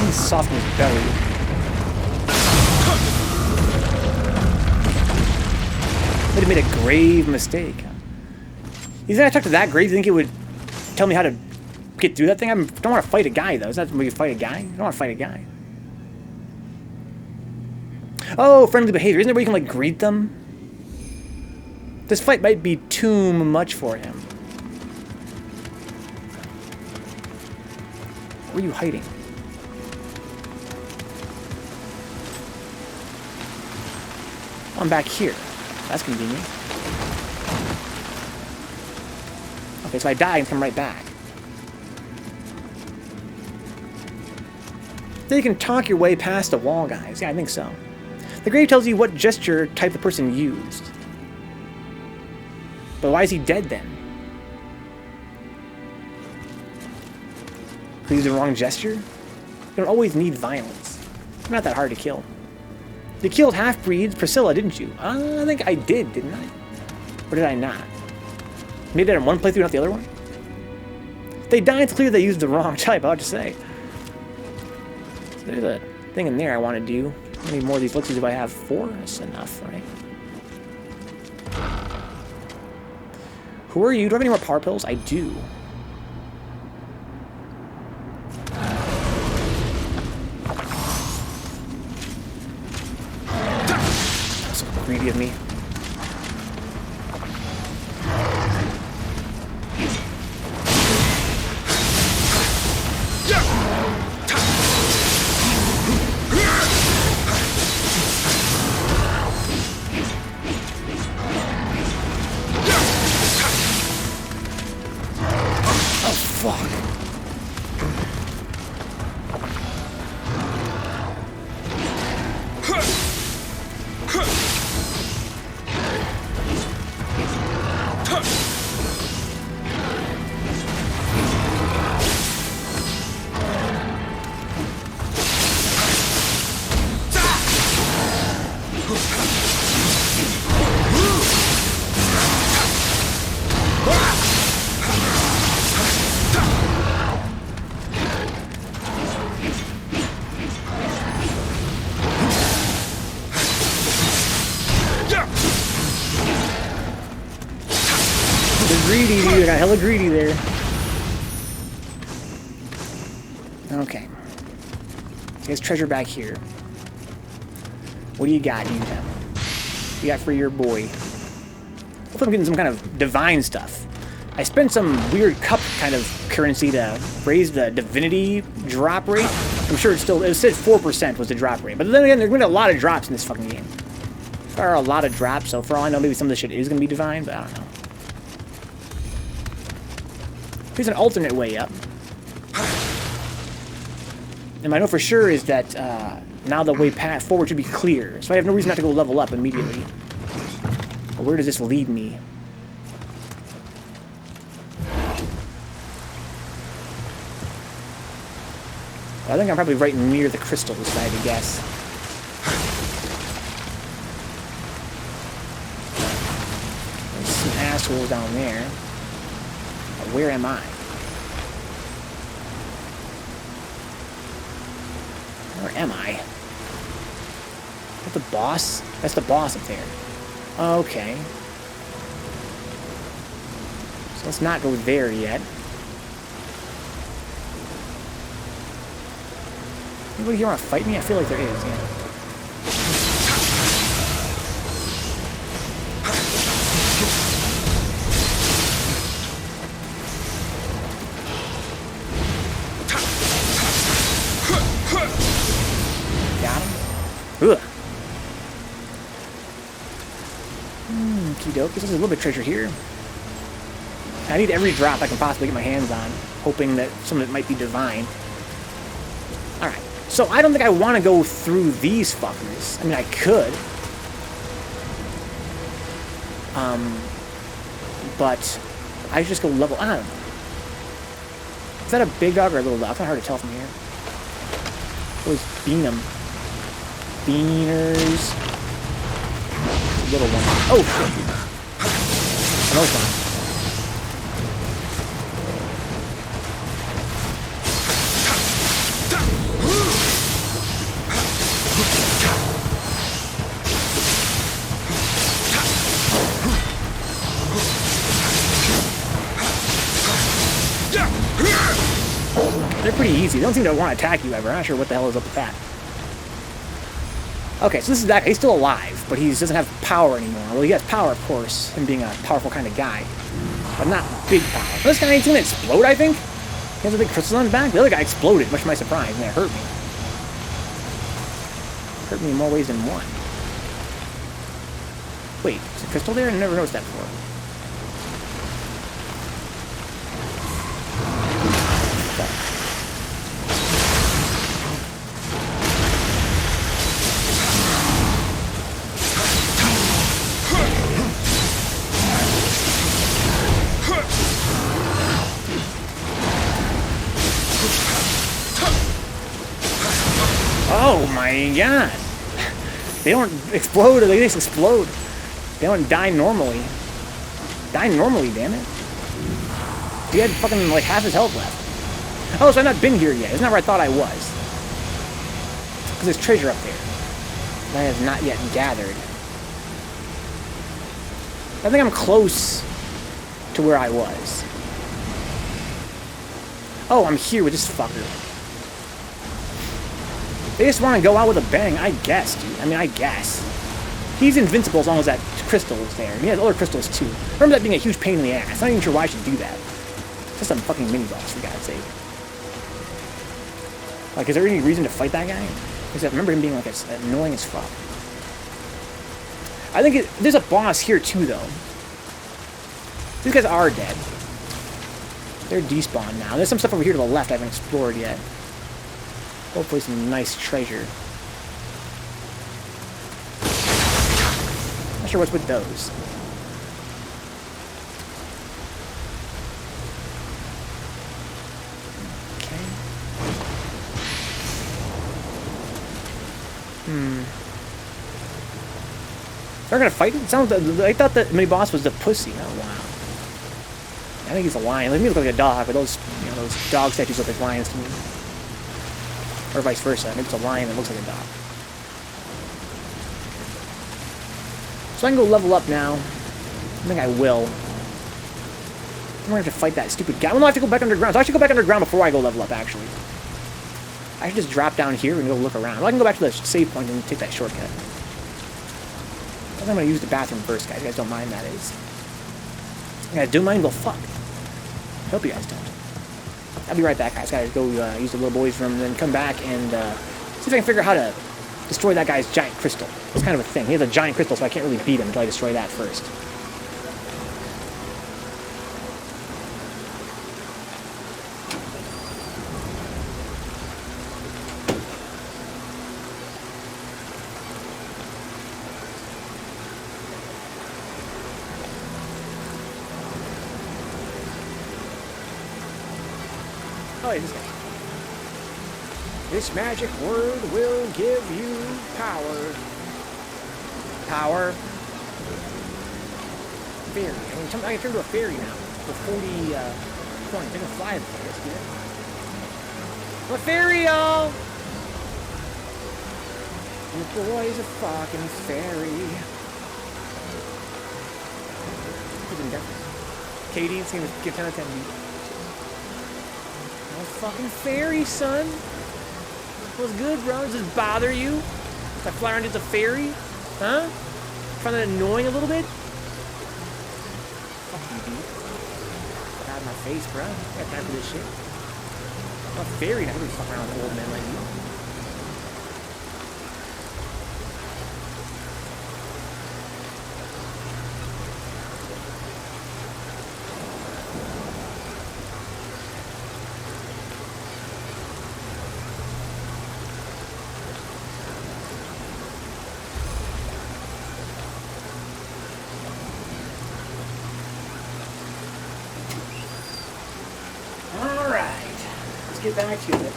Soften his belly. Might have made a grave mistake. You think I talked to that grave? You think it would tell me how to get through that thing? I don't want to fight a guy, though. Is that where you fight a guy? I don't want to fight a guy. Oh, friendly behavior. Isn't there where you can, like, greet them? This fight might be too much for him. Where are you hiding? I'm back here. That's convenient. Okay, so I die and come right back. Then you can talk your way past the wall, guys. Yeah, I think so. The grave tells you what gesture type the person used. But why is he dead then? Because he used the wrong gesture? You don't always need violence. They're not that hard to kill. You killed half-breeds, Priscilla, didn't you? I think I did, didn't I? Or did I not? Maybe I did in one playthrough, not the other one? They died, it's clear they used the wrong type, I'll just say. So there's a thing in there I want to do. How many more of these elixirs do I have? 4? That's enough, right? Who are you? Do I have any more power pills? I do. So greedy of me. Greedy, dude. I got hella greedy there. Okay. There's treasure back here. What do you got, you? What you got for your boy? Hopefully I'm getting some kind of divine stuff. I spent some weird cup kind of currency to raise the divinity drop rate. I'm sure it said 4% was the drop rate. But then again, there's going to be a lot of drops in this fucking game. There are a lot of drops, so for all I know, maybe some of this shit is going to be divine, but I don't know. Here's an alternate way up. And I know for sure is that now the way forward should be clear. So I have no reason not to go level up immediately. But where does this lead me? Well, I think I'm probably right near the crystals, if I had to guess. There's some assholes down there. Where am I? Where am I? Is that the boss? That's the boss up there. Okay. So let's not go there yet. Anybody here want to fight me? I feel like there is, yeah. Ugh. Okie dokie. There's a little bit of treasure here. I need every drop I can possibly get my hands on, hoping that some of it might be divine. Alright. So I don't think I want to go through these fuckers. I mean, I could. But I should just go level. I don't know. Is that a big dog or a little dog? It's kind of hard to tell from here. Always bean them. Beaners. Little one. Oh, shit. Another one. They're pretty easy. They don't seem to want to attack you ever. I'm not sure what the hell is up with that. Okay, so this is that. He's still alive, but he doesn't have power anymore. Well, he has power, of course, him being a powerful kind of guy, but not big power. This guy ain't gonna explode, I think. He has a big crystal on his back. The other guy exploded, much to my surprise, and it hurt me. Hurt me in more ways than one. Wait, is a crystal there? I never noticed that before. Oh my god! They don't explode, or they just explode. They don't die normally. Die normally, damn it. He had fucking like half his health left. Oh, so I've not been here yet. It's not where I thought I was. Because there's treasure up there that I have not yet gathered. I think I'm close to where I was. Oh, I'm here with this fucker. They just want to go out with a bang, I guess, dude. I mean, I guess. He's invincible as long as that crystal is there. He has other crystals, too. Remember that being a huge pain in the ass. I'm not even sure why I should do that. It's just some fucking mini-boss, for God's sake. Like, is there any reason to fight that guy? Because I remember him being, like, annoying as fuck. I think there's a boss here, too, though. These guys are dead. They're despawned now. There's some stuff over here to the left I haven't explored yet. Hopefully some nice treasure. Not sure what's with those. Okay. They're gonna fight? It sounds. I thought that mini boss was the pussy. Oh wow. I think he's a lion. Let me look like a dog, but those, you know, those dog statues look like lions to me. Or vice versa. Maybe it's a lion that looks like a dog. So I can go level up now. I think I will. I'm gonna have to fight that stupid guy. Well, no, I have to go back underground. So I should go back underground before I go level up, actually. I should just drop down here and go look around. Well, I can go back to the save point and take that shortcut. I think I'm gonna use the bathroom first, guys. You guys don't mind that is. You guys do mind? Go fuck. I hope you guys don't. I'll be right back, guys. Gotta go use the little boy's room and then come back and see if I can figure out how to destroy that guy's giant crystal. It's kind of a thing. He has a giant crystal, so I can't really beat him until I destroy that first. Oh, yeah, this guy. This magic word will give you power. Power. Fairy. I can turn to a fairy now. For 40 points. I can fly the place, dude. I'm a fairy, y'all! Your boy's a fucking fairy. Katie's gonna give 10 out of 10. I'm a fucking fairy, son. What's good, bro? Does this bother you? If I fly around as a fairy? Huh? Find that annoying a little bit? Fuck you, dude. Get out of my face, bro. I got time for this shit. I'm a fairy, and I really fuck around with old men like you. Get back to it.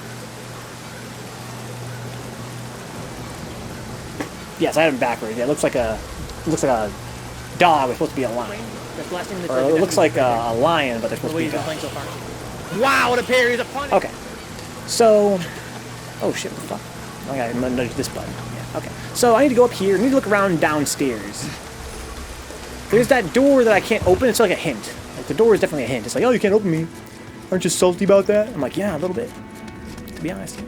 Yes, I had him backwards. Yeah, it looks like a dog. It's supposed to be a lion. Or it looks like a lion, but they're supposed to be a dog. Wow, what a parry! He's a punch. Okay, so oh shit, what the fuck? Okay, I'm gonna nudge this button. Yeah, okay. So I need to go up here. I need to look around downstairs. There's that door that I can't open. It's like a hint. Like the door is definitely a hint. It's like, oh, you can't open me. Aren't you salty about that? I'm like, yeah, a little bit. To be honest.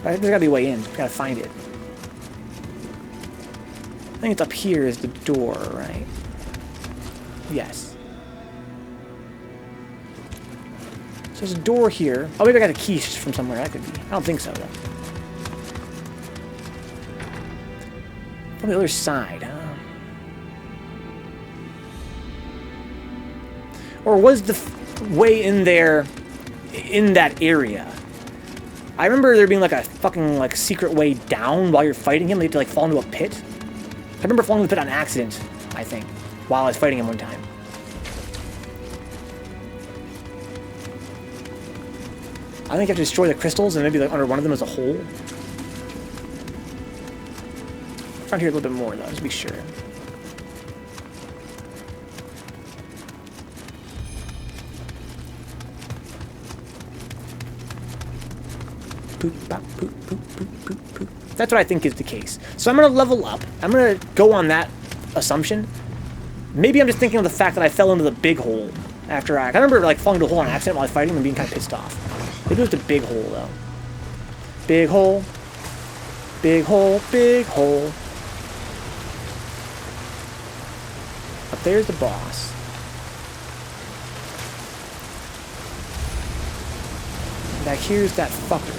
There's gotta be a way in. Gotta find it. I think it's up here is the door, right? Yes. So there's a door here. Oh, maybe I got a key from somewhere. That could be. I don't think so, though. From the other side, huh? Or was the way in there, in that area? I remember there being like a fucking like secret way down while you're fighting him. You have to like fall into a pit. I remember falling into the pit on accident, I think, while I was fighting him one time. I think you have to destroy the crystals and maybe like under one of them is a hole. Around here a little bit more though, just to be sure. Poop, bop, poop, poop, poop, poop, poop. That's what I think is the case. So I'm going to level up. I'm going to go on that assumption. Maybe I'm just thinking of the fact that I fell into the big hole after I remember like falling into a hole on accident while I was fighting and being kind of pissed off. Maybe it was the big hole though. Big hole. Big hole. Big hole. Up there's the boss. Back here's that fucker.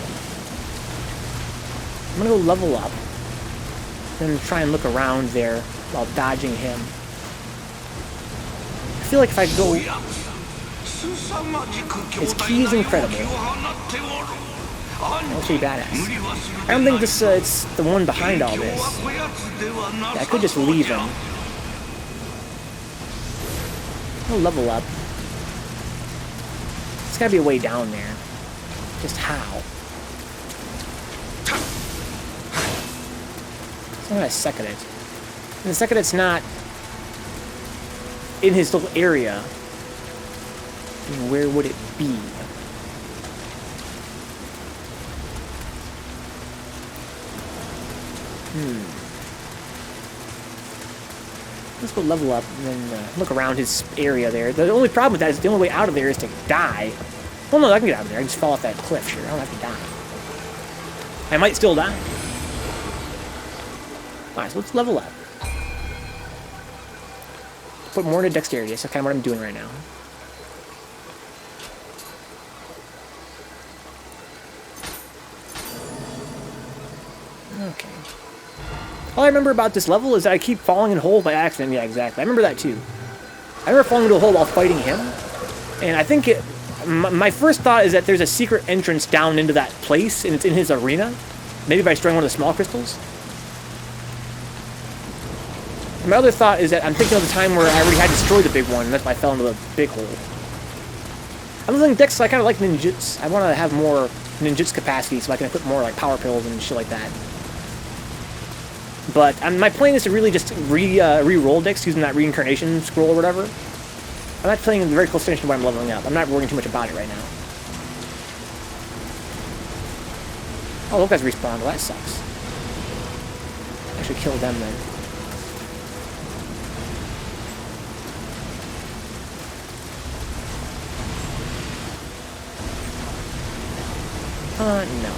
I'm gonna go level up, then try and look around there while dodging him. I feel like if I go... His key is incredible. Actually badass. I don't think this it's the one behind all this. Yeah, I could just leave him. I'll level up. There's gotta be a way down there. Just how? I'm gonna second it. And the second it's not in his little area, where would it be? Let's go level up and then look around his area there. The only problem with that is the only way out of there is to die. Well, no, I can get out of there. I can just fall off that cliff, sure. I don't have to die. I might still die. Alright, so let's level up. Put more into dexterity. That's kind of what I'm doing right now. Okay. All I remember about this level is that I keep falling in holes by accident. Yeah, exactly. I remember that too. I remember falling into a hole while fighting him. And I think my first thought is that there's a secret entrance down into that place, and it's in his arena. Maybe by destroying one of the small crystals. And my other thought is that I'm thinking of the time where I already had destroyed the big one, and that's why I fell into the big hole. I'm losing dex, so I kind of like ninjutsu. I want to have more ninjutsu capacity so I can equip more like power pills and shit like that. But my plan is to really just re-roll dex using that reincarnation scroll or whatever. I'm not playing very close finish to what I'm leveling up. I'm not worrying too much about it right now. Oh, those guys respawned. Well, that sucks. I should kill them then. No.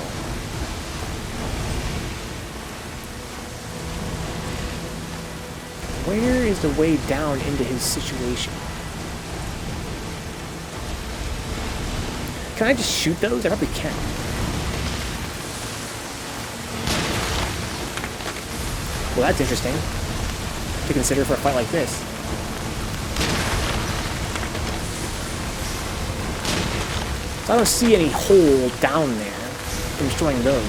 Where is the way down into his situation? Can I just shoot those? I probably can. Well, that's interesting to consider for a fight like this. So I don't see any hole down there from destroying those.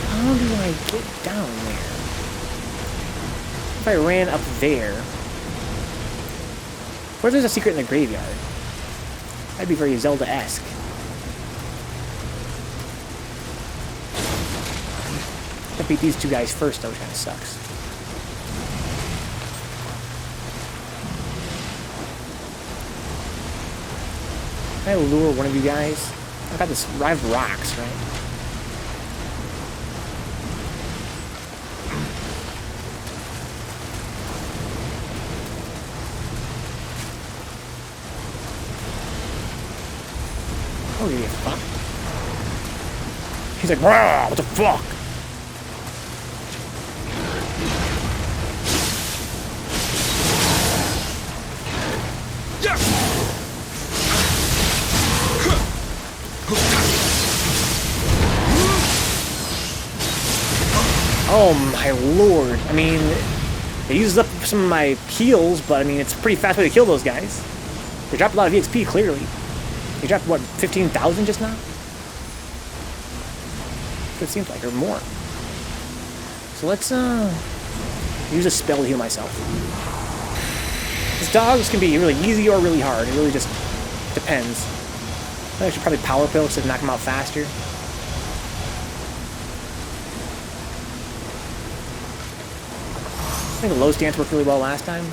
How do I get down there? If I ran up there... What if there's a secret in the graveyard? That'd be very Zelda-esque. I'll beat these two guys first, though, which kind of sucks. Can I lure one of you guys? I got this. I have rocks, right? Oh, you fuck. He's like, wow, what the fuck? Oh my lord. I mean, it uses up some of my heals, but I mean, it's a pretty fast way to kill those guys. They dropped a lot of EXP, clearly. They dropped, what, 15,000 just now? It seems like, or more. So let's, use a spell to heal myself. These dogs can be really easy or really hard. It really just depends. I should probably power pills to knock them out faster. I think the low stance worked really well last time.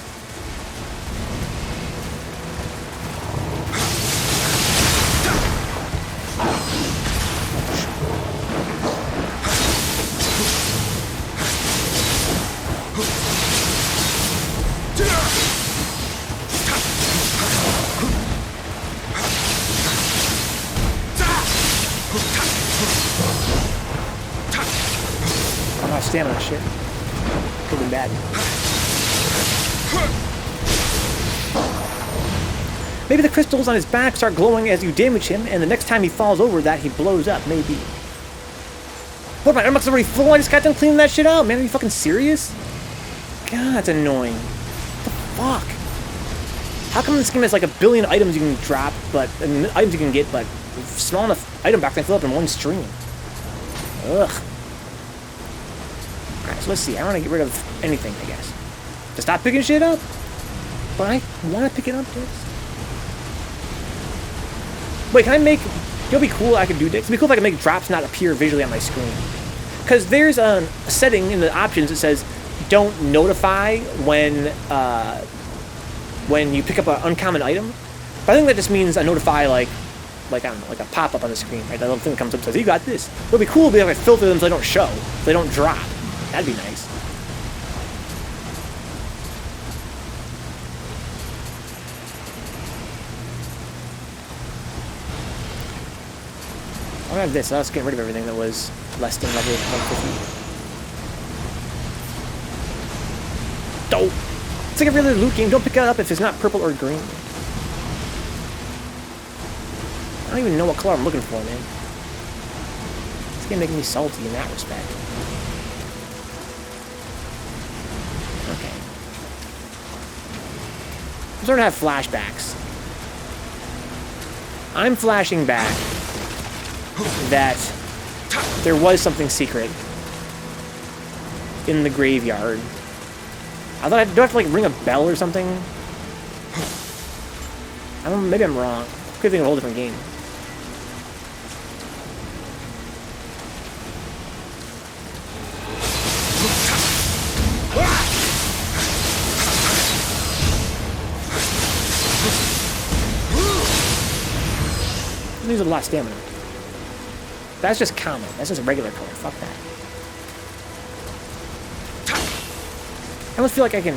I'm not stamina shit. Could be bad. Maybe the crystals on his back start glowing as you damage him, and the next time he falls over that, he blows up, maybe. What, my armor's already full? I just got done cleaning that shit out, man. Are you fucking serious? God, that's annoying. What the fuck? How come this game has like a billion items you can drop, but items you can get, but small enough item box can fill up in one stream? Ugh. Alright, so let's see. I want to get rid of anything, I guess. To stop picking shit up? But I want to pick it up, dude. Wait, can I make... It'll be cool if I could do this. It'd be cool if I could make drops not appear visually on my screen. Because there's a setting in the options that says don't notify when you pick up an uncommon item. But I think that just means a notify like I don't know, like a pop-up on the screen, right? That little thing that comes up and says, you got this. It would be cool if I filter them so they don't show, so they don't drop. That'd be nice. I have this, so I was getting rid of everything that was less than level 150. Dope! It's like every other loot game, don't pick it up if it's not purple or green. I don't even know what color I'm looking for, man. It's gonna make me salty in that respect. Okay. I'm starting to have flashbacks. I'm flashing back that there was something secret in the graveyard. I thought do I have to like ring a bell or something? I don't know, maybe I'm wrong. Could think of a whole different game. These are a lot of stamina. That's just common. That's just a regular color. Fuck that. I almost feel like I can...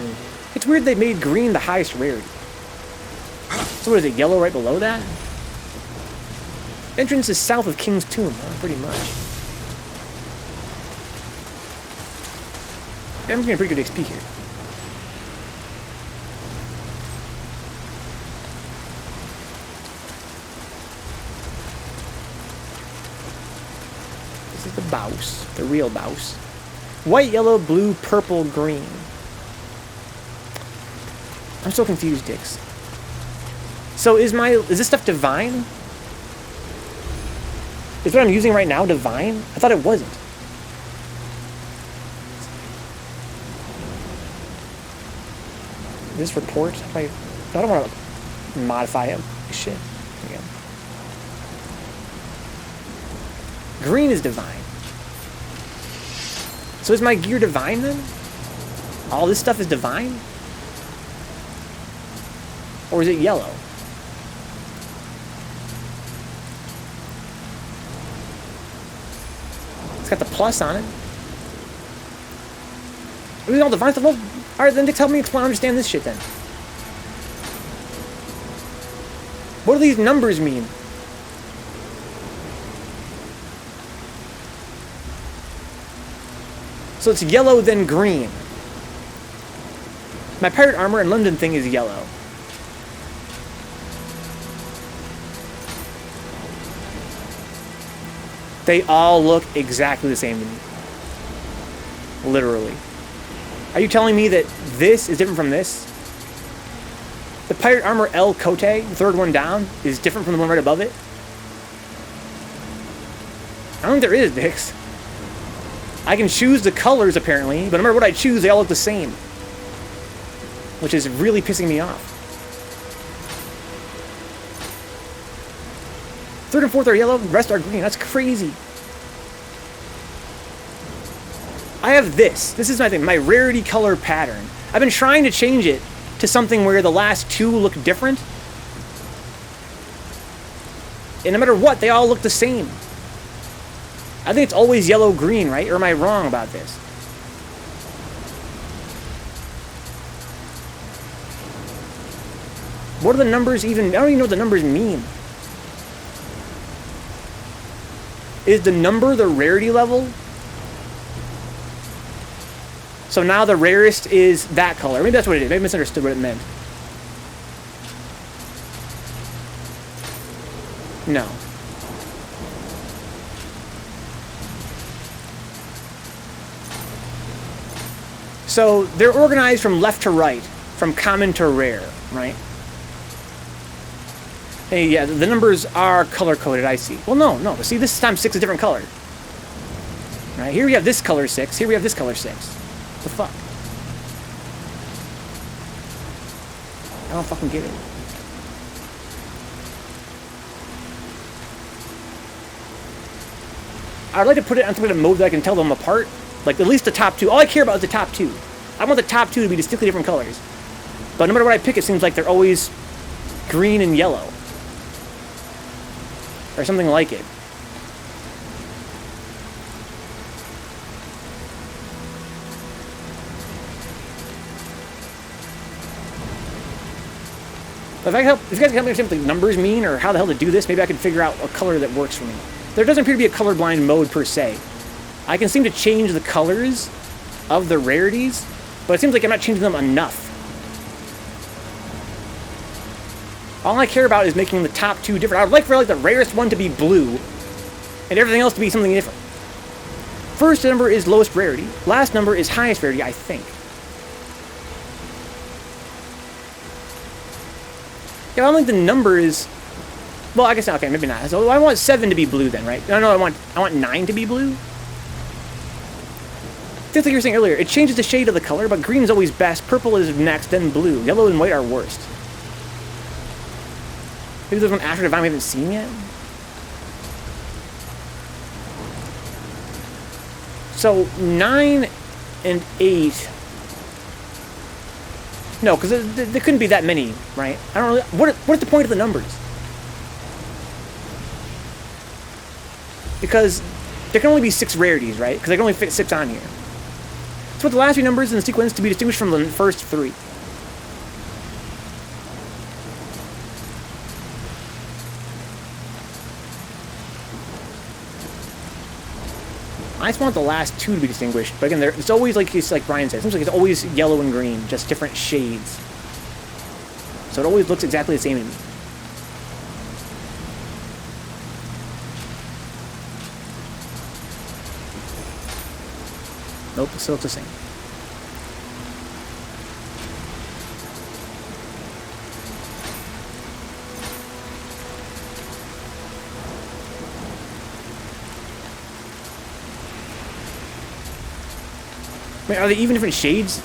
It's weird they made green the highest rarity. So what is it, yellow right below that? Entrance is south of King's Tomb, pretty much. I'm getting pretty good XP here. This is the Baus, the real Baus. White, yellow, blue, purple, green. I'm so confused, Dix. So is this stuff divine? Is what I'm using right now divine? I thought it wasn't. This report? I don't want to modify him. Shit. Again. Green is divine. So is my gear divine then? All this stuff is divine? Or is it yellow? It's got the plus on it. Are these all divine stuff? Well, alright, then help me explain, understand this shit then. What do these numbers mean? So it's yellow then green. My pirate armor and London thing is yellow. They all look exactly the same to me. Literally. Are you telling me that this is different from this? The pirate armor El Cote, the third one down, is different from the one right above it? I don't think there is, Dix. I can choose the colors, apparently, but no matter what I choose, they all look the same. Which is really pissing me off. Third and fourth are yellow, the rest are green. That's crazy. I have this. This is my thing, my rarity color pattern. I've been trying to change it to something where the last two look different. And no matter what, they all look the same. I think it's always yellow-green, right? Or am I wrong about this? What are the numbers even... I don't even know what the numbers mean. Is the number the rarity level? So now the rarest is that color. Maybe that's what it is. Maybe I misunderstood what it meant. No. So they're organized from left to right, from common to rare, right? Hey, yeah, the numbers are color-coded, I see. Well, no. See, this time 6 is a different color. Right, here we have this color 6, here we have this color 6. What the fuck? I don't fucking get it. I'd like to put it on some kind of mode that I can tell them apart. Like, at least the top two. All I care about is the top two. I want the top two to be distinctly different colors. But no matter what I pick, it seems like they're always green and yellow. Or something like it. But if you guys can help me understand what the numbers mean, or how the hell to do this, maybe I can figure out a color that works for me. There doesn't appear to be a colorblind mode per se. I can seem to change the colors of the rarities, but it seems like I'm not changing them enough. All I care about is making the top two different. I would like for the rarest one to be blue, and everything else to be something different. First number is lowest rarity. Last number is highest rarity, I think. Yeah, I don't think the number is... Well, I guess not. Okay, maybe not. So I want 7 to be blue then, right? No, I want 9 to be blue. Just like you were saying earlier, it changes the shade of the color, but green is always best. Purple is next, then blue. Yellow and white are worst. Maybe there's one after Divine we haven't seen yet? So, 9 and 8... No, because there couldn't be that many, right? I don't really... What's the point of the numbers? Because there can only be 6 rarities, right? Because they can only fit 6 on here. So with the last 3 numbers in the sequence to be distinguished from the first 3. I just want the last 2 to be distinguished, but again, it's always like Brian said. It seems like it's always yellow and green, just different shades. So it always looks exactly the same to me. Nope, it still looks the same. Wait, are they even different shades?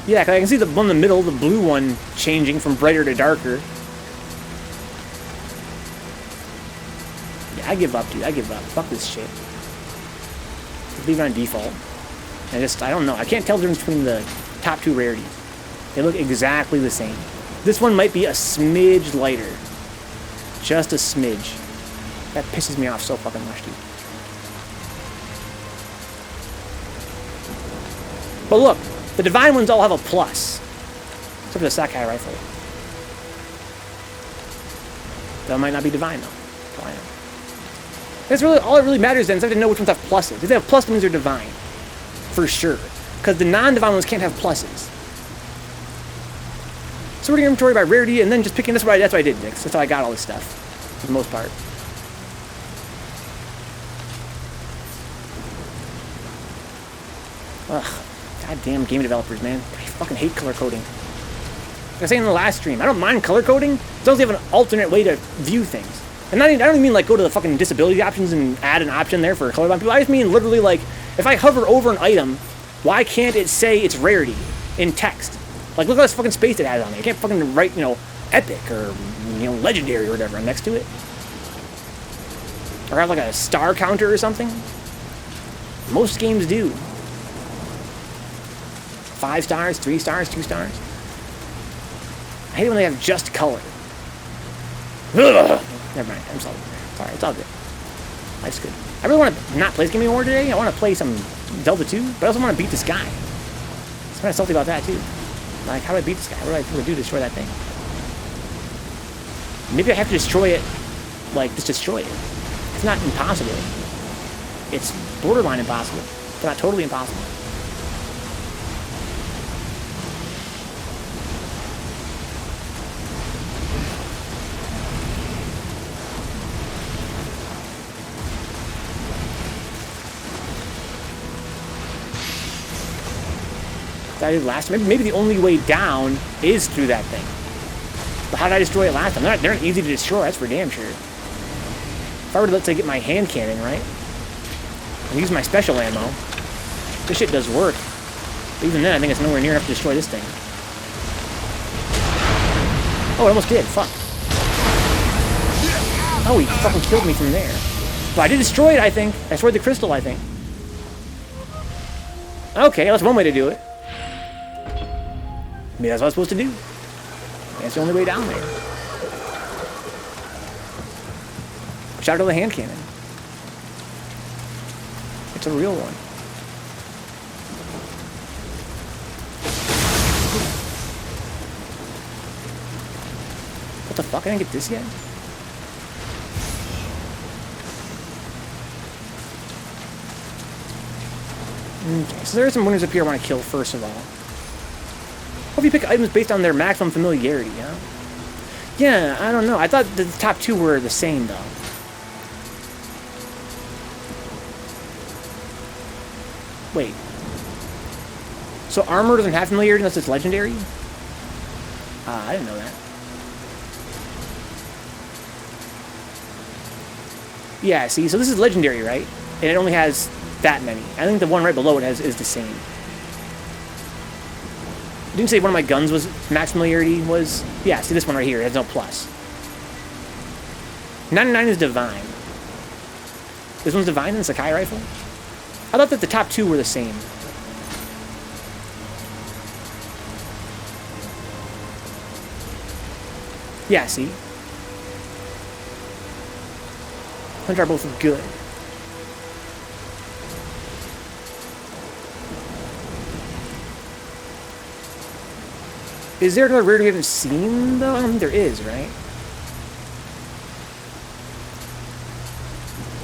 Yeah, because I can see the one in the middle, the blue one, changing from brighter to darker. Yeah, I give up, dude. I give up. Fuck this shit. Leave it on default. I don't know. I can't tell the difference between the top 2 rarities. They look exactly the same. This one might be a smidge lighter. Just a smidge. That pisses me off so fucking much, dude. But look, the divine ones all have a plus. Except for the Sakai rifle. That might not be divine, though. Divine. That's really all it really matters then is I have to know which ones have pluses. If they have plus, that means they're divine. For sure. Because the non-divine ones can't have pluses. Sorting inventory by rarity and then just picking... That's what I did, Nix. That's how I got all this stuff. For the most part. Ugh. Goddamn game developers, man. I fucking hate color coding. Like I was saying in the last stream, I don't mind color coding as long as you have an alternate way to view things. And I don't even mean like go to the fucking disability options and add an option there for colorblind people. I just mean literally like, if I hover over an item, why can't it say its rarity in text? Like, look at this fucking space it has on there. You can't fucking write, epic or, legendary or whatever next to it. Or have like a star counter or something. Most games do. 5 stars, 3 stars, 2 stars. I hate it when they have just color. Ugh. Never mind. I'm sorry. It's all good. Life's good. I really want to not play this game anymore today. I want to play some Delta 2, but I also want to beat this guy. I'm kind of salty about that too. Like, how do I beat this guy? What do I do to destroy that thing? Maybe I have to destroy it. Like, just destroy it. It's not impossible. It's borderline impossible, but not totally impossible. I did last time. Maybe the only way down is through that thing. But how did I destroy it last time? They're not easy to destroy, that's for damn sure. If I were to, let's say, get my hand cannon, right? And use my special ammo, this shit does work. But even then, I think it's nowhere near enough to destroy this thing. Oh, it almost did. Fuck. Oh, he fucking killed me from there. But I did destroy it, I think. I destroyed the crystal, I think. Okay, that's one way to do it. Maybe that's what I was supposed to do. That's the only way down there. Shout out to the hand cannon. It's a real one. What the fuck? I didn't get this yet? Okay, so there are some winners up here I want to kill first of all. Hope you pick items based on their maximum familiarity, huh? Yeah, I don't know. I thought the top two were the same, though. Wait. So armor doesn't have familiarity unless it's legendary? I didn't know that. Yeah, see, so this is legendary, right? And it only has that many. I think the one right below it is the same. Didn't say one of my guns was max familiarity was... Yeah, see this one right here, it has no plus. 99 is divine. This one's divine and it's a Sakai rifle? I thought that the top two were the same. Yeah, see? 100 are both good. Is there another rarity we haven't seen, though? I don't think there is, right?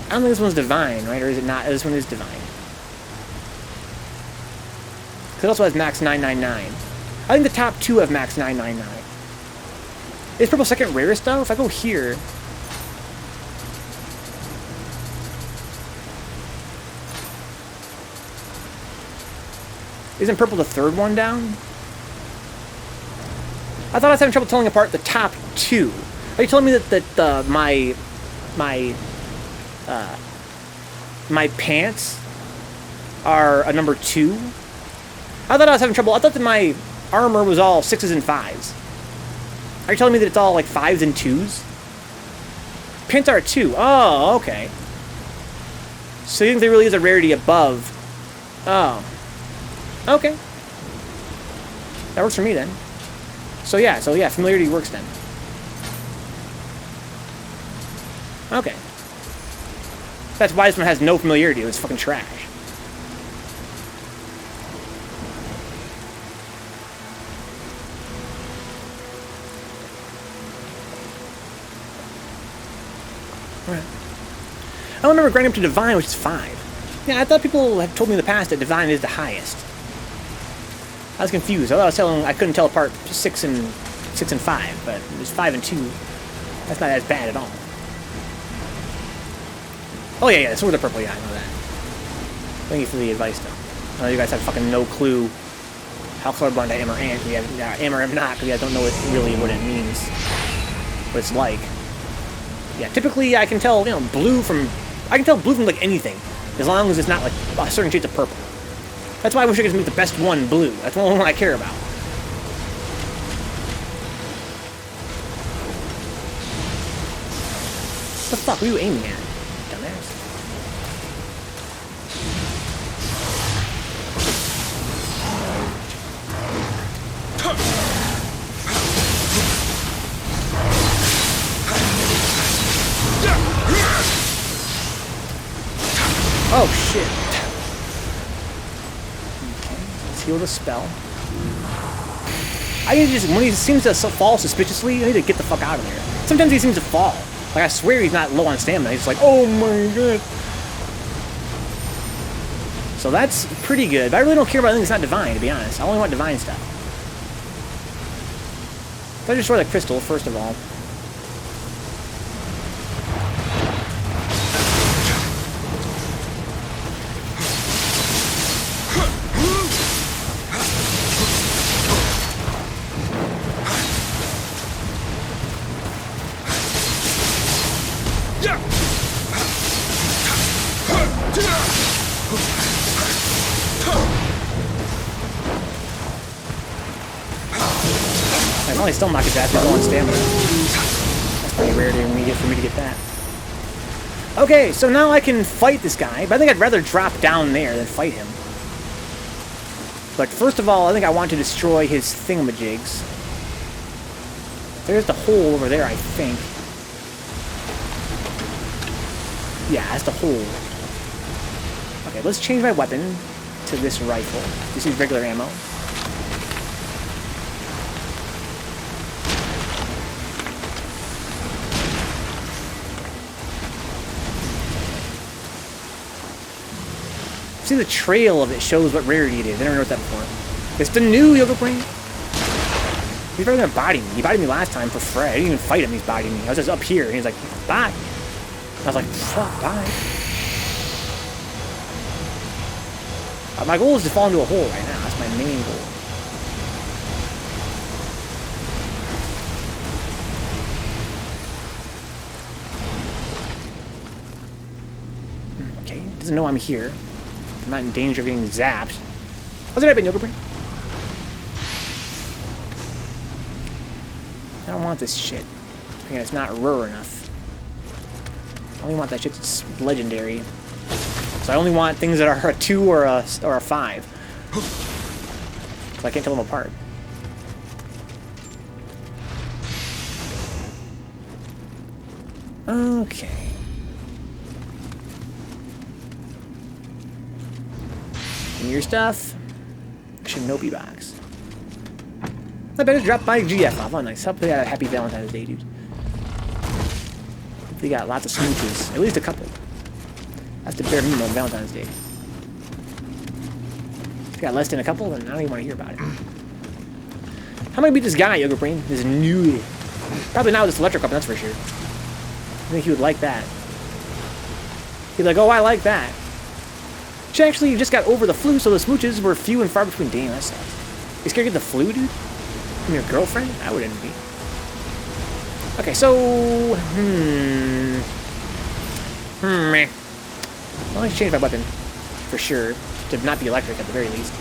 I don't think this one's divine, right? Or is it not? This one is divine. Because it also has max 999. I think the top two have max 999. Is purple second rarest, though? If I go here... Isn't purple the third one down? I thought I was having trouble telling apart the top two. Are you telling me that my pants are a number 2? I thought I was having trouble. I thought that my armor was all 6s and 5s. Are you telling me that it's all like 5s and 2s? Pants are a 2. Oh, okay. So you think there really is a rarity above? Oh. Okay. That works for me then. So yeah, familiarity works then. Okay. That's why this one has no familiarity. It's fucking trash. Alright. I remember grinding up to Divine, which is 5. Yeah, I thought people had told me in the past that Divine is the highest. I was confused. I thought I couldn't tell apart 6 and 5, but it was 5 and 2. That's not as bad at all. Oh yeah, Sword of Purple. Yeah, I know that. Thank you for the advice, though. I know you guys have fucking no clue how colorblind I am or am not, because you guys don't know really what it means, what it's like. Yeah, typically I can tell, blue from like anything, as long as it's not like certain shades of purple. That's why I wish I could make the best one blue. That's the only one I care about. What the fuck are you aiming at, dumbass? Oh shit. Heal the spell. I need to just, when he seems to fall suspiciously, I need to get the fuck out of there. Sometimes he seems to fall. Like, I swear he's not low on stamina. He's just like, oh my god. So that's pretty good. But I really don't care about anything that's not divine, to be honest. I only want divine stuff. So I just destroy the crystal, first of all. I still knock his ass with low on stamina. That's pretty rare for me to get that. Okay, so now I can fight this guy, but I think I'd rather drop down there than fight him. But first of all, I think I want to destroy his thingamajigs. There's the hole over there, I think. Yeah, that's the hole. Okay, let's change my weapon to this rifle. This is regular ammo. See, the trail of it shows what rarity it is. I never noticed that before. It's the new Yoga Brain. He's probably gonna body me. He bodied me last time for Fred. I didn't even fight him, he's bodying me. I was just up here, and he's like, bye. I was like, fuck, bye. My goal is to fall into a hole right now. That's my main goal. Okay, doesn't know I'm here. I'm not in danger of getting zapped. How's it happen, Yoga Brain? I don't want this shit. Again, it's not rare enough. I only want that shit that's legendary. So I only want things that are a 2 or a 5. So I can't tell them apart. Okay. Give me your stuff. Shinobi box. I better drop my GF off. Oh, nice. Hopefully, a happy Valentine's Day, dude. They got lots of smooches. At least a couple. That's the bare minimum on Valentine's Day. If you got less than a couple, then I don't even want to hear about it. How am I gonna beat this guy, Yoga Brain? This new. Probably not with this electric weapon, that's for sure. I think he would like that. He'd be like, oh, I like that. She actually just got over the flu, so the smooches were few and far between. Damn, that sucks. You scared to get the flu, dude? From your girlfriend? I wouldn't be. Okay, so... Well, let's change my weapon. For sure. To not be electric, at the very least.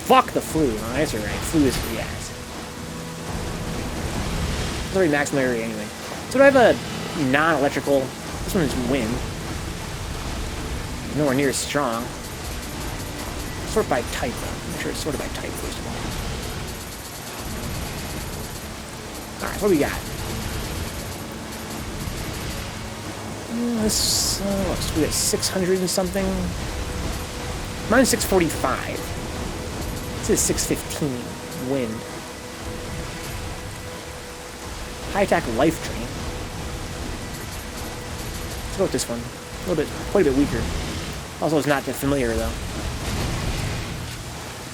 Fuck the flu. Oh, that's alright. Flu is for the ass. It's already maximum area anyway. So do I have a non-electrical? This one is wind. Nowhere near as strong. Sort by type, though. Make sure it's sorted by type, first of all. Alright, what do we got? This, we got 600 and something. Mine's 645. This is 615. Wind. High attack life drain. Let's go with this one. A little bit, quite a bit weaker. Also, it's not that familiar, though.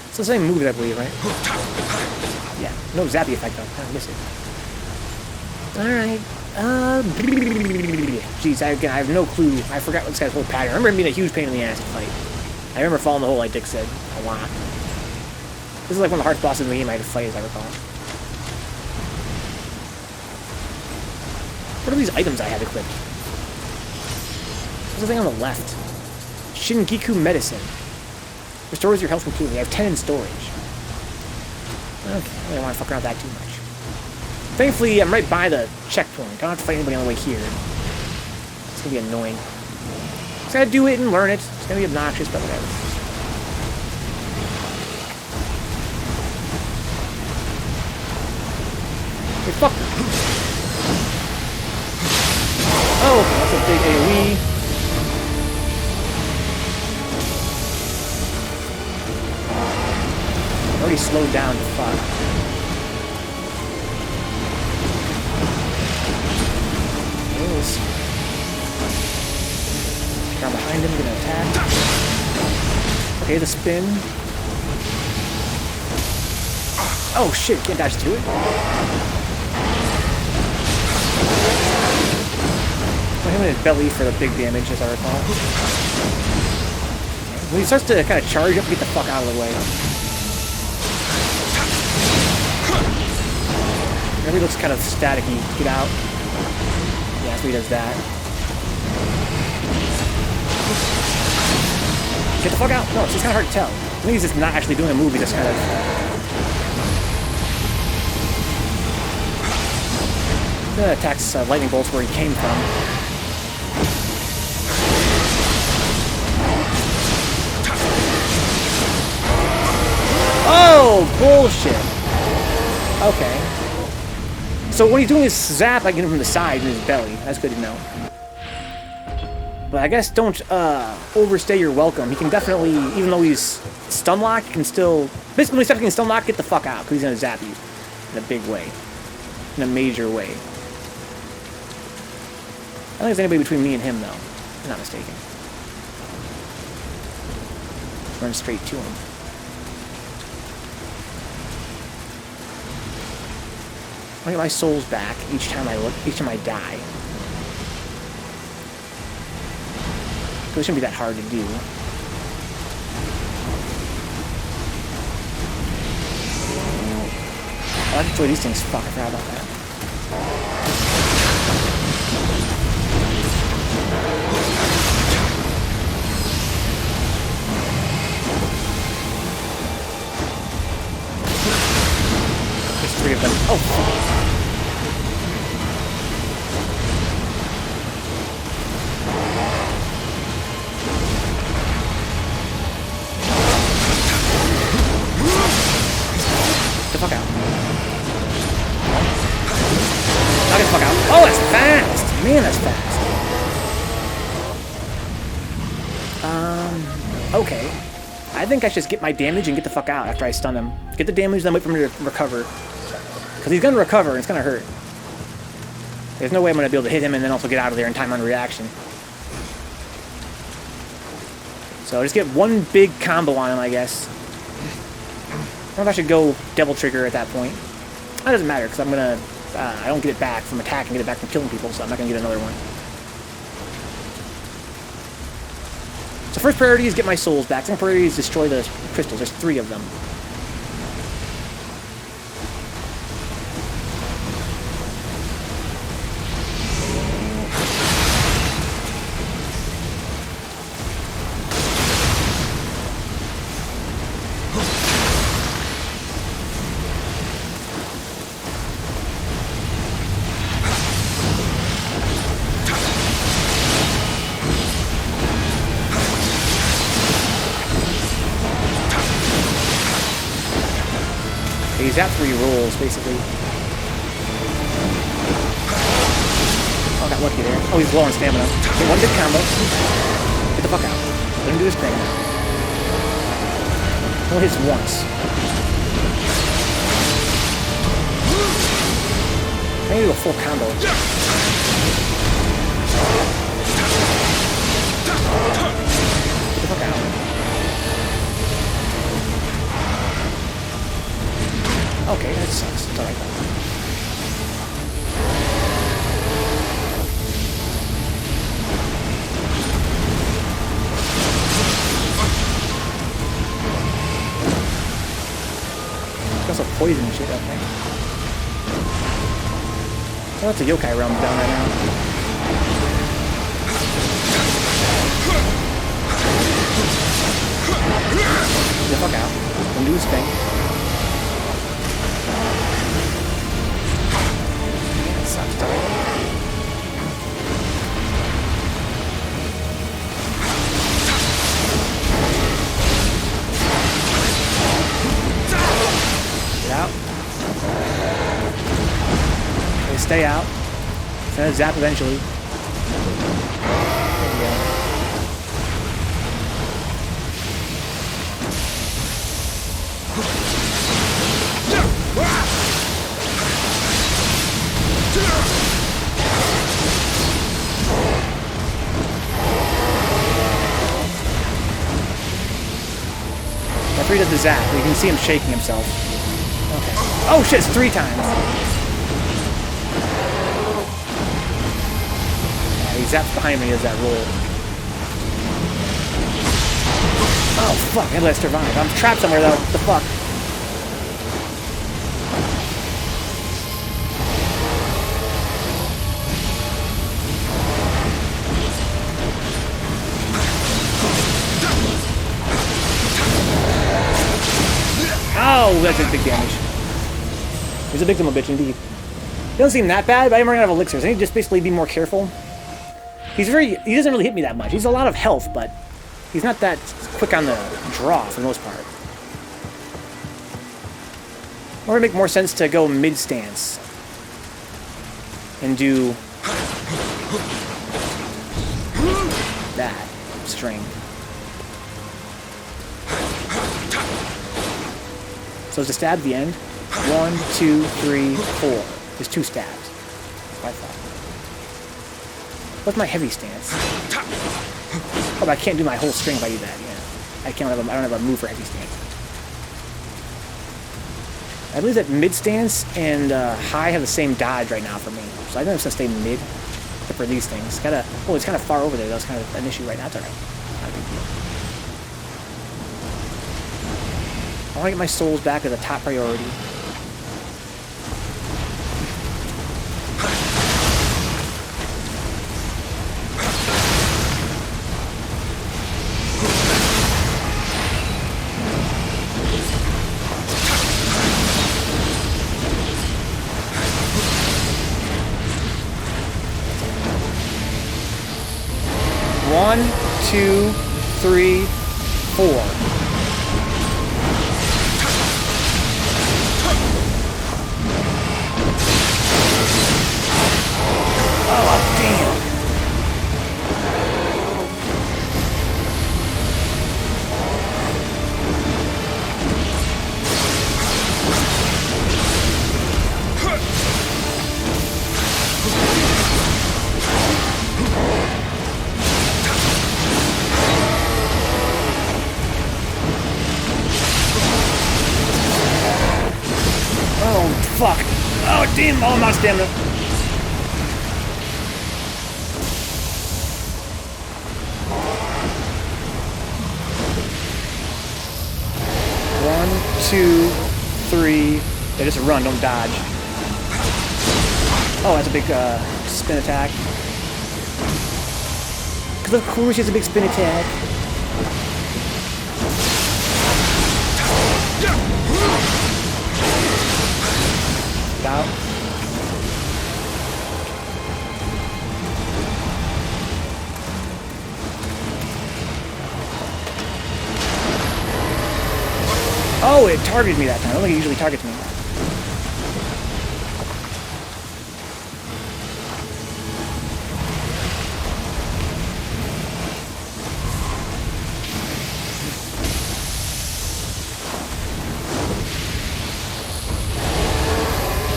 It's the same move, I believe, right? Yeah, no zappy effect, though. I miss it. Alright. Jeez, I have no clue. I forgot what this guy's whole pattern. I remember him being a huge pain in the ass to fight. I remember falling in the hole, like Dick said, a lot. This is like one of the hardest bosses in the game I had to fight, as I recall. What are these items I have equipped? What's the thing on the left? Shingiku Medicine. Restores your health completely. I have 10 in storage. Okay, I don't want to fuck around with that too much. Thankfully, I'm right by the checkpoint. I don't have to fight anybody on the way here. It's gonna be annoying. Just gotta do it and learn it. It's gonna be obnoxious, but whatever. Hey, fuck! Oh, that's a big AoE. Already slowed down to fuck. Yes. Down behind him, gonna attack. Okay, the spin. Oh shit, can't dodge to it. Put him in his belly for the big damage, as I recall. When he starts to kind of charge up, get the fuck out of the way. Everybody looks kind of staticky. Get out. Yeah, so he does that. Get the fuck out! No, it's just kind of hard to tell. I think he's just not actually doing a move, he's just kind of... Attacks lightning bolts where he came from. Oh, bullshit. Okay. So when he's doing his zap, I get him from the side in his belly. That's good to know. But I guess don't overstay your welcome. He can definitely, even though he's stun locked, he can still... Basically, when he stops getting stun locked, get the fuck out, because he's going to zap you in a big way. In a major way. I don't think there's anybody between me and him, though. If I'm not mistaken. Run straight to him. I get my souls back each time I die. So it shouldn't be that hard to do. I like the way these things fuck. I forgot about that. There's 3 of them. Oh! Fuck out. Knock it the fuck out. Oh, that's fast! Man, that's fast. Okay. I think I should just get my damage and get the fuck out after I stun him. Get the damage, then wait for him to recover. Because he's gonna recover, and it's gonna hurt. There's no way I'm gonna be able to hit him and then also get out of there in time on reaction. So just get one big combo on him, I guess. I don't know if I should go Devil Trigger at that point. That doesn't matter, because I'm gonna... I don't get it back from attacking, get it back from killing people, so I'm not gonna get another one. So first priority is get my souls back. Second priority is destroy the crystals. There's 3 of them. He's at 3 rolls, basically. Oh, I got lucky there. Oh, he's low on stamina. Okay, one big combo. Get the fuck out. Let him do his thing. Only hits once. I need to do a full combo. Get the fuck out. Okay, that sucks. It's alright. Got some poison shit up there. Oh, that's a yokai realm down right now. Get the fuck out. Don't do his thing. Get out. Okay, stay out. It's gonna zap eventually. There we go. After he does the zap, you can see him shaking himself. Okay. Oh shit, it's 3 times! Yeah, he zaps behind me as that roll. Oh fuck, I let survive. I'm trapped somewhere though. What the fuck? Oh, that's a big damage. He's a victim of bitch indeed. Doesn't seem that bad, but I'm running out of elixirs. I need to just basically be more careful. He doesn't really hit me that much. He's a lot of health, but he's not that quick on the draw for the most part. Or it would make more sense to go mid-stance and do that string. So it's a stab at the end. 1, 2, 3, 4. There's 2 stabs. That's what I thought. What's my heavy stance? Oh, but I can't do my whole string if I do that. Yeah, I don't have a move for heavy stance. I believe that mid stance and high have the same dodge right now for me, so I think I'm just gonna stay mid. Except for these things. Oh, it's kind of far over there. That's kind of an issue right now. It's alright. Not a big deal. I want to get my souls back as a top priority. One, 2, 3, 4. Oh, damn. Fuck. Oh, damn. Oh, I'm out of stamina. One, 2, 3. Yeah, just run, don't dodge. Oh, that's a big spin attack. Because of course it's a big spin attack. Out. Oh, it targeted me that time. I don't think it usually targets me.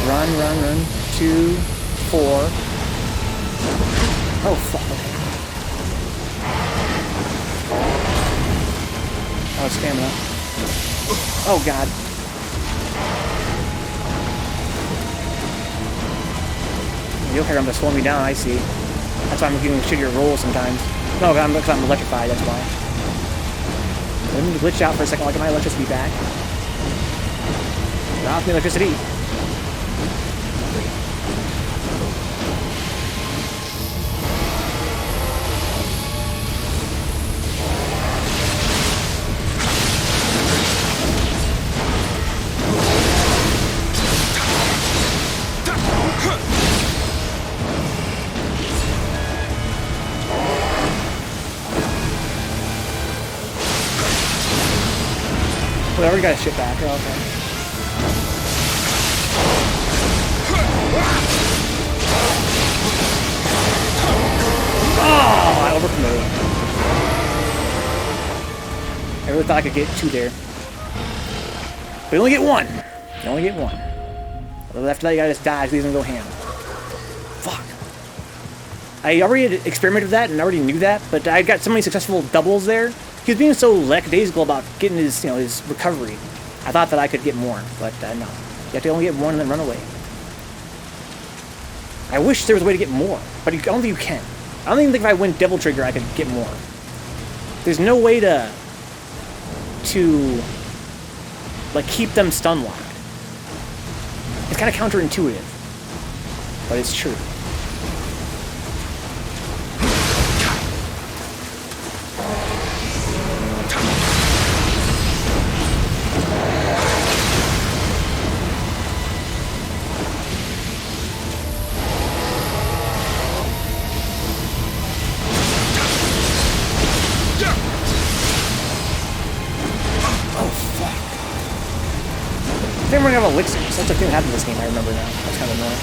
Run. 2, 4. Oh, fuck. Oh, stamina. Oh, God. The Yokai is slowing me down, I see. That's why I'm getting shittier rolls sometimes. No, because I'm electrified, that's why. Let me glitch out for a second. I'll get my electricity back. Get off me electricity. I already got his shit back. Oh, okay. Oh, I overcommitted. I really thought I could get 2 there. But you only get 1. You only get 1. After that, you gotta just dodge. These and go ham. Fuck. I already had experimented with that and already knew that, but I got so many successful doubles there. He was being so lackadaisical about getting his, his recovery. I thought that I could get more, but no. You have to only get 1 and then run away. I wish there was a way to get more, but I don't think you can. I don't even think if I went Devil Trigger I could get more. There's no way to like keep them stun locked. It's kind of counterintuitive, but it's true. think I'm running out of elixirs. That's the thing that happened in this game, I remember now. That's kind of annoying.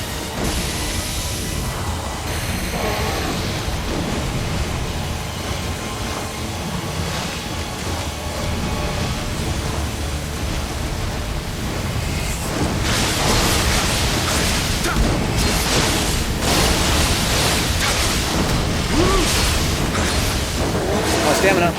Oh, stamina.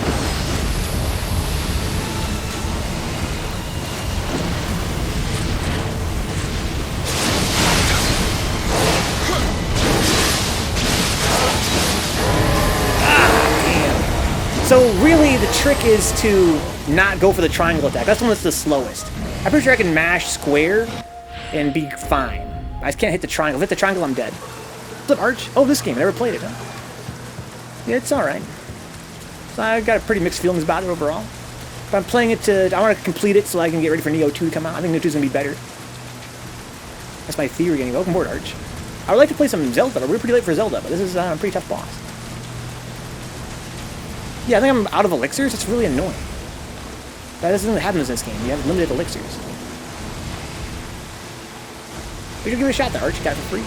So really, the trick is to not go for the triangle attack. That's the one that's the slowest. I'm pretty sure I can mash square and be fine. I just can't hit the triangle. If I hit the triangle, I'm dead. Flip Arch. Oh, this game. I never played it, huh? Yeah, it's alright. So I got a pretty mixed feelings about it overall. But I'm playing it I want to complete it so I can get ready for Nioh 2 to come out. I think Nioh 2 is going to be better. That's my theory anyway. Welcome aboard, Arch. I would like to play some Zelda, but we're pretty late for Zelda. But this is a pretty tough boss. Yeah, I think I'm out of elixirs. It's really annoying. That doesn't happen in this game. You have limited elixirs. We should give it a shot there, Arch. You got it for free.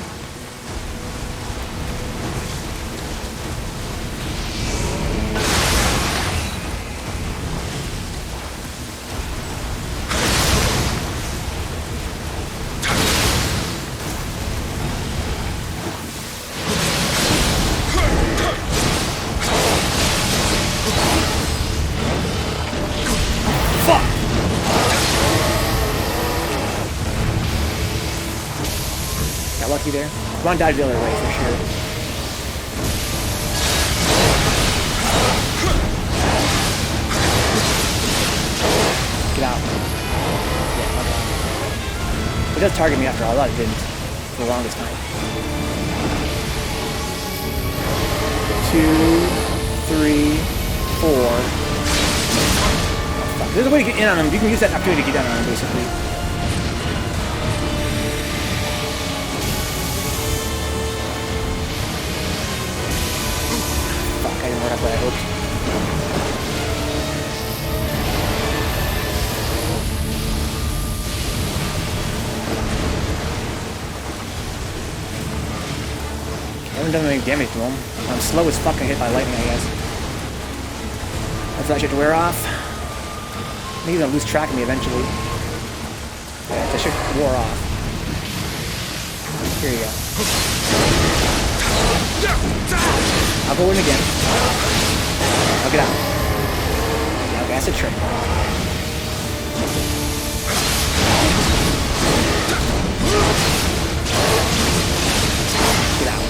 Lucky there. Come on, dodge the other way for sure. Get out. Yeah, okay. It does target me after all. I thought it didn't for the longest time. 2, 3, 4. Oh, fuck. There's a way to get in on them. You can use that opportunity to get down on them, basically. I didn't work out what I hoped. I haven't done any damage to him. I'm slow as fuck and hit by lightning, I guess. That's that shit to wear off. Maybe he's gonna lose track of me eventually. Yeah, that shit wore off. Here you go. I'll go in again. I'll get out. Yeah, okay, that's a trick. Get out.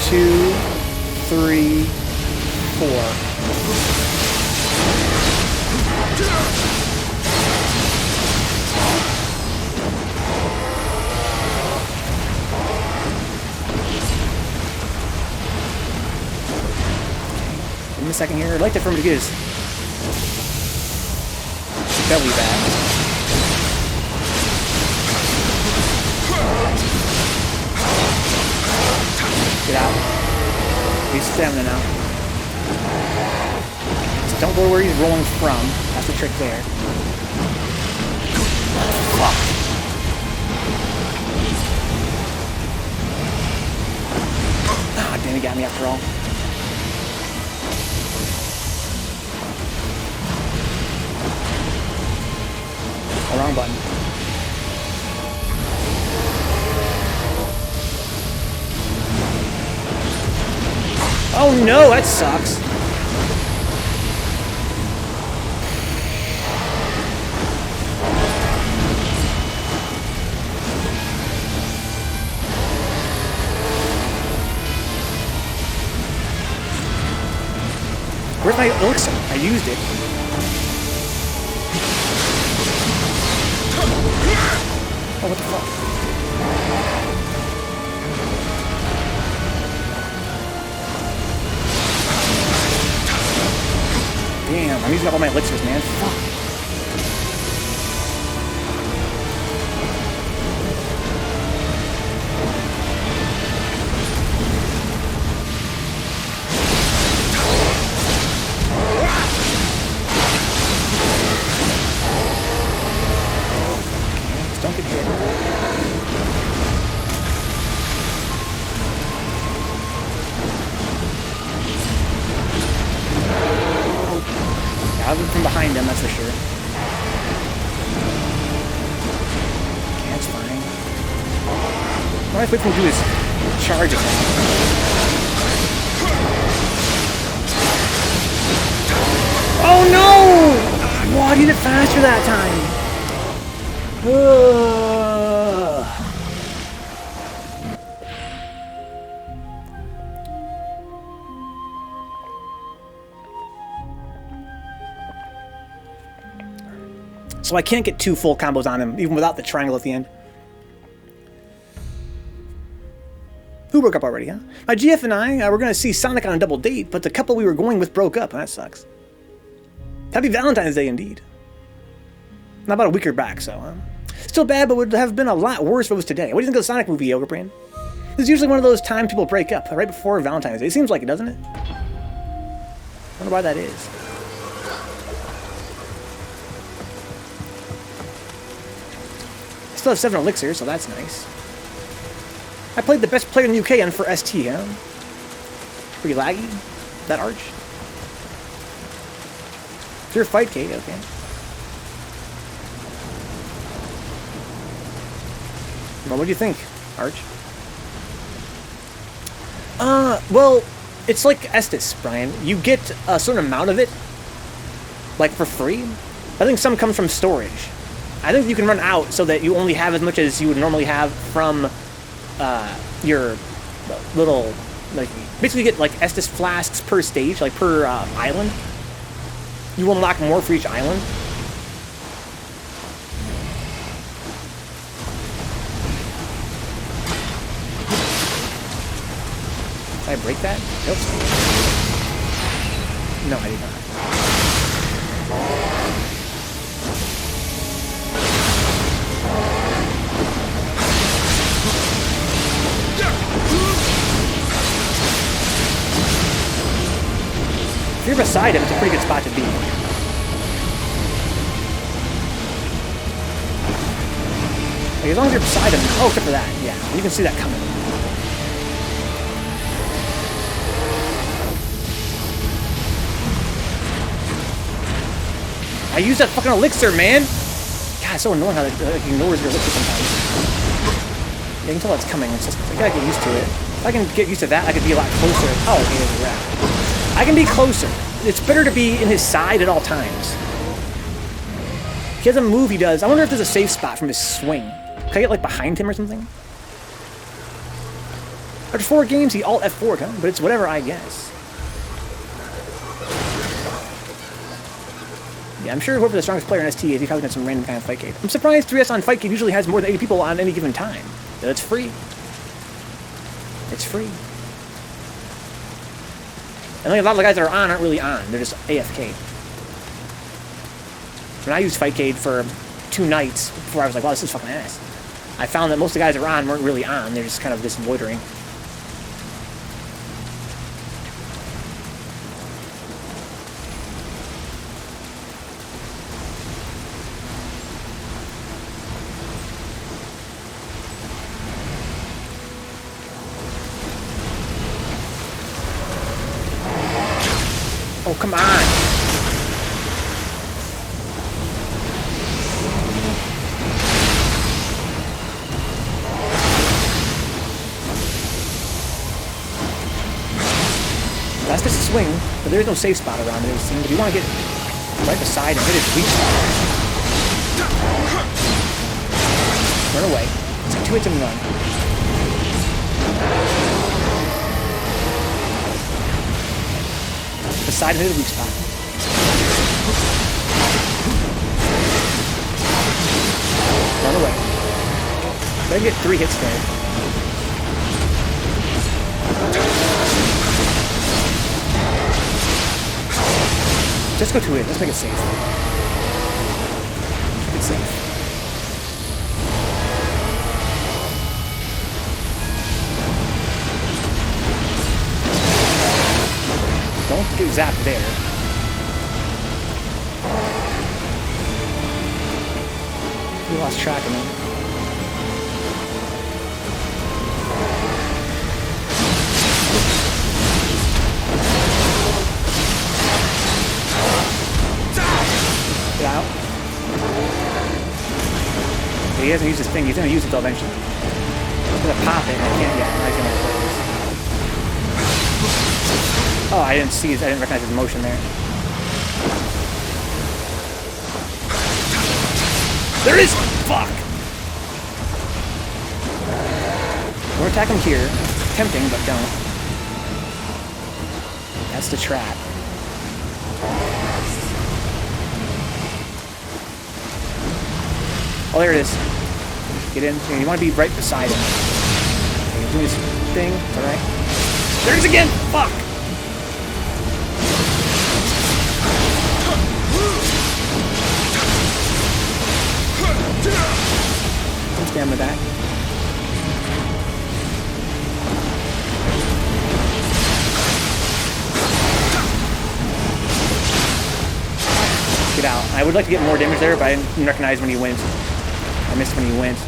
Two, 3, 4. In a second here, I'd like for him to get his belly back. Get out. He's stamina now. So don't go where he's rolling from. That's the trick there. Fuck. Ah, damn, he got me after all. Oh, wrong button. Oh no, that sucks. Where's my elixir? I used it. Oh, what the fuck? Damn, I'm using up all my elixirs, man. Fuck. Wait for him to do his charge attack. Oh no! Wow, he did it faster that time. So I can't get 2 full combos on him, even without the triangle at the end. Who broke up already, huh? My GF and I were going to see Sonic on a double date, but the couple we were going with broke up. That sucks. Happy Valentine's Day, indeed. Not about a week or back, so... Still bad, but would have been a lot worse if it was today. What do you think of the Sonic movie, Yoga Brand? This is usually one of those times people break up, right before Valentine's Day. It seems like it, doesn't it? I wonder why that is. I still have 7 elixirs, so that's nice. I played the best player in the UK on for ST, huh? Pretty laggy? That Arch? It's your fight, Kate, okay. Well, what do you think, Arch? Well, it's like Estus, Brian. You get a certain amount of it, like, for free. I think some comes from storage. I think you can run out so that you only have as much as you would normally have from your little, like, basically you get, like, Estus flasks per stage, like, per island. You unlock more for each island. Did I break that? Nope. No, I did not. If you're beside him, it's a pretty good spot to be. Like, as long as you're beside him, oh, except for that, yeah, you can see that coming. I use that fucking elixir, man! God, it's so annoying how it ignores your elixir sometimes. Yeah, you can tell that's coming. It's just, I gotta get used to it. If I can get used to that, I could be a lot closer. Oh, okay, there's a rat. I can be closer. It's better to be in his side at all times. He has a move he does. I wonder if there's a safe spot from his swing. Can I get, like, behind him or something? After 4 games, he alt F4'd, huh? But it's whatever, I guess. Yeah, I'm sure whoever the strongest player in ST is, he probably got some random kind of fight cave. I'm surprised 3S on Fight Cave usually has more than 80 people on any given time. It's free. It's free. And like, a lot of the guys that are on aren't really on. They're just AFK. When I used Fightcade for 2 nights before, I was like, wow, this is fucking ass. I found that most of the guys that are on weren't really on. They're just kind of just loitering. Oh, come on! That's just a swing, but there is no safe spot around it, it seems. But you want to get right beside and hit his weak spot. Run away. It's like 2 hits and run. Beside and hit his weak spot. Run away. Better get 3 hits there. Just go to it. Let's make it safe. Make it safe. Don't get zapped there. We lost track of him. Get out. He hasn't used his thing. He's going to use it though eventually. gonna pop it. I can't. Yeah, I'm not gonna play this. Oh, I didn't see. I didn't recognize his motion there. There is. Fuck. We'll attack him here. Tempting, but don't. That's the trap. Oh, there it is. Get in. You want to be right beside him. Okay, do his thing. It's alright. There it is again! Fuck! Don't stand with that. Get out. I would like to get more damage there, but I didn't recognize when he went. I missed when he went.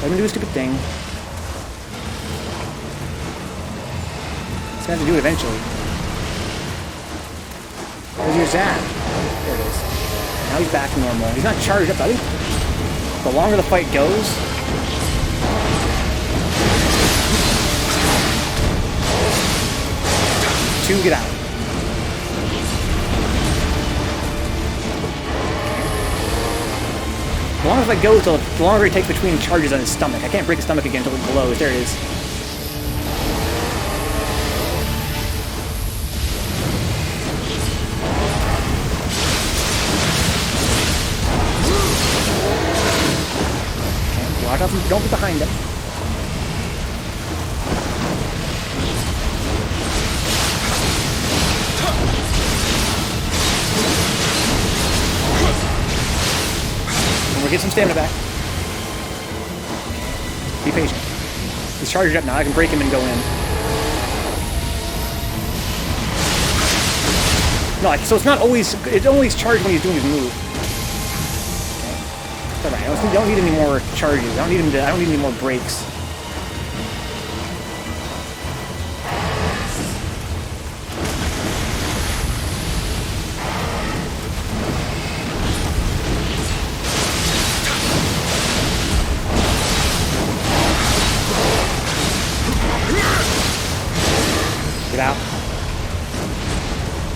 Let him do a stupid thing. He's gonna have to do it eventually. Where's your zap? There it is. Now he's back to normal. He's not charged up. I think the longer the fight goes, two, get out. The longer I go, the longer it takes between charges on his stomach. I can't break his stomach again until it blows. There it is. Okay, block off him. Don't be behind him. We'll get some stamina back. Be patient. He's charged up now. I can break him and go in. No, so it's not always. It's always charged when he's doing his move. Okay. It's alright. I don't need any more charges. I don't need him to. I don't need any more breaks. Get out.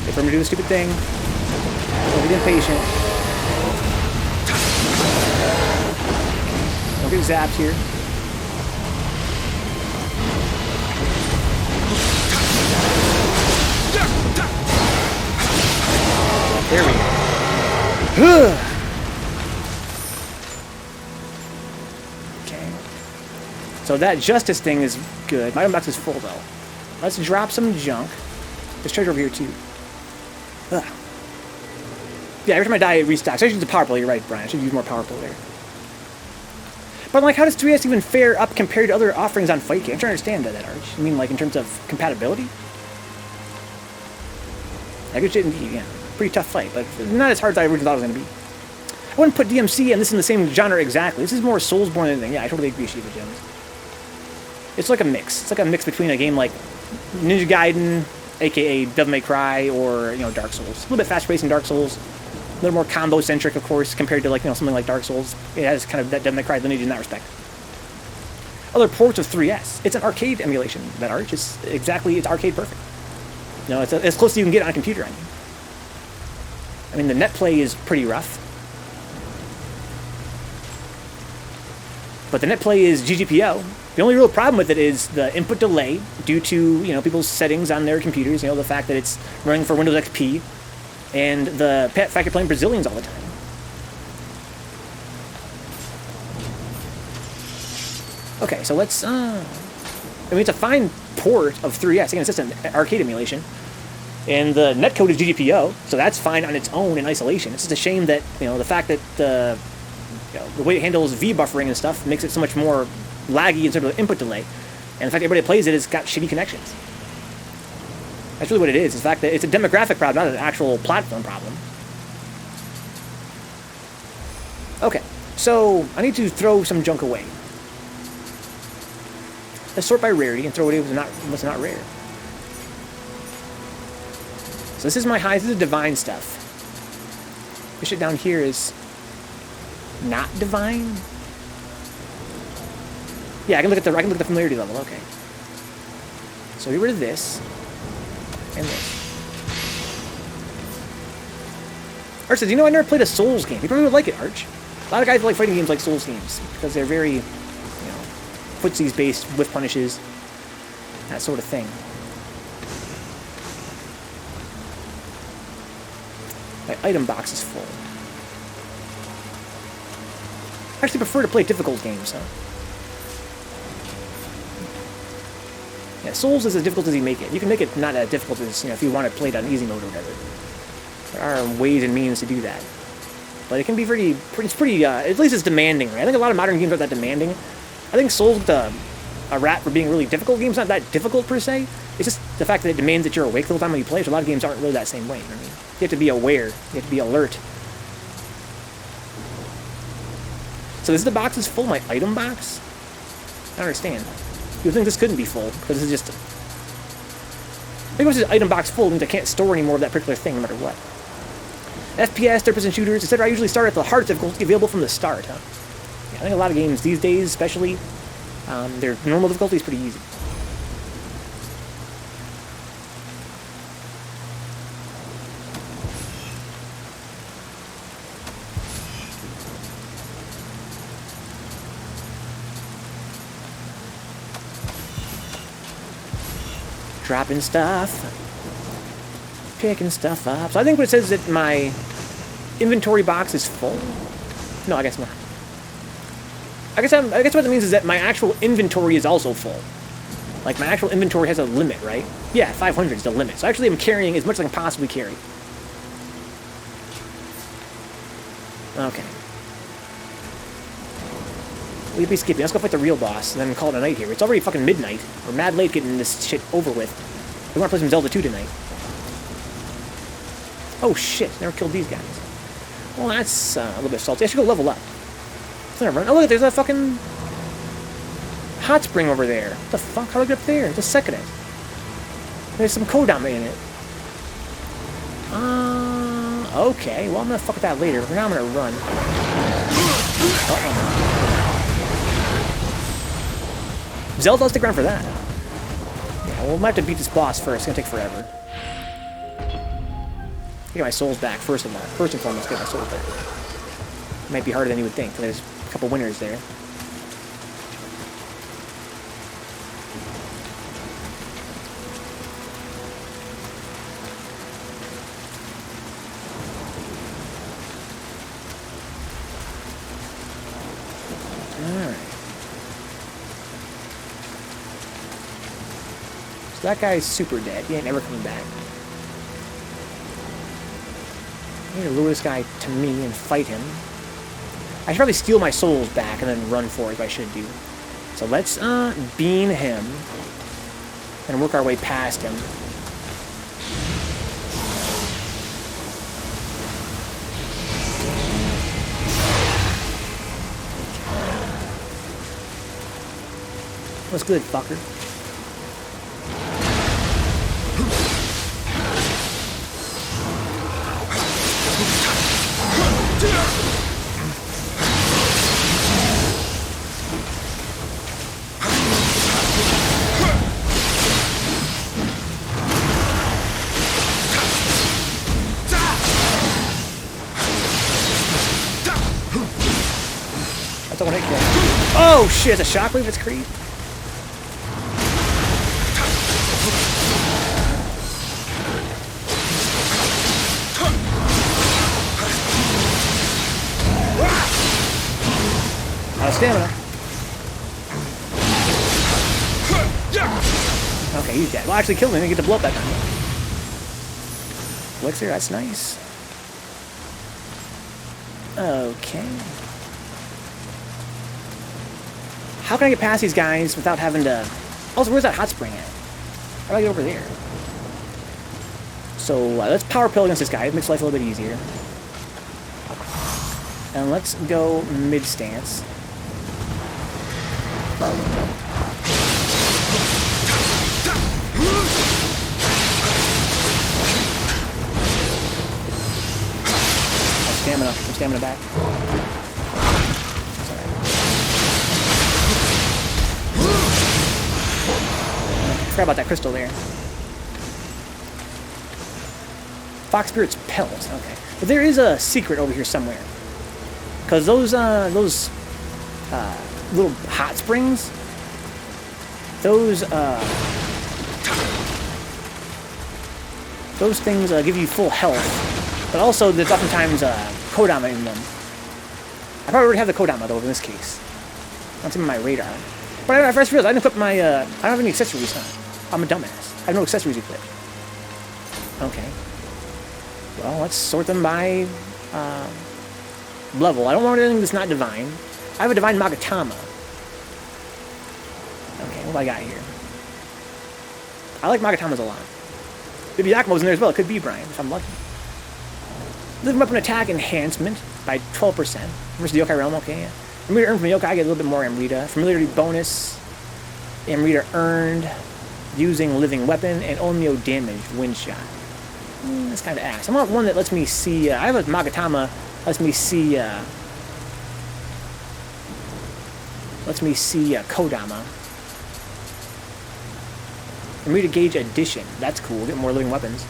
Wait for him to do the stupid thing. Don't get impatient. Don't get zapped here. There we go. Okay. So that justice thing is good. My box is full though. Let's drop some junk. There's treasure over here, too. Ugh. Yeah, every time I die, it restocks. I should use the power play. You're right, Brian. I should use more power play there. But, like, how does 3S even fare up compared to other offerings on Fight Game? I'm trying to understand that, Arch. I mean, like, in terms of compatibility? I guess it indeed, yeah. Pretty tough fight, but not as hard as I originally thought it was going to be. I wouldn't put DMC and this in the same genre exactly. This is more Soulsborne than anything. Yeah, I totally agree, Shiva Jones. It's like a mix. It's like a mix between a game like Ninja Gaiden, aka Devil May Cry, or Dark Souls. A little bit fast-paced in Dark Souls, a little more combo-centric, of course, compared to something like Dark Souls. It has kind of that Devil May Cry lineage in that respect. Other ports of 3S. It's an arcade emulation. That Arch is it's arcade perfect. It's as close as you can get on a computer. I mean, the net play is pretty rough, but the net play is GGPO. The only real problem with it is the input delay due to, people's settings on their computers, the fact that it's running for Windows XP, and the fact you're playing Brazilians all the time. Okay, so let's, it's a fine port of 3S. Again, it's just an arcade emulation. And the netcode is GGPO, so that's fine on its own in isolation. It's just a shame that, the fact that the way it handles V-buffering and stuff makes it so much more laggy in terms of input delay, and the fact that everybody that plays it has got shitty connections. That's really what it is. It's the fact that it's a demographic problem, not an actual platform problem. Okay, so I need to throw some junk away. Let's sort by rarity and throw away what's not rare. So this is my high. This is divine stuff. This shit down here is not divine. Yeah, I can look at the familiarity level. Okay. So get rid of this and this. Arch says, you know, I never played a Souls game. You probably would like it, Arch. A lot of guys like fighting games like Souls games because they're very, you know, footsies based with punishes, that sort of thing. My item box is full. I actually prefer to play difficult games, huh? Yeah, Souls is as difficult as you make it. You can make it not as difficult as, you know, if you want to play it on easy mode or whatever. There are ways and means to do that. But it can be pretty, at least it's demanding, right? I think a lot of modern games are that demanding. I think Souls with a rap for being really difficult games, not that difficult per se. It's just the fact that it demands that you're awake the whole time when you play, so a lot of games aren't really that same way. You know what I mean? You have to be aware. You have to be alert. So this is the box is full, my item box? I don't understand. You would think this couldn't be full, because this is just... Maybe once this item box full means I can't store any more of that particular thing no matter what. FPS, third-person shooters, etc. I usually start at the hardest difficulty available from the start, huh? Yeah, I think a lot of games these days, especially, their normal difficulty is pretty easy. Dropping stuff, picking stuff up. So I think what it says is that my inventory box is full. No, I guess not. I guess what that means is that my actual inventory is also full. Like my actual inventory has a limit, right? Yeah, 500 is the limit. So actually I'm carrying as much as I can possibly carry. Okay. We'll be skipping. Let's go fight the real boss, and then call it a night here. It's already fucking midnight. We're mad late getting this shit over with. We want to play some Zelda 2 tonight. Oh shit, never killed these guys. Well, that's a little bit salty. I should go level up. Oh look, there's a fucking hot spring over there. What the fuck? How do I get up there? Just second it. There's some Kodama in it. Okay. Well, I'm gonna fuck with that later. For now, I'm gonna run. Uh-oh. Zelda, I'll stick around for that. Yeah, well, we might have to beat this boss first. It's gonna take forever. Get my souls back, first of all. First and foremost, get my souls back. It might be harder than you would think. There's a couple winners there. Alright. So that guy's super dead. He ain't never coming back. I need to lure this guy to me and fight him. I should probably steal my souls back and then run for it if I should do. So let's beam him and work our way past him. What's good, fucker? That's a one hit kill. Oh shit, it's a shockwave, it's creep. Stamina. Okay, he's dead. Well, actually killed him and get to blow up that time. Elixir, that's nice. Okay. How can I get past these guys without having to... Also, where's that hot spring at? How do I get over there? So, let's power pill against this guy. It makes life a little bit easier. And let's go mid-stance. Stamina back. forgot about that crystal there. Fox Spirit's pelt. Okay. But there is a secret over here somewhere. Because those little hot springs, those things give you full health. But also, there's oftentimes Kodama in them. I probably already have the Kodama, though, in this case. That's in my radar. But I first realized I didn't equip my, I don't have any accessories, huh? I'm a dumbass. I have no accessories equipped. Okay. Well, let's sort them by level. I don't want anything that's not divine. I have a divine Magatama. Okay, what do I got here? I like Magatamas a lot. Maybe Yakumo's in there as well. It could be Brian, if I'm lucky. Living weapon attack enhancement by 12%. Versus the Yokai realm, okay, yeah. Amrita earned from Yokai, I get a little bit more Amrita. Familiarity bonus. Amrita earned using living weapon and Onmyo damage, wind shot. That's kind of ass. I want one that lets me see. I have a Magatama. Lets me see. Kodama. Amrita gauge addition. That's cool. Get more living weapons.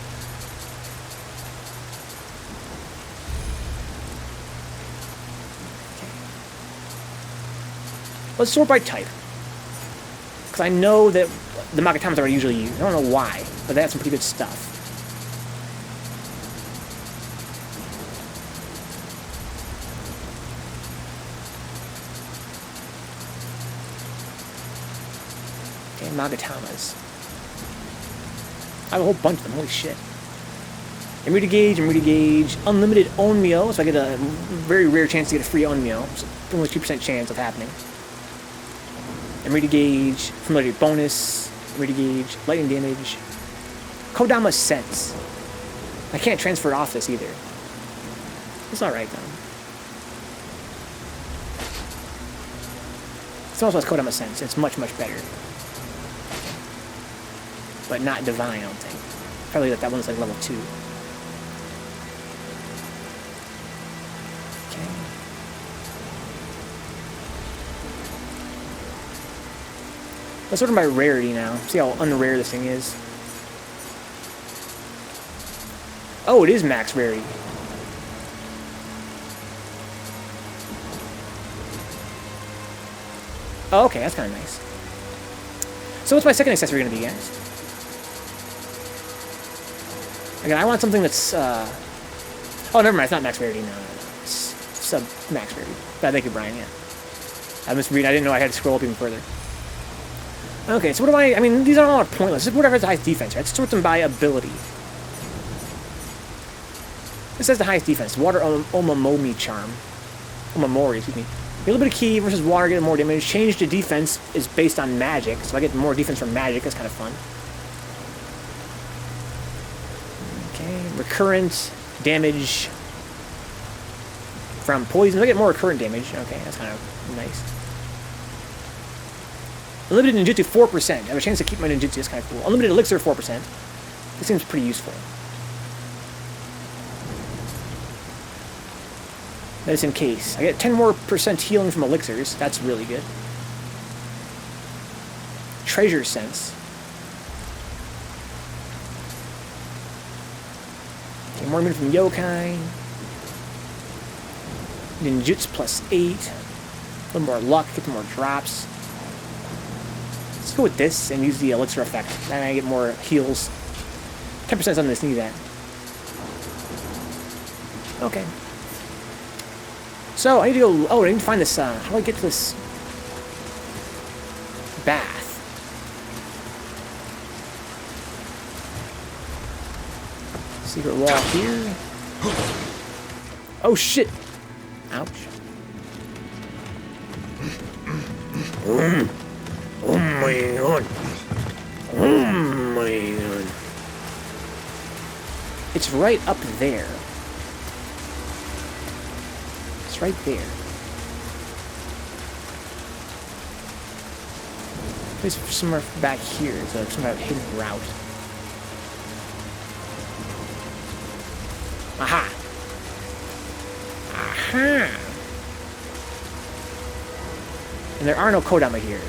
Okay. Let's sort by type. Because I know that the Magatamas are usually used. I don't know why, but they have some pretty good stuff. Magatamas. I have a whole bunch of them, holy shit. Amrita gauge, unlimited Onmyo, so I get a very rare chance to get a free Onmyo. So only 2% chance of happening. Amrita gauge, familiarity bonus, Amrita gauge, lightning damage. Kodama sense. I can't transfer it off this either. It's alright though. It's also has Kodama sense, it's much, much better. But not divine, I don't think. Probably that one's like level 2. Okay. Let's sort them by rarity now. See how unrare this thing is. Oh, it is max rarity. Oh, okay, that's kind of nice. So what's my second accessory going to be, guys? Again, I want something that's, oh, never mind, it's not max rarity, no. It's sub-max rarity. Thank you, Brian, yeah. I misread, I didn't know I had to scroll up even further. Okay, so what do I mean, these are all pointless. Just whatever has the highest defense, right? Let's sort them by ability. This says the highest defense. Water Omamomi Charm. Omamori, excuse me. A little bit of key versus water, get more damage. Change to defense is based on magic, so I get more defense from magic. That's kind of fun. Okay, recurrent damage from poison. I get more recurrent damage. Okay, that's kind of nice. Unlimited ninjutsu 4%. I have a chance to keep my ninjutsu. That's kind of cool. Unlimited elixir 4%. This seems pretty useful. Medicine case. I get 10% more healing from elixirs. That's really good. Treasure sense. Okay, more immunity from yokai. Ninjutsu plus 8. A little more luck. Get some more drops. Let's go with this and use the elixir effect. Then I get more heals. 10% on this. Need that. Okay. So, I need to go... Oh, I need to find this... how do I get to this... bath? Secret wall here. Oh, shit! Ouch. Oh my god. Oh my god. It's right up there. Right there. There's somewhere back here. It's like some kind of hidden route. Aha! Aha! And there are no Kodama here.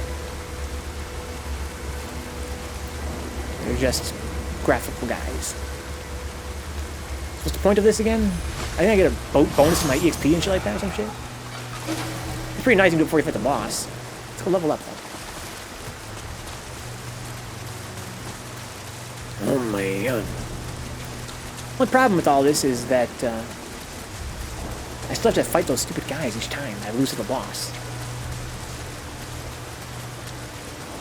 They're just graphical guys. What's the point of this again? I think I get a bonus to my EXP and shit like that or some shit. It's pretty nice to do it before you fight the boss. Let's go level up though. Oh my god. One problem with all this is that I still have to fight those stupid guys each time I lose to the boss.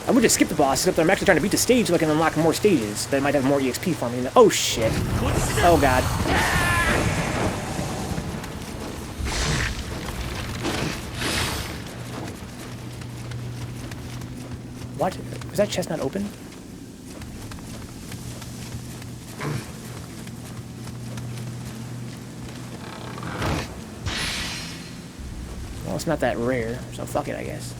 I would just skip the boss, except I'm actually trying to beat the stage so I can unlock more stages that might have more EXP for me. Oh shit. Oh god. What? Was that chest not open? Well, it's not that rare, so fuck it, I guess.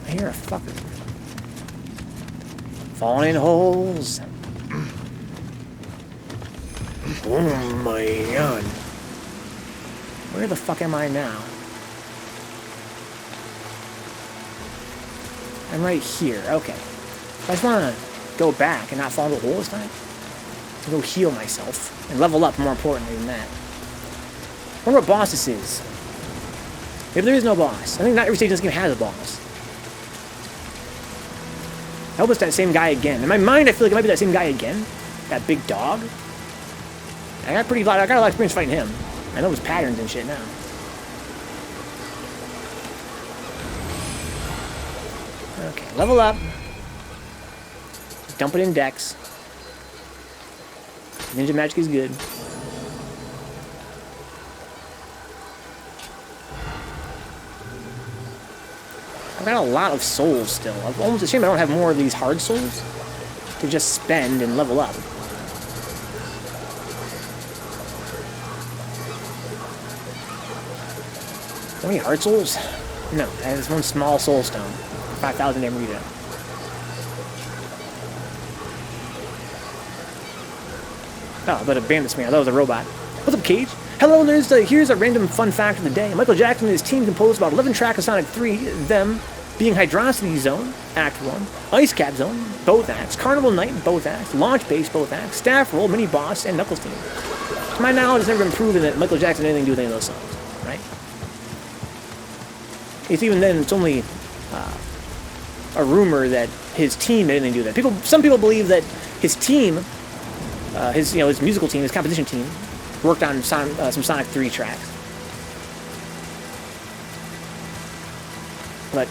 I hear a fucker. Falling in holes. Oh my god. Where the fuck am I now? I'm right here. Okay. I just want to go back and not fall into the hole this time. To go heal myself. And level up, more importantly than that. I wonder what boss this is. Maybe there is no boss. I think not every stage in this game has a boss. I hope it's that same guy again. In my mind, I feel like it might be that same guy again. That big dog. I got a lot of experience fighting him. I know his patterns and shit now. Okay, level up. Dump it in Dex. Ninja magic is good. I've got a lot of souls still. I'm almost ashamed I don't have more of these hard souls to just spend and level up. How many heart souls? No, there's one small soul stone. 5,000 Amrita. Oh, but a bandit smear. That was a robot. What's up, Cage? Hello, here's a random fun fact of the day. Michael Jackson and his team composed about 11 tracks of Sonic 3, them being Hydrocity Zone, Act 1, Ice Cap Zone, both acts, Carnival Night, both acts, Launch Base, both acts, Staff Roll, Mini Boss, and Knuckles Team. To my knowledge, it's never been proven that Michael Jackson had anything to do with any of those songs, right? It's even then, it's only a rumor that his team had anything to do with that. Some people believe that his team, his musical team, his composition team, worked on some Sonic 3 tracks. But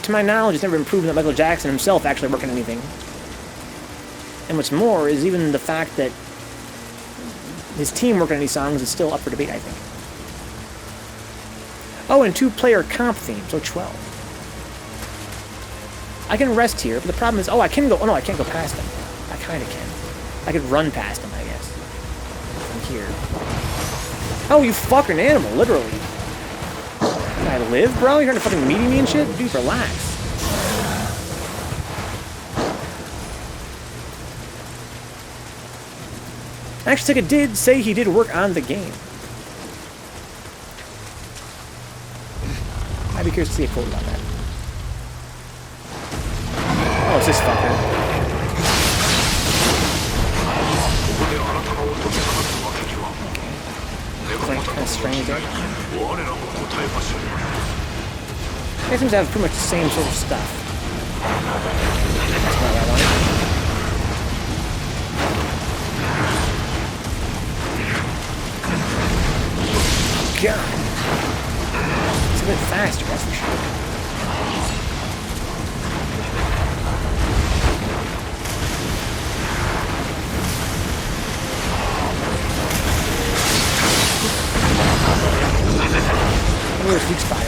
to my knowledge, it's never been proven that Michael Jackson himself actually worked on anything. And what's more is even the fact that his team worked on any songs is still up for debate, I think. Oh, and 2-player comp theme, so 12. I can rest here, but the problem is, I can go, I can't go past him. I kind of can. I could run past him, I guess. From here. Oh, you fucking animal, literally. Can I live, bro? You're trying to fucking meaty me and shit? Dude, relax. Actually, Sega did say he did work on the game. I'd be curious to see a quote about that. Oh, it's this fucker. Okay. It's kind of strange there. It seems to have pretty much the same sort of stuff. That's not what I wanted. God. It's a bit faster, that's for sure. I wonder where his weak spot is.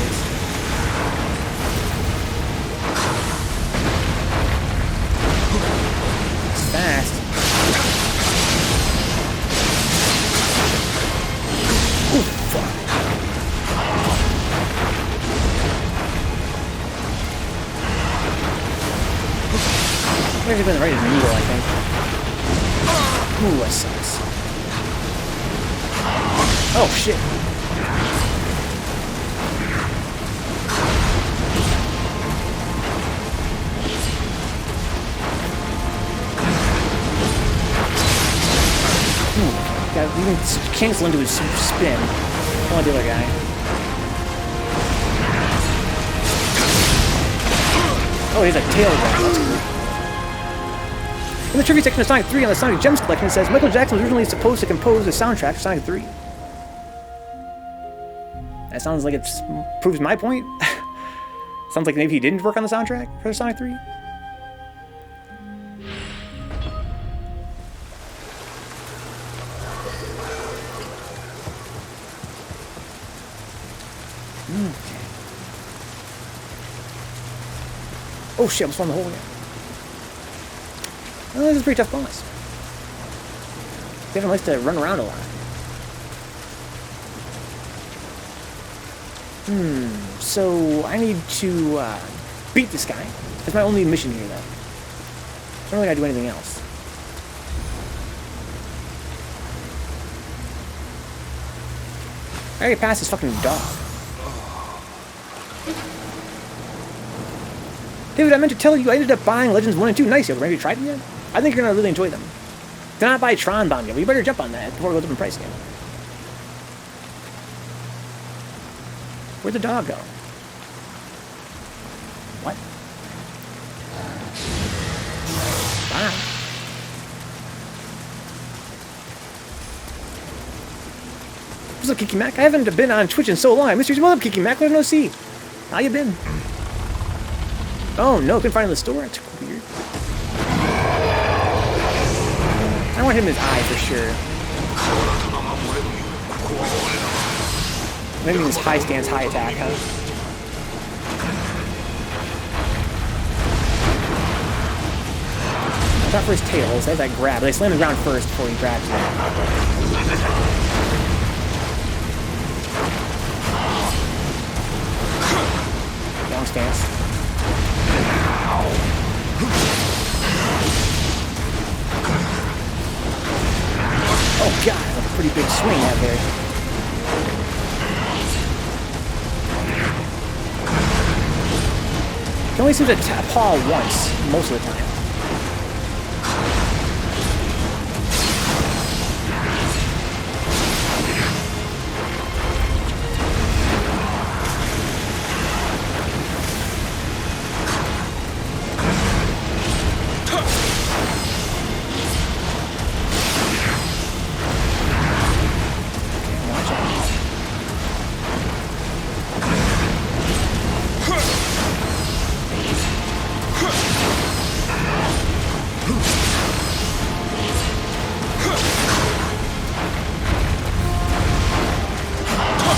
It's fast. Oh, fuck. I've actually been right as Nioh, I think. Ooh, that sucks. Oh, shit. can cancel into his spin. Only the other guy. Oh, he's a tail grab. That's cool. In the trivia section of Sonic 3 on the Sonic Gems collection, it says Michael Jackson was originally supposed to compose the soundtrack for Sonic 3. That sounds like it proves my point. Sounds like maybe he didn't work on the soundtrack for Sonic 3. Oh shit, I almost found the hole again. Oh, this is a pretty tough boss. Devin likes to run around a lot. So I need to beat this guy. That's my only mission here, though. I don't really gotta do anything else. I already passed this fucking dog. David, I meant to tell you, I ended up buying Legends 1 and 2. Nice, yo. Have you tried them yet? I think you're gonna really enjoy them. Do not buy Tron Bomb yet, but you better jump on that before it goes up in price again. Where'd the dog go? What? Bye. What's up, Kiki Mac? I haven't been on Twitch in so long. I missed you. What's up, Kiki Mac? Let no see. How you been? Oh no, couldn't find it in the store. That's weird. I want him in his eye for sure. Maybe his high stance, high attack, huh? I thought for his tails, they have that grab. They slam the ground first before he grabs it. Long stance. Oh god, that's a pretty big swing out there. He only seems to paw once, most of the time.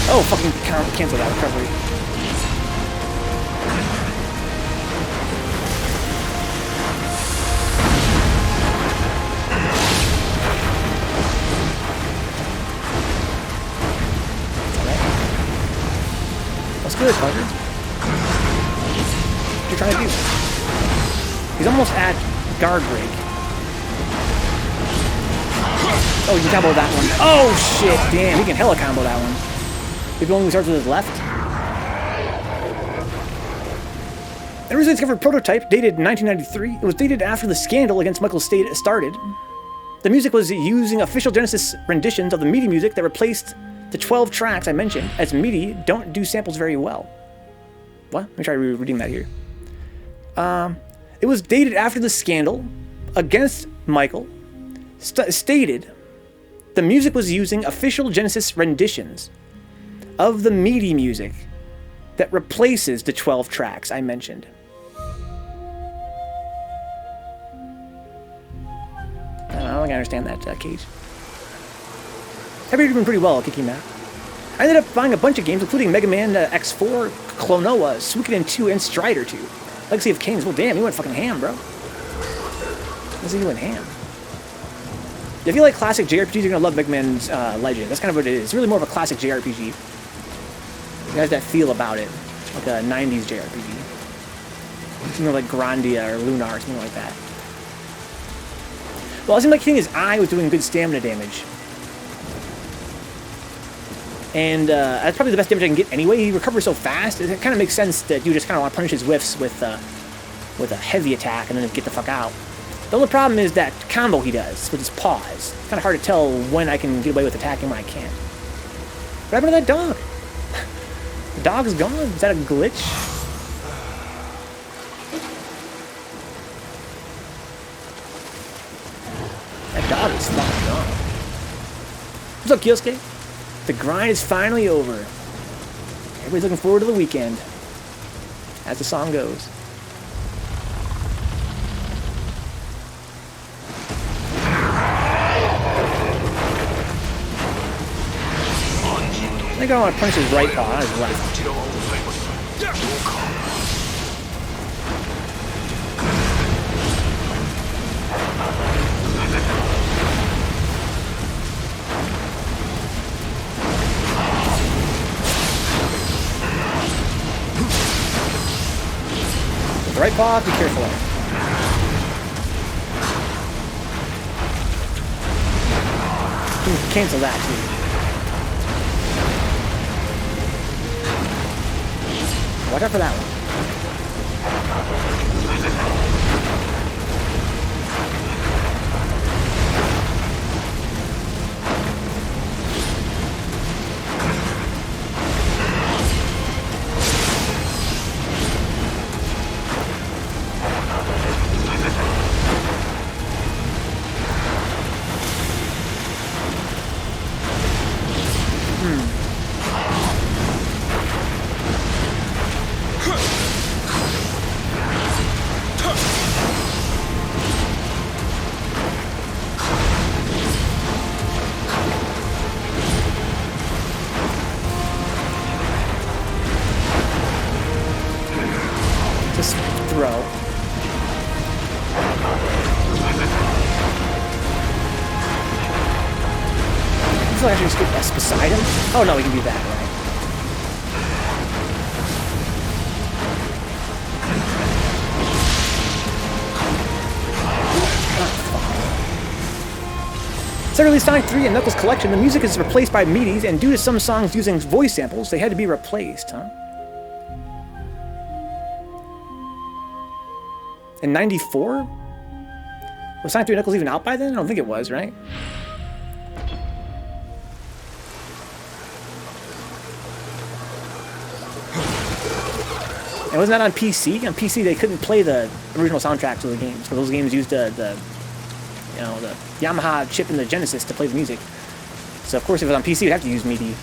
Oh, fucking cancel that recovery. Alright. That's good, Parker. What are you trying to do? He's almost at guard break. Oh, you can combo that one. Oh, shit, damn. He can hella combo that one. If he only starts with his left. The recently discovered prototype, dated 1993, it was dated after the scandal against Michael State started. The music was using official Genesis renditions of the MIDI music that replaced the 12 tracks I mentioned, as MIDI don't do samples very well. What? Let me try reading that here. It was dated after the scandal against Michael stated the music was using official Genesis renditions of the MIDI music that replaces the 12 tracks I mentioned. I don't think I understand that, Cage. I've been pretty well, Kiki Mac. I ended up buying a bunch of games, including Mega Man X4, Klonoa, Suikoden 2, and Strider 2. Legacy of Kings. Well, damn, you went fucking ham, bro. Let's see, you went ham. If you like classic JRPGs, you're gonna love Mega Man's Legend. That's kind of what it is. It's really more of a classic JRPG. It has that feel about it, like a 90s JRPG. Something like Grandia or Lunar, or something like that. Well, it seemed like hitting his eye was doing good stamina damage. And that's probably the best damage I can get anyway. He recovers so fast, it kind of makes sense that you just kind of want to punish his whiffs with a heavy attack and then get the fuck out. The only problem is that combo he does with his paws. It's kind of hard to tell when I can get away with attacking, when I can't. What happened to that dog? The dog is gone. Is that a glitch? That dog is fucking gone. What's up, Kyosuke? The grind is finally over. Everybody's looking forward to the weekend. As the song goes. I think I want to punch his right paw, not his left. With the right paw, be careful of it. You can cancel that too. Watch out for that one. Just throw. I feel like I should just get S beside him. Oh no, we can do that, right? So released Sonic 3 and Knuckles Collection, the music is replaced by MIDIs, and due to some songs using voice samples, they had to be replaced, huh? In 94? Was Sonic 3 Knuckles even out by then? I don't think it was, right? And wasn't that on PC? On PC, they couldn't play the original soundtracks of the games, because those games used the Yamaha chip in the Genesis to play the music. So of course, if it was on PC, you'd have to use MIDI.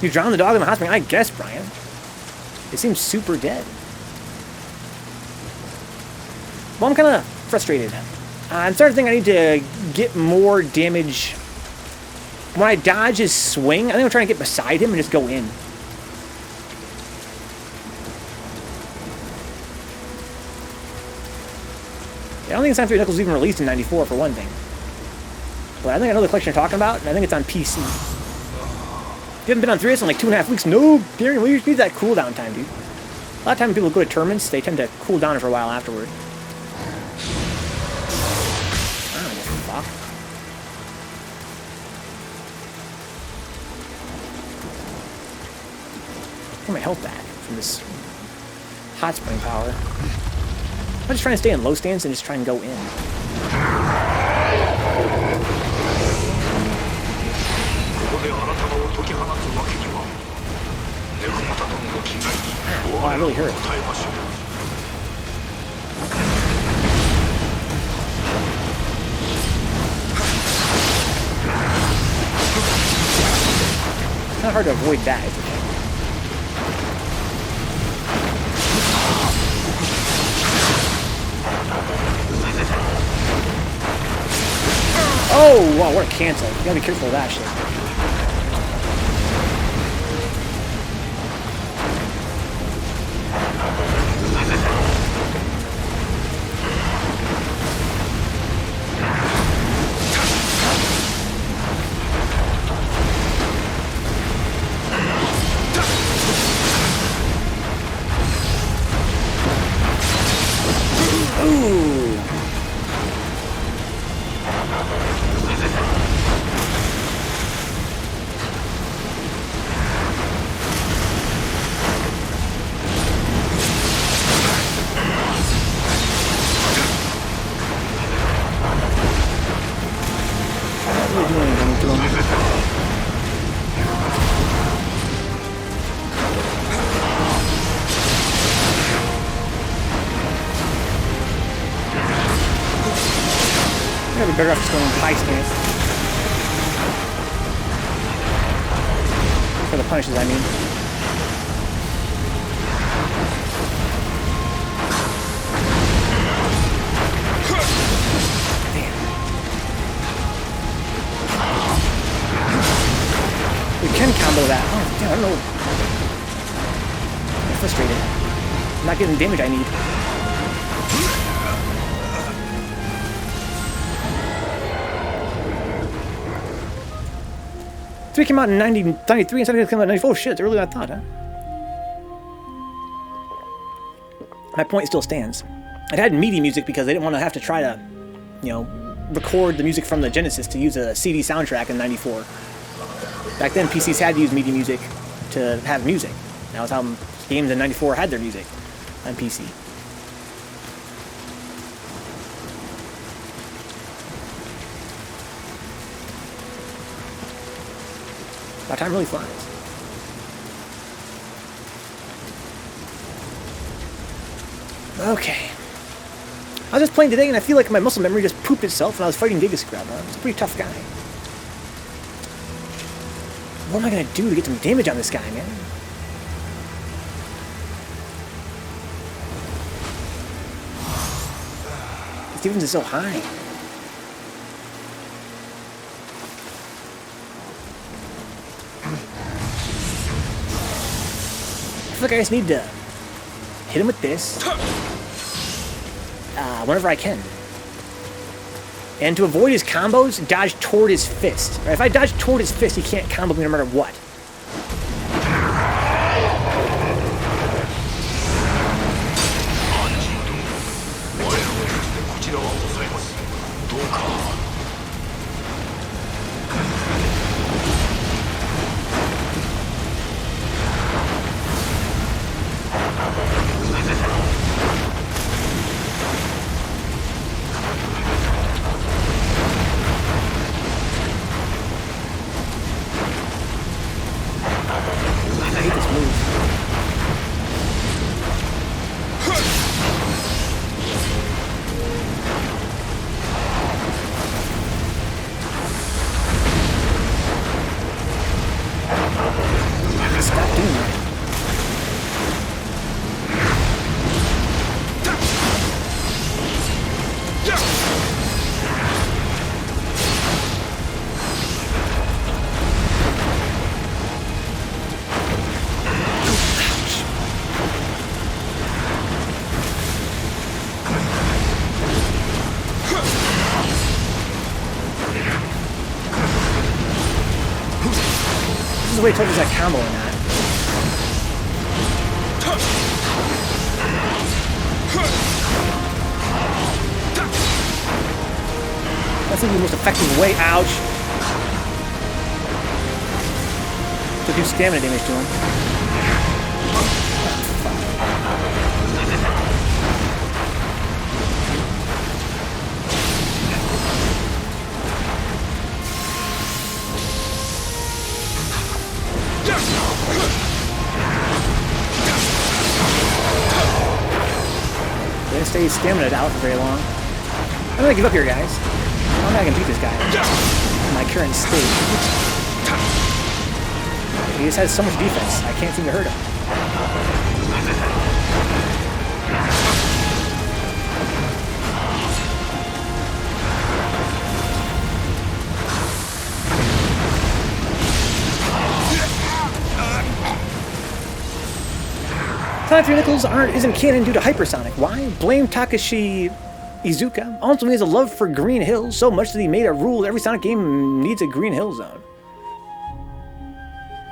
You drowned the dog in the hot spring? I guess, Brian. It seems super dead. Well, I'm kind of frustrated. I'm starting to think I need to get more damage. When I dodge his swing, I think I'm trying to get beside him and just go in. I don't think Sonic 3 Knuckles was even released in 94 for one thing. But I think I know the collection you're talking about, and I think it's on PC. If you haven't been on 3DS in like 2.5 weeks, no, Darren, we need that cooldown time, dude. A lot of times when people go to tournaments, they tend to cool down for a while afterward. I don't give a fuck. Get my health back from this hot spring power. I'm just trying to stay in low stance and just try and go in. Oh, I really hurt. It's not hard to avoid that. Oh, wow, what a cancel. You gotta be careful of that shit. Better off just going high stance. For the punishes, I mean. Damn. We can combo that. Oh, damn, I don't know. I'm frustrated. I'm not getting the damage I need. Three came out in 93 and 7 came out in 94. Oh shit, it's earlier than I thought, huh? My point still stands. It had MIDI music because they didn't want to have to try to, you know, record the music from the Genesis to use a CD soundtrack in 94. Back then, PCs had to use MIDI music to have music. That was how games in 94 had their music on PC. Our time really flies. Okay. I was just playing today and I feel like my muscle memory just pooped itself when I was fighting Gigascrub. It's a pretty tough guy. What am I gonna do to get some damage on this guy, man? His defense is so high. I feel like I just need to hit him with this whenever I can. And to avoid his combos, dodge toward his fist. Right? If I dodge toward his fist, he can't combo me no matter what. The way it told us that combo or not. That's the most effective way. Ouch. To do stamina damage to him. Didn't stay stamina out for very long. I'm gonna give up here, guys. I don't think I can beat this guy in my current state. He just has so much defense. I can't seem to hurt him. Time for Nickels isn't canon due to hypersonic. Why? Blame Takashi Iizuka. Also, he has a love for Green Hills so much that he made a rule that every Sonic game needs a Green Hill Zone.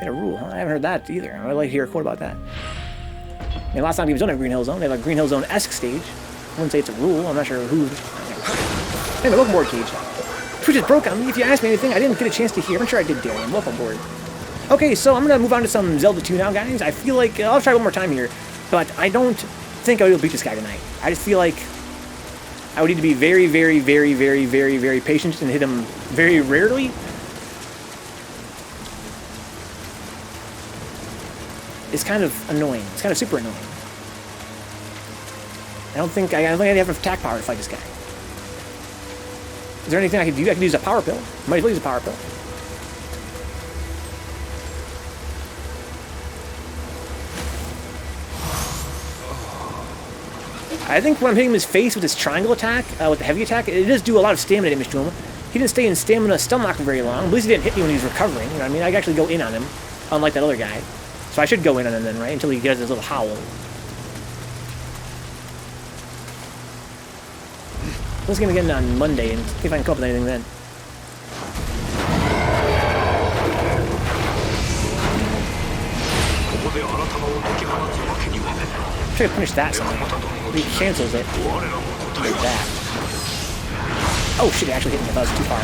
Made a rule, huh? I haven't heard that either. I'd like to hear a quote about that. I mean, last Sonic games don't have a Green Hill Zone. They have a Green Hill Zone-esque stage. I wouldn't say it's a rule. I'm not sure who. Anyway, welcome aboard, Cage. Twitch is broke on me. If you asked me anything, I didn't get a chance to hear. I'm sure I did, Darian. Welcome aboard. Okay, so I'm going to move on to some Zelda 2 now, guys. I feel like I'll try one more time here. But I don't think I will beat this guy tonight. I just feel like I would need to be very, very, very, very, very, very patient and hit him very rarely. It's kind of annoying. It's kind of super annoying. I don't think I have enough attack power to fight this guy. Is there anything I can do? I can use a power pill. Might as well use a power pill. I think when I'm hitting his face with his triangle attack, with the heavy attack, it does do a lot of stamina damage to him. He didn't stay in stamina stun lock for very long. At least he didn't hit me when he was recovering. You know what I mean? I could actually go in on him, unlike that other guy. So I should go in on him then, right? Until he does his little howl. Let's game again on Monday and see if I can come up with anything then. Try to punish that somehow. He cancels it. Like that. Oh shit, it actually hit me. I thought it was too far.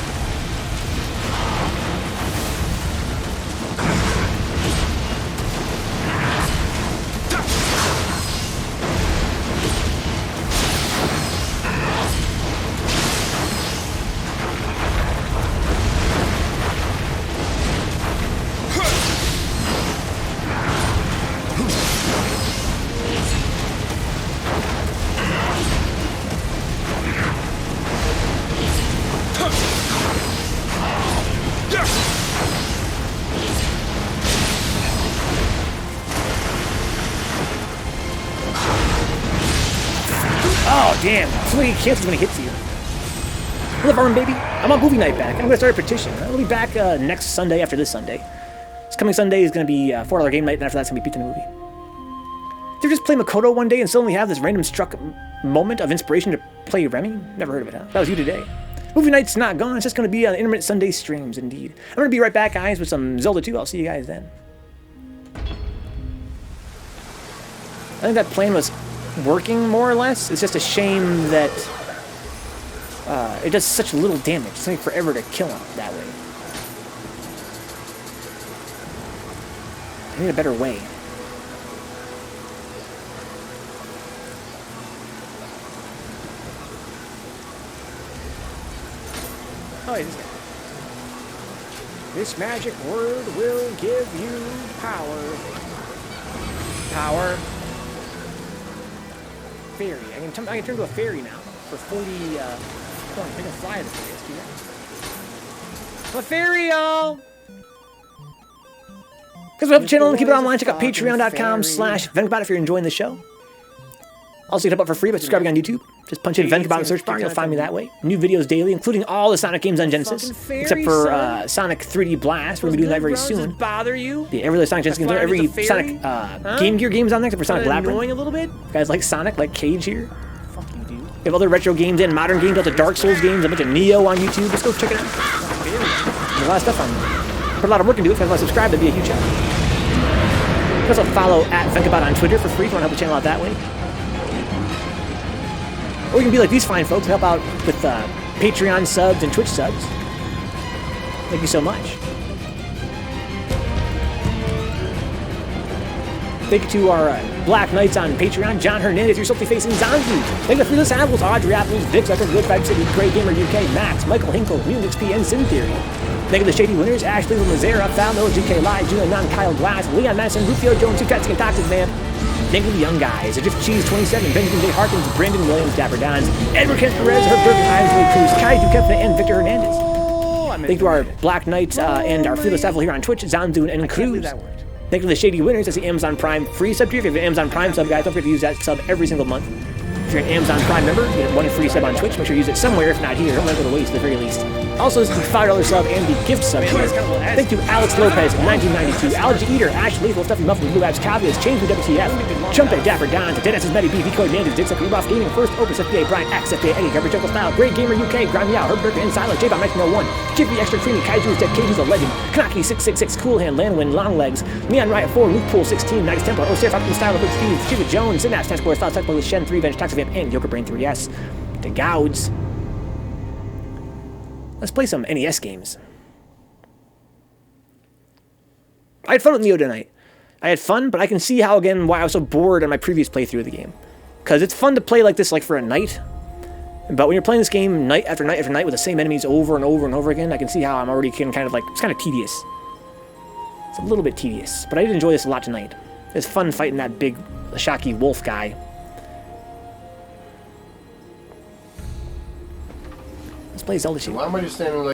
Oh, damn. Somebody cancels when he hits you. Hello, Arm Baby. I'm on movie night back. I'm going to start a petition. I'll be back next Sunday after this Sunday. This coming Sunday is going to be $4 game night, and after that's going to be Pizza the Movie. Did you just play Makoto one day and suddenly have this random struck moment of inspiration to play Remy? Never heard of it, huh? That was you today. Movie night's not gone. It's just going to be on intermittent Sunday streams, indeed. I'm going to be right back, guys, with some Zelda 2. I'll see you guys then. I think that plan was working more or less. It's just a shame that it does such little damage. It's taking forever to kill him that way. I need a better way. Oh, wait, this guy. This magic word will give you power. Power. Fairy. I can turn into a fairy now for 40 points. I can fly this way. Let's do that. I'm a fairy, y'all! Guys, help the channel and keep it online. Check out patreon.com/Vencabot if you're enjoying the show. Also, you can help out for free by subscribing on YouTube. Just punch in Vencabot in the search bar. You'll find me that way. New videos daily, including all the Sonic games on Genesis. Except for Sonic 3D Blast. We're going to be doing that very soon. Bother you? Yeah, every other Sonic Genesis game. Every Sonic Game Gear game's on there except for Sonic Labyrinth. Annoying a little bit? You guys like Sonic, like Cage here? Fuck you, dude. We have other retro games and modern games, all the Dark Souls games, a bunch of Nioh on YouTube. Just go check it out. There's a lot of stuff on there. Put a lot of work into it. If you guys want to subscribe, that'd be a huge help. You can also follow @Vencabot on Twitter for free if you want to help the channel out that way. Or you can be like these fine folks and help out with Patreon subs and Twitch subs. Thank you so much. Thank you to our Black Knights on Patreon, John Hernandez, your salty facing Zanzu. Thank you to Freeless Apples, Audrey Apples, Vic Zucker, Good Vibe City, Grey Gamer UK, Max, Michael Hinkle, Mutant XP, and Sin Theory. Thank you to the Shady Winners, Ashley Mazera, Falno, GK Live, Julian Non, Kyle Glass, Leon Madison, Rufio Jones, Two Cats and Toxic Man. Thank you to the Young Guys, Adrift Cheese 27, Benjamin J. Harkins, Brandon Williams, Dapper Dons, Edward Kent Perez, Herb Durkin, Isley Cruz, Kaiju Kepna, and Victor Hernandez. Thank you to our Black Knights and our Freeless Apple here on Twitch, Zandu and Cruz. Thank you to the Shady Winners. That's the Amazon Prime free sub tier. If you have an Amazon Prime sub, guys, don't forget to use that sub every single month. If you're an Amazon Prime member, you get one free sub on Twitch. Make sure you use it somewhere, if not here. Don't let it go to waste at the very least. Also, this is the $5 sub and the gift sub tier. Thank you to Alex Lopez, 1992, Allergy Eater, Ash Lethal, Stuffy Muffin, Blue Labs, Cavias, Change with WTF, Chumpet, Dapper Don, Dennis' Medi B, Decoy Nandez, Dick Sucker, Reboff Gaming, First, Opus, FBA, Brian, X, FBA, Eddie, Garbage Uncle Style, Great Gamer UK, Grimy Out, Herb Burger, and Silent, J-Bomb 1901, Jiffy, Extra Creamy, Kaiju is Dead, Kaju's a Legend, Kanaki 666, Cool Hand, Landwin, Long Legs, Neon Riot 4, Luke Pool 16, Knights Templar, Osir, Falcon Style, Good Steve, Shiva Jones, Synapse, Task Force, Thoughts, Technical, Shen 3, Venge, Toxic Vamp, and Yoker Brain 3S. To Gouds. Let's play some NES games. I had fun with Nioh tonight. I had fun, but I can see how, again, why I was so bored on my previous playthrough of the game. Because it's fun to play like this, like for a night. But when you're playing this game night after night after night with the same enemies over and over and over again, I can see how I'm already kind of like, it's kind of tedious. It's a little bit tedious, but I did enjoy this a lot tonight. It's fun fighting that big, shocky wolf guy. Let's play Zelda shit. Why am I just standing like